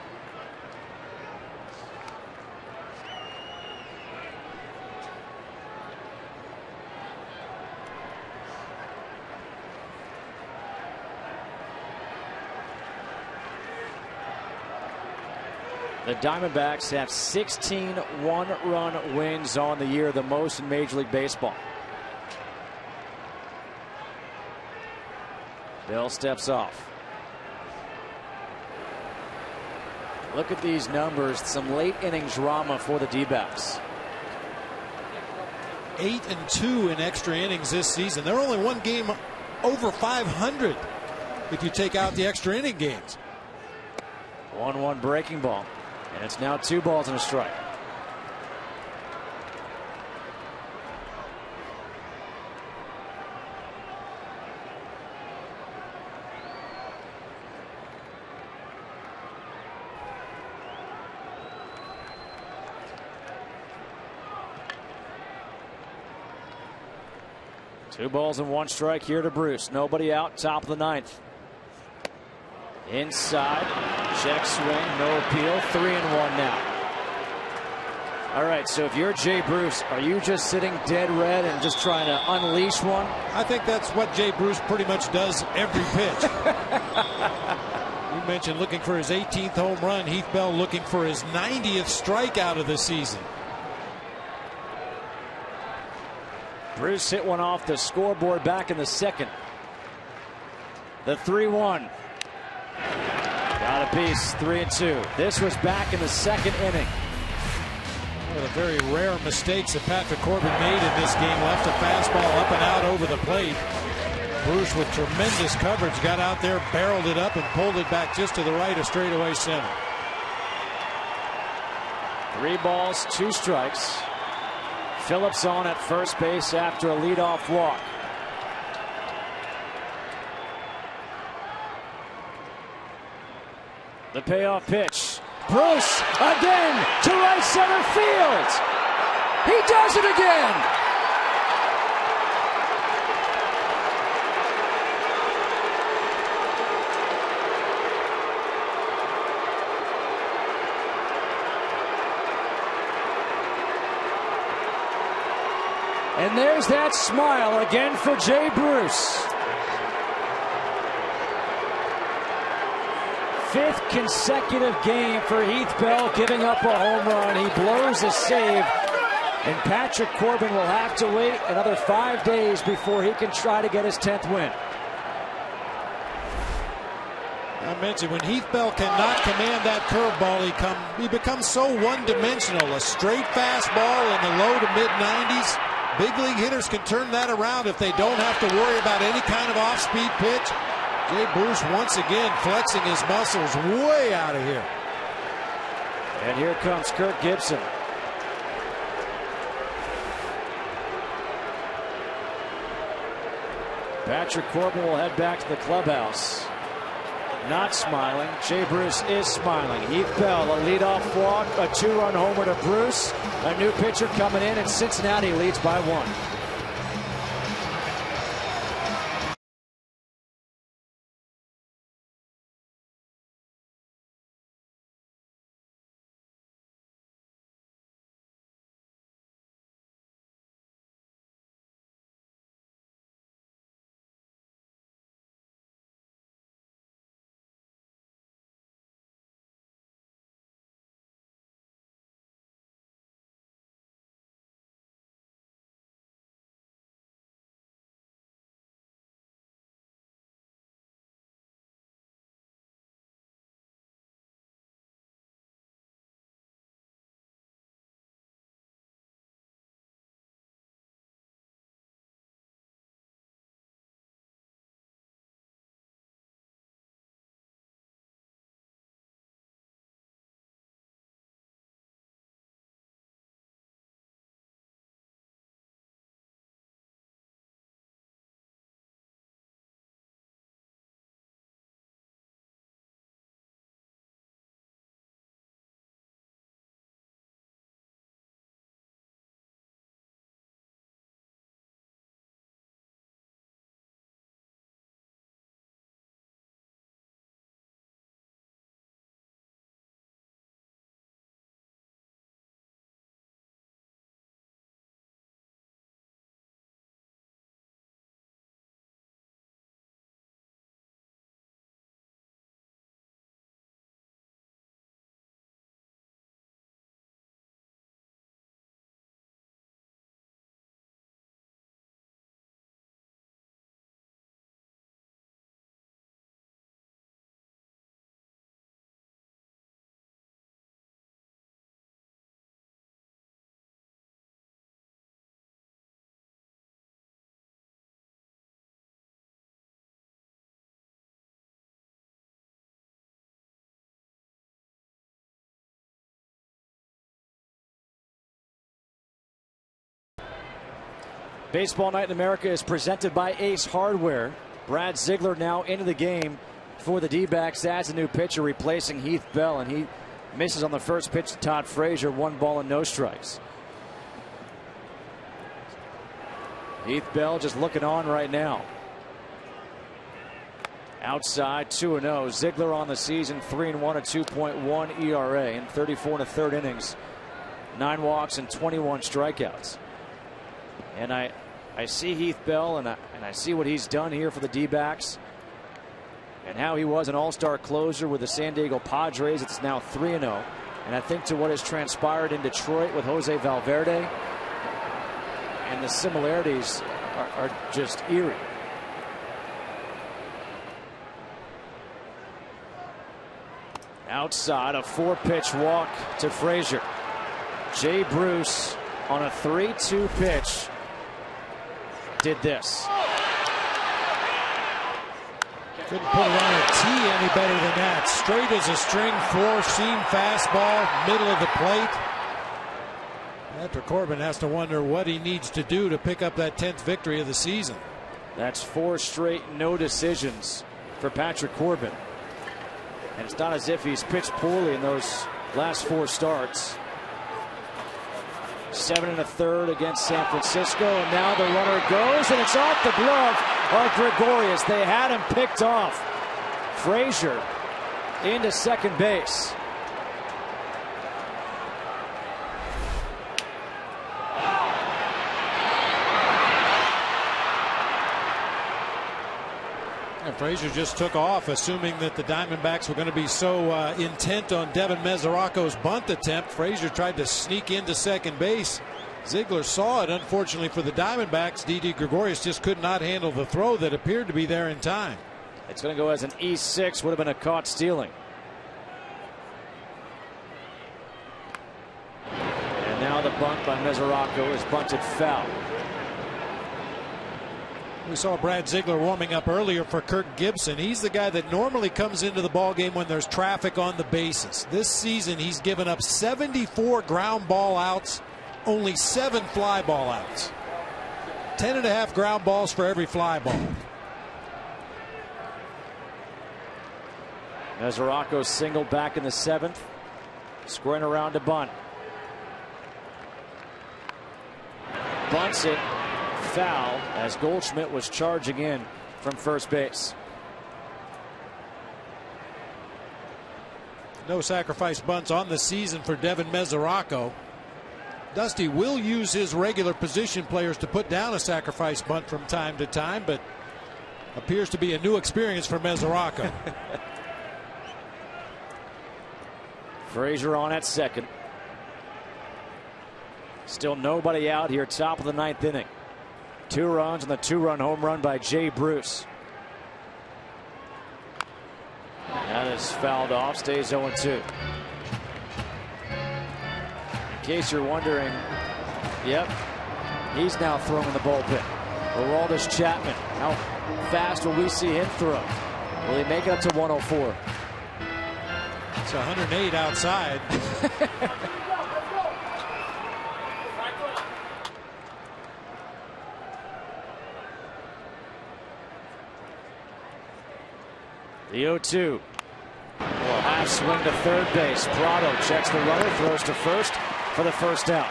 The Diamondbacks have 16 one-run wins on the year, the most in Major League Baseball. Bill steps off. Look at these numbers, some late inning drama for the D-backs. 8-2 in extra innings this season. They're only 1 game over 500 if you take out the extra inning games. 1-1 breaking ball. And it's now 2 balls and a strike. Two balls and 1 strike here to Bruce. Nobody out, top of the 9th. Inside, check swing, no appeal, 3-1 now. All right, so if you're Jay Bruce, are you just sitting dead red and just trying to unleash one? I think that's what Jay Bruce pretty much does every pitch. You mentioned looking for his 18th home run. Heath Bell looking for his 90th strikeout of the season. Bruce hit one off the scoreboard back in the 2nd. The 3-1. Got a piece, 3-2. This was back in the 2nd inning. One of the very rare mistakes that Patrick Corbin made in this game. Left a fastball up and out over the plate. Bruce with tremendous coverage got out there, barreled it up and pulled it back just to the right of straightaway center. 3 balls, 2 strikes. Phillips on at first base after a leadoff walk. The payoff pitch. Bruce again to right center field. He does it again. And there's that smile again for Jay Bruce. 5th consecutive game for Heath Bell giving up a home run. He blows a save, and Patrick Corbin will have to wait another 5 days before he can try to get his 10th win. I mentioned when Heath Bell cannot command that curveball, he becomes so one-dimensional. A straight fastball in the low to mid-90s. Big league hitters can turn that around if they don't have to worry about any kind of off-speed pitch. Jay Bruce once again flexing his muscles way out of here. And here comes Kirk Gibson. Patrick Corbin will head back to the clubhouse. Not smiling. Jay Bruce is smiling. Heath Bell, a leadoff walk, a 2-run homer to Bruce. A new pitcher coming in, and Cincinnati leads by 1. Baseball Night in America is presented by Ace Hardware. Brad Ziegler now into the game for the D-backs as a new pitcher replacing Heath Bell, and he misses on the first pitch to Todd Frazier. 1 ball and no strikes. Heath Bell just looking on right now. Outside 2-0. Ziegler on the season 3-1, a 2.1 ERA in 34 1/3 innings. 9 walks and 21 strikeouts. And I see Heath Bell and I see what he's done here for the D-backs and how he was an all-star closer with the San Diego Padres. It's now 3-0. And I think to what has transpired in Detroit with Jose Valverde, and the similarities are just eerie. Outside, a 4-pitch walk to Frazier. Jay Bruce on a 3-2 pitch did this. Couldn't put it on a tee any better than that. Straight as a string, 4-seam fastball, middle of the plate. Patrick Corbin has to wonder what he needs to do to pick up that 10th victory of the season. That's 4 straight no decisions for Patrick Corbin. And it's not as if he's pitched poorly in those last 4 starts. 7 1/3 against San Francisco, and now the runner goes, and it's off the glove of Gregorius. They had him picked off. Frazier into second base. And Frazier just took off, assuming that the Diamondbacks were going to be so intent on Devin Mesoraco's bunt attempt. Frazier tried to sneak into second base. Ziegler saw it. Unfortunately for the Diamondbacks, Didi Gregorius just could not handle the throw that appeared to be there in time. It's going to go as an E6. Would have been a caught stealing. And now the bunt by Mesoraco is bunted foul. We saw Brad Ziegler warming up earlier for Kirk Gibson. He's the guy that normally comes into the ball game when there's traffic on the bases. This season he's given up 74 ground ball outs, only 7 fly ball outs. 10.5 ground balls for every fly ball. Mesoraco single back in the 7th, squaring around to bunt. Bunts it. Foul as Goldschmidt was charging in from first base. No sacrifice bunts on the season for Devin Mesoraco. Dusty will use his regular position players to put down a sacrifice bunt from time to time, but appears to be a new experience for Mesoraco. Frazier on at second. Still nobody out here, top of the 9th inning. 2 runs and the 2-run home run by Jay Bruce. That is fouled off, stays 0-2. In case you're wondering, yep, he's now throwing in the bullpen. Aroldis Chapman, how fast will we see him throw? Will he make it up to 104? It's 108 outside. The 0-2. Half swing to third base. Prado checks the runner, throws to first for the first out.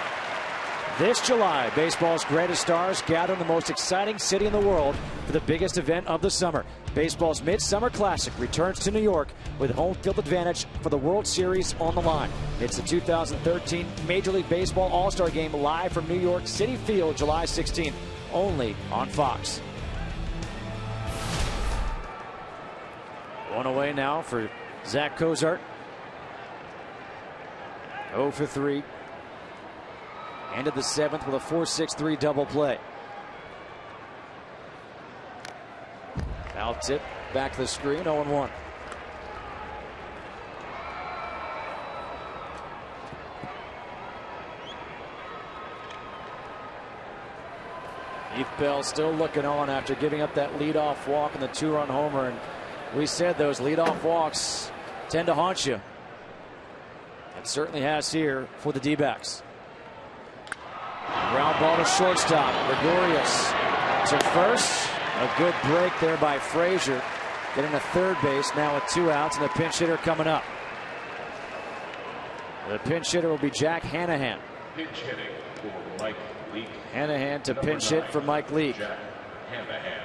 This July, baseball's greatest stars gather in the most exciting city in the world for the biggest event of the summer. Baseball's Midsummer Classic returns to New York with home field advantage for the World Series on the line. It's the 2013 Major League Baseball All-Star Game live from New York City Field, July 16th, only on Fox. One away now for Zach Cozart. 0 for 3. Ended the 7th with a 4-6-3 double play. Foul tip back to the screen, 0-1. Heath Bell still looking on after giving up that leadoff walk and the 2-run homer. And we said those leadoff walks tend to haunt you. It certainly has here for the D-backs. Ground ball to shortstop. Gregorius to first. A good break there by Frazier. Getting to third base now with 2 outs, and the pinch hitter coming up. The pinch hitter will be Jack Hanahan. Pinch hitting for Mike Leake. Hanahan to pinch hit for Mike Leake. Jack Hanahan.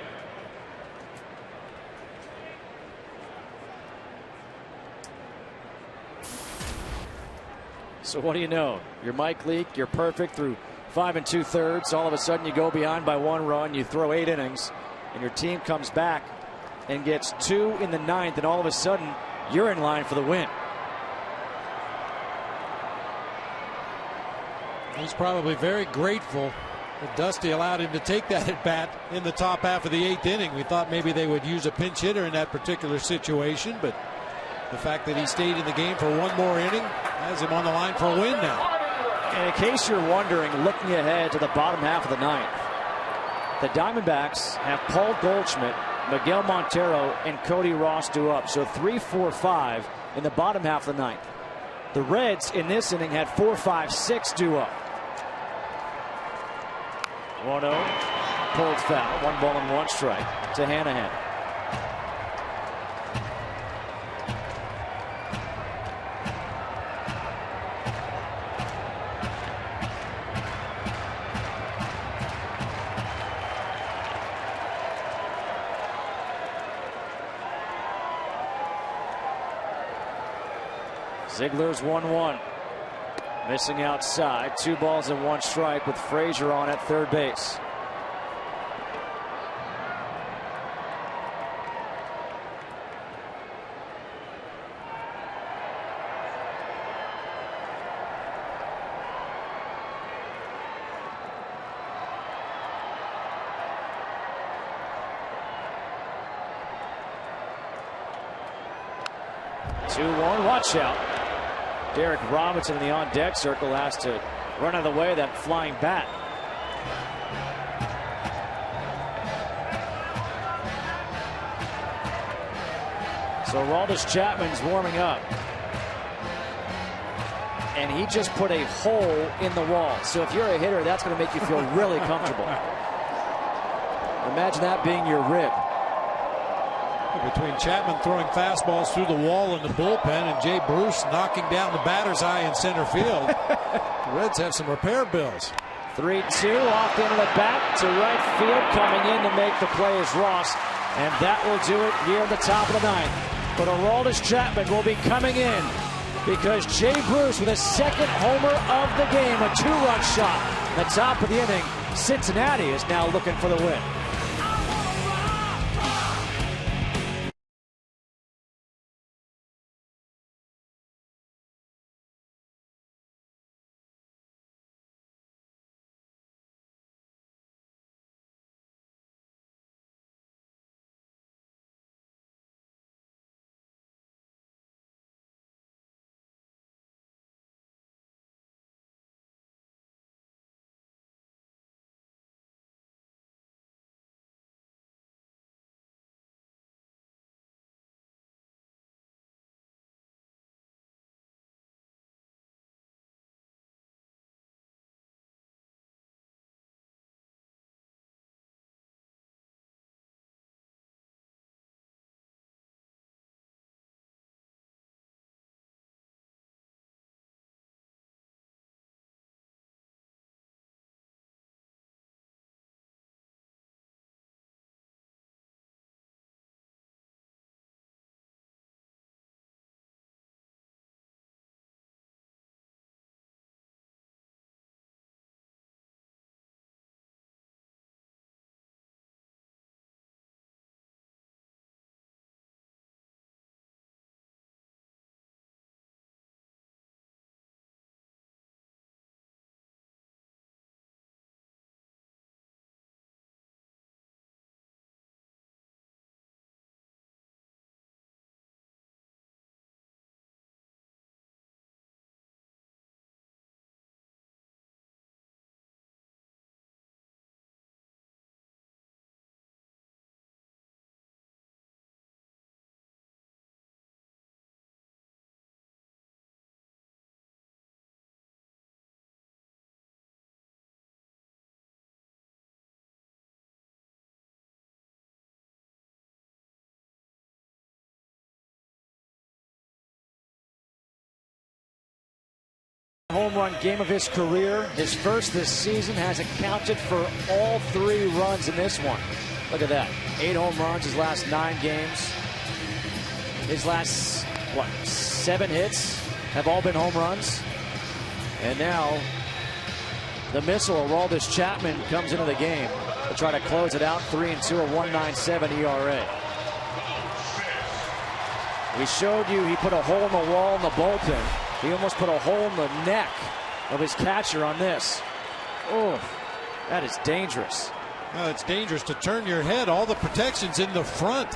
So what do you know? You're Mike Leake. You're perfect through 5 2/3. All of a sudden you go behind by 1 run. You throw 8 innings, and your team comes back and gets 2 in the 9th, and all of a sudden you're in line for the win. He's probably very grateful that Dusty allowed him to take that at bat in the top half of the 8th inning. We thought maybe they would use a pinch hitter in that particular situation, but the fact that he stayed in the game for 1 more inning has him on the line for a win now. And in case you're wondering, looking ahead to the bottom half of the 9th, the Diamondbacks have Paul Goldschmidt, Miguel Montero, and Cody Ross due up. So 3, 4, 5 in the bottom half of the 9th. The Reds in this inning had 4, 5, 6 due up. 1-0, pulled foul, 1 ball and 1 strike to Hanahan. Ziegler's 1-1. Missing outside. 2 balls and 1 strike with Frazier on at third base. Watch out. Derek Robinson in the on-deck circle has to run out of the way of that flying bat. So Aroldis Chapman's warming up. And he just put a hole in the wall. So if you're a hitter, that's going to make you feel really comfortable. Imagine that being your rib. Between Chapman throwing fastballs through the wall in the bullpen and Jay Bruce knocking down the batter's eye in center field, the Reds have some repair bills. 3-2 off the end of the bat to right field. Coming in to make the play is Ross, and that will do it here at the top of the 9th. But Aroldis Chapman will be coming in because Jay Bruce with a 2nd homer of the game, a 2-run shot. At the top of the inning, Cincinnati is now looking for the win. run game of his career. His first this season, has accounted for all 3 runs in this one. Look at that. 8 home runs his last 9 games. His last, 7 hits have all been home runs. And now the missile, Aroldis Chapman, comes into the game to try to close it out. 3-2, a 1.97 ERA. We showed you he put a hole in the wall in the bullpen. He almost put a hole in the neck of his catcher on this. Oh, that is dangerous. Well, it's dangerous to turn your head. All the protection's in the front.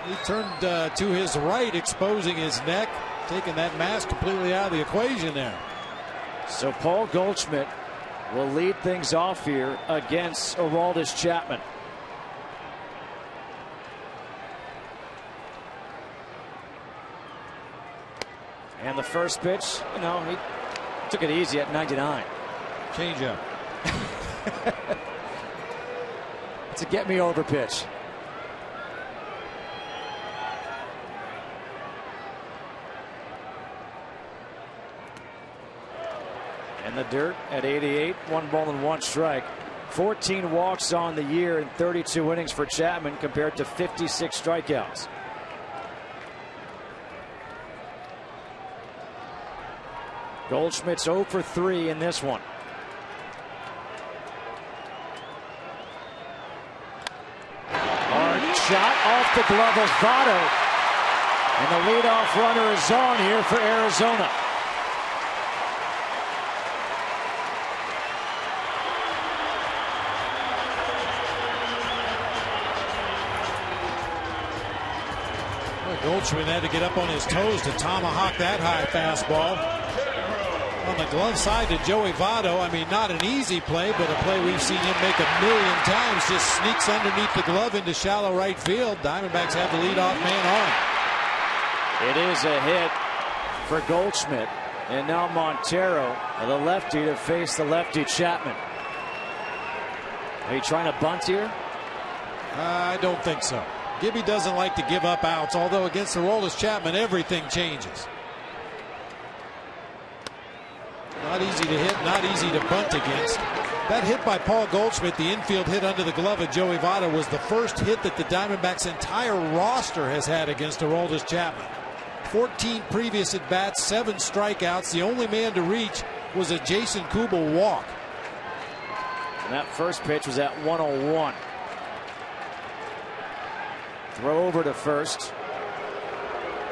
He turned to his right, exposing his neck, taking that mask completely out of the equation there. So Paul Goldschmidt will lead things off here against Aroldis Chapman. And the first pitch, he took it easy at 99. Change up. It's a get me over pitch. And the dirt at 88, 1 ball and 1 strike. 14 walks on the year in 32 innings for Chapman compared to 56 strikeouts. Goldschmidt's 0 for 3 in this one. Hard shot off the glove of Votto. And the leadoff runner is on here for Arizona. Goldschmidt had to get up on his toes to tomahawk that high fastball. On the glove side to Joey Votto, not an easy play, but a play we've seen him make a million times. Just sneaks underneath the glove into shallow right field. Diamondbacks have the leadoff man on. It is a hit for Goldschmidt. And now Montero, the lefty, to face the lefty Chapman. Are you trying to bunt here? I don't think so. Gibby doesn't like to give up outs, although against Aroldis Chapman, everything changes. Not easy to hit, not easy to bunt against. That hit by Paul Goldschmidt, the infield hit under the glove of Joey Votto, was the first hit that the Diamondbacks' entire roster has had against Aroldis Chapman. 14 previous at-bats, 7 strikeouts. The only man to reach was a Jason Kubel walk. And that first pitch was at 101. Throw over to first.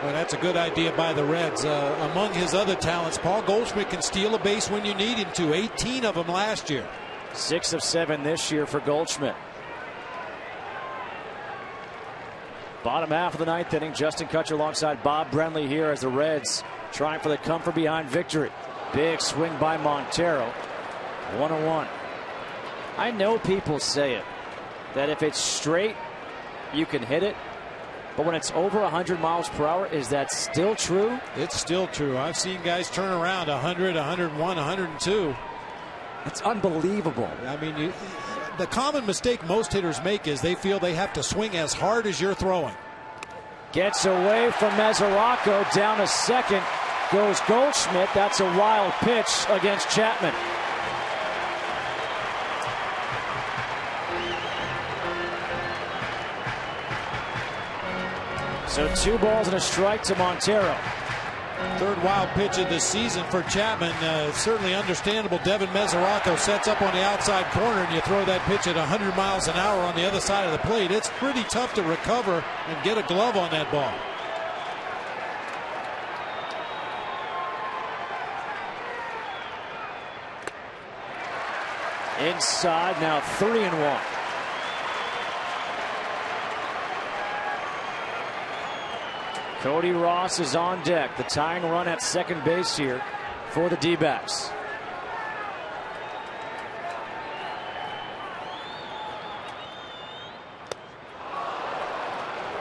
Well, that's a good idea by the Reds. Among his other talents, Paul Goldschmidt can steal a base when you need him to. 18 of them last year. 6 of 7 this year for Goldschmidt. Bottom half of the 9th inning. Justin Kutcher alongside Bob Brenly here as the Reds trying for the come from behind victory. Big swing by Montero. 1-1. I know people say it, that if it's straight, you can hit it. But when it's over 100 miles per hour, is that still true? It's still true. I've seen guys turn around 100, 101, 102. It's unbelievable. The common mistake most hitters make is they feel they have to swing as hard as you're throwing. Gets away from Mesoraco. Down to second goes Goldschmidt. That's a wild pitch against Chapman. So 2 balls and a strike to Montero. Third wild pitch of the season for Chapman. Certainly understandable. Devin Mesoraco sets up on the outside corner, and you throw that pitch at 100 miles an hour on the other side of the plate. It's pretty tough to recover and get a glove on that ball. Inside now, 3-1. Cody Ross is on deck. The tying run at second base here for the D-backs.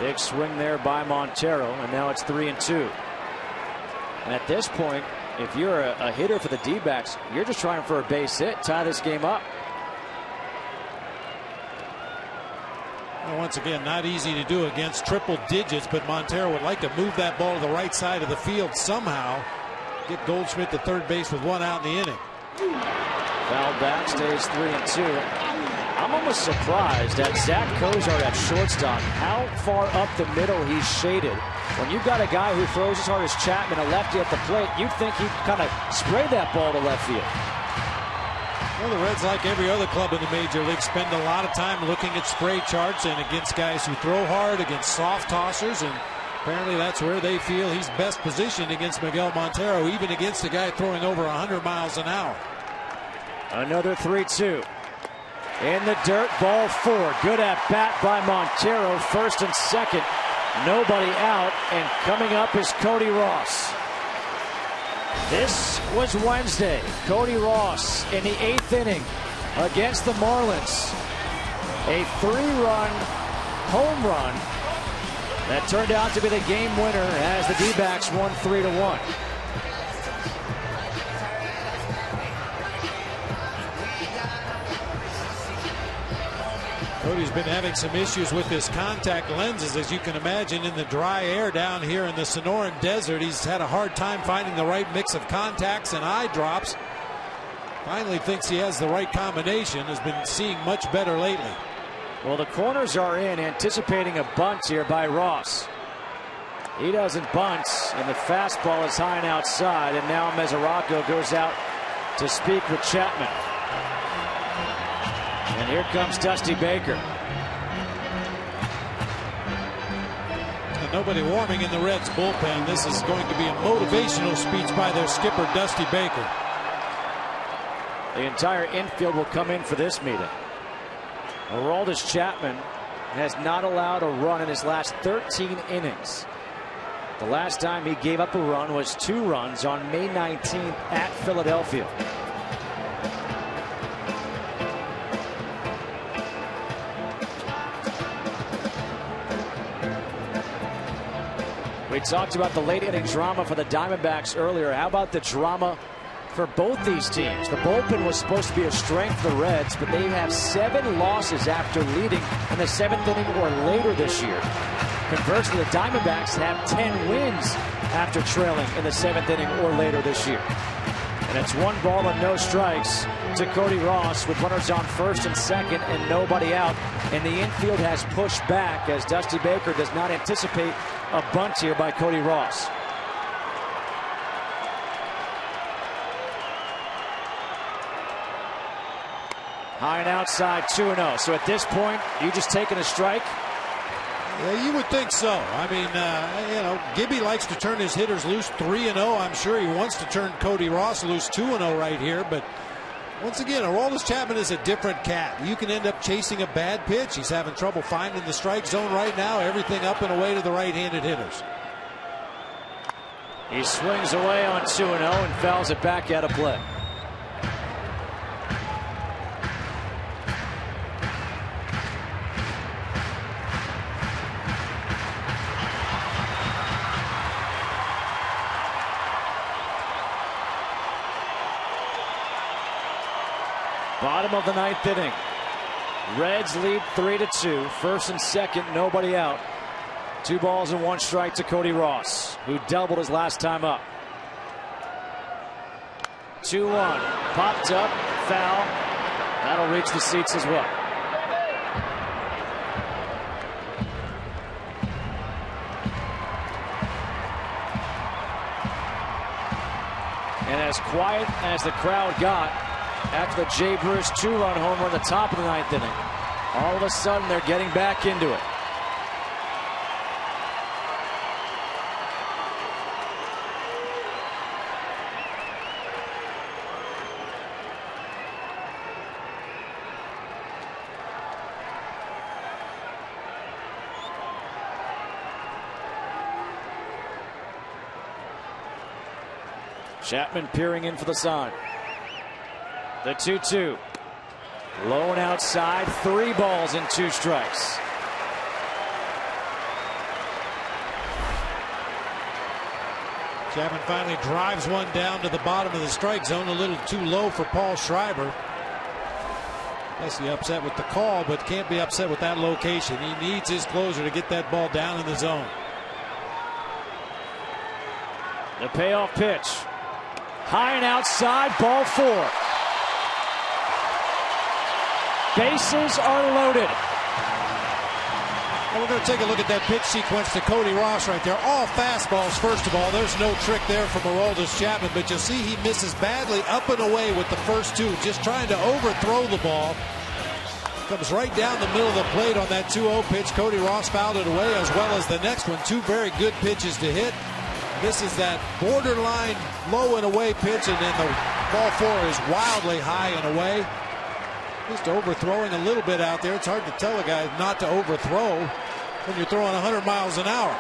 Big swing there by Montero, and now it's 3-2. And at this point, if you're a hitter for the D-backs, you're just trying for a base hit, tie this game up. Once again, not easy to do against triple digits, but Montero would like to move that ball to the right side of the field somehow. get Goldschmidt to third base with 1 out in the inning. Foul back, stays 3-2. I'm almost surprised at Zach Cozart at shortstop, how far up the middle he's shaded. When you've got a guy who throws as hard as Chapman, a lefty at the plate, you'd think he'd kind of spray that ball to left field. Well, the Reds, like every other club in the major league, spend a lot of time looking at spray charts and against guys who throw hard, against soft tossers, and apparently that's where they feel he's best positioned against Miguel Montero, even against a guy throwing over 100 miles an hour. Another 3-2. In the dirt, ball 4. Good at bat by Montero, first and second. Nobody out, and coming up is Cody Ross. This was Wednesday. Cody Ross in the 8th inning against the Marlins. A 3-run home run that turned out to be the game winner as the D-backs won 3-1. Cody's been having some issues with his contact lenses, as you can imagine, in the dry air down here in the Sonoran Desert. He's had a hard time finding the right mix of contacts and eye drops. Finally thinks he has the right combination, has been seeing much better lately. Well, the corners are in, anticipating a bunt here by Ross. He doesn't bunt, and the fastball is high and outside, and now Mesoraco goes out to speak with Chapman. And here comes Dusty Baker. And nobody warming in the Reds bullpen. This is going to be a motivational speech by their skipper, Dusty Baker. The entire infield will come in for this meeting. Aroldis Chapman has not allowed a run in his last 13 innings. The last time he gave up a run was 2 runs on May 19th at Philadelphia. We talked about the late inning drama for the Diamondbacks earlier. How about the drama for both these teams? The bullpen was supposed to be a strength for the Reds, but they have 7 losses after leading in the 7th inning or later this year. Conversely, the Diamondbacks have 10 wins after trailing in the 7th inning or later this year. And it's 1 ball and no strikes to Cody Ross with runners on first and second and nobody out. And the infield has pushed back as Dusty Baker does not anticipate a bunt here by Cody Ross. High and outside, 2-0. So at this point, you just taking a strike? Yeah, you would think so. I mean, you know, Gibby likes to turn his hitters loose 3-0. I'm sure he wants to turn Cody Ross loose 2-0 right here. But once again, Aroldis Chapman is a different cat. You can end up chasing a bad pitch. He's having trouble finding the strike zone right now. Everything up and away to the right-handed hitters. He swings away on 2-0 and fouls it back out of play. Bottom of the 9th inning. Reds lead 3-2. First and second, nobody out. 2 balls and 1 strike to Cody Ross, who doubled his last time up. 2-1. Popped up. Foul. That'll reach the seats as well. And as quiet as the crowd got after the Jay Bruce 2-run homer in the top of the 9th inning, all of a sudden they're getting back into it. Chapman peering in for the sign. The 2-2. Low and outside. 3 balls and 2 strikes. Chapman finally drives one down to the bottom of the strike zone, a little too low for Paul Schreiber. Guess he's upset with the call, but can't be upset with that location. He needs his closer to get that ball down in the zone. The payoff pitch. High and outside, ball 4. Bases are loaded. Well, we're going to take a look at that pitch sequence to Cody Ross right there. All fastballs, first of all. There's no trick there from Aroldis Chapman, but you'll see he misses badly up and away with the first 2, just trying to overthrow the ball. Comes right down the middle of the plate on that 2-0 pitch. Cody Ross fouled it away, as well as the next one. 2 very good pitches to hit. This is that borderline low and away pitch, and then the ball 4 is wildly high and away. Just overthrowing a little bit out there. It's hard to tell a guy not to overthrow when you're throwing 100 miles an hour.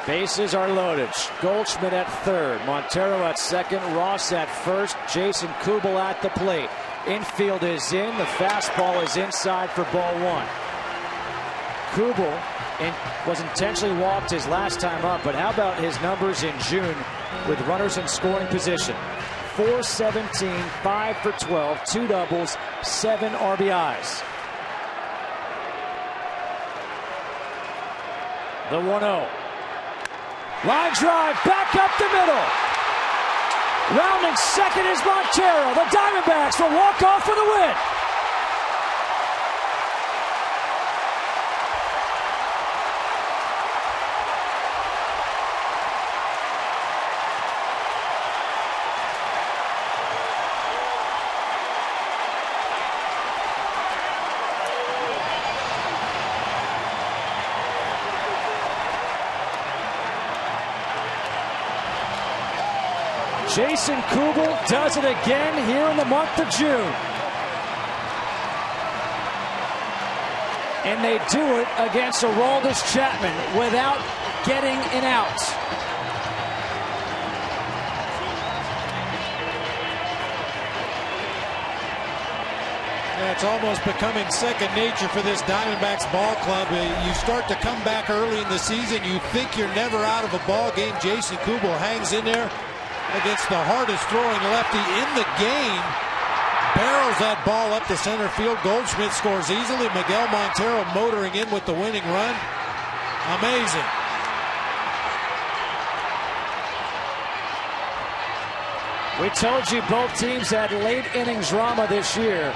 Bases are loaded. Goldschmidt at third, Montero at second, Ross at first, Jason Kubel at the plate. Infield is in. The fastball is inside for ball 1. Kubel was intentionally walked his last time up, but how about his numbers in June with runners in scoring position? 417, 5 for 12, 2 doubles, 7 RBIs. The 1-0. Line drive back up the middle. Rounding second is Montero. The Diamondbacks will walk off for the win. Jason Kubel does it again here in the month of June. And they do it against Aroldis Chapman without getting an out. Yeah, it's almost becoming second nature for this Diamondbacks ball club. You start to come back early in the season, you think you're never out of a ball game. Jason Kubel hangs in there against the hardest throwing lefty in the game. Barrels that ball up the center field. Goldschmidt scores easily. Miguel Montero motoring in with the winning run. Amazing. We told you both teams had late innings drama this year,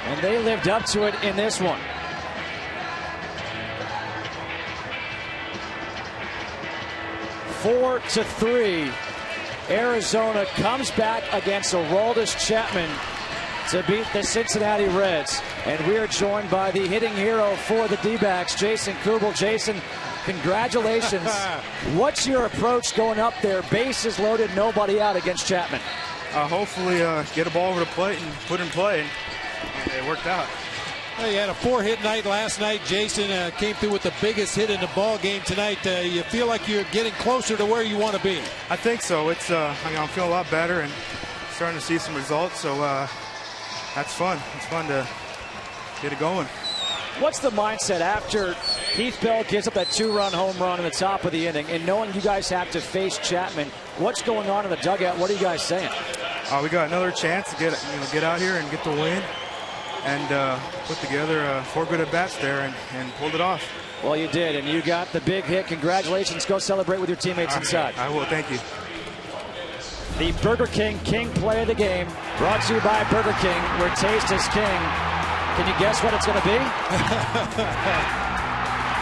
and they lived up to it in this one. Four to 3. Arizona comes back against Aroldis Chapman to beat the Cincinnati Reds. And we are joined by the hitting hero for the D-backs, Jason Kubel. Jason, congratulations. What's your approach going up there? Bases loaded, nobody out against Chapman. Hopefully get a ball over the plate and put it in play. And it worked out. Well, you had a 4-hit night last night. Jason came through with the biggest hit in the ball game tonight. You feel like you're getting closer to where you want to be? I think so. It's I'm feeling a lot better and starting to see some results. So that's fun. It's fun to get it going. What's the mindset after Heath Bell gives up that 2-run home run in the top of the inning, and knowing you guys have to face Chapman? What's going on in the dugout? What are you guys saying? We got another chance to get out here and get the win. And put together 4 good at-bats there and pulled it off. Well, you did, and you got the big hit. Congratulations. Go celebrate with your teammates inside. I will. Thank you. The Burger King play of the game, brought to you by Burger King, where taste is king. Can you guess what it's going to be?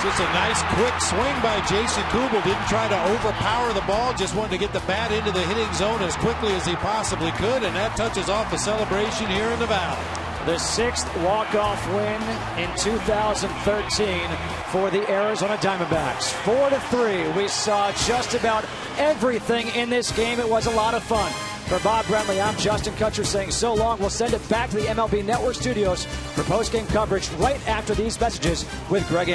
Just a nice quick swing by Jason Kubel. Didn't try to overpower the ball, just wanted to get the bat into the hitting zone as quickly as he possibly could, and that touches off the celebration here in the Valley. The 6th walk-off win in 2013 for the Arizona Diamondbacks. 4-3. We saw just about everything in this game. It was a lot of fun. For Bob Brentley, I'm Justin Kutcher saying so long. We'll send it back to the MLB Network studios for post-game coverage right after these messages with Greg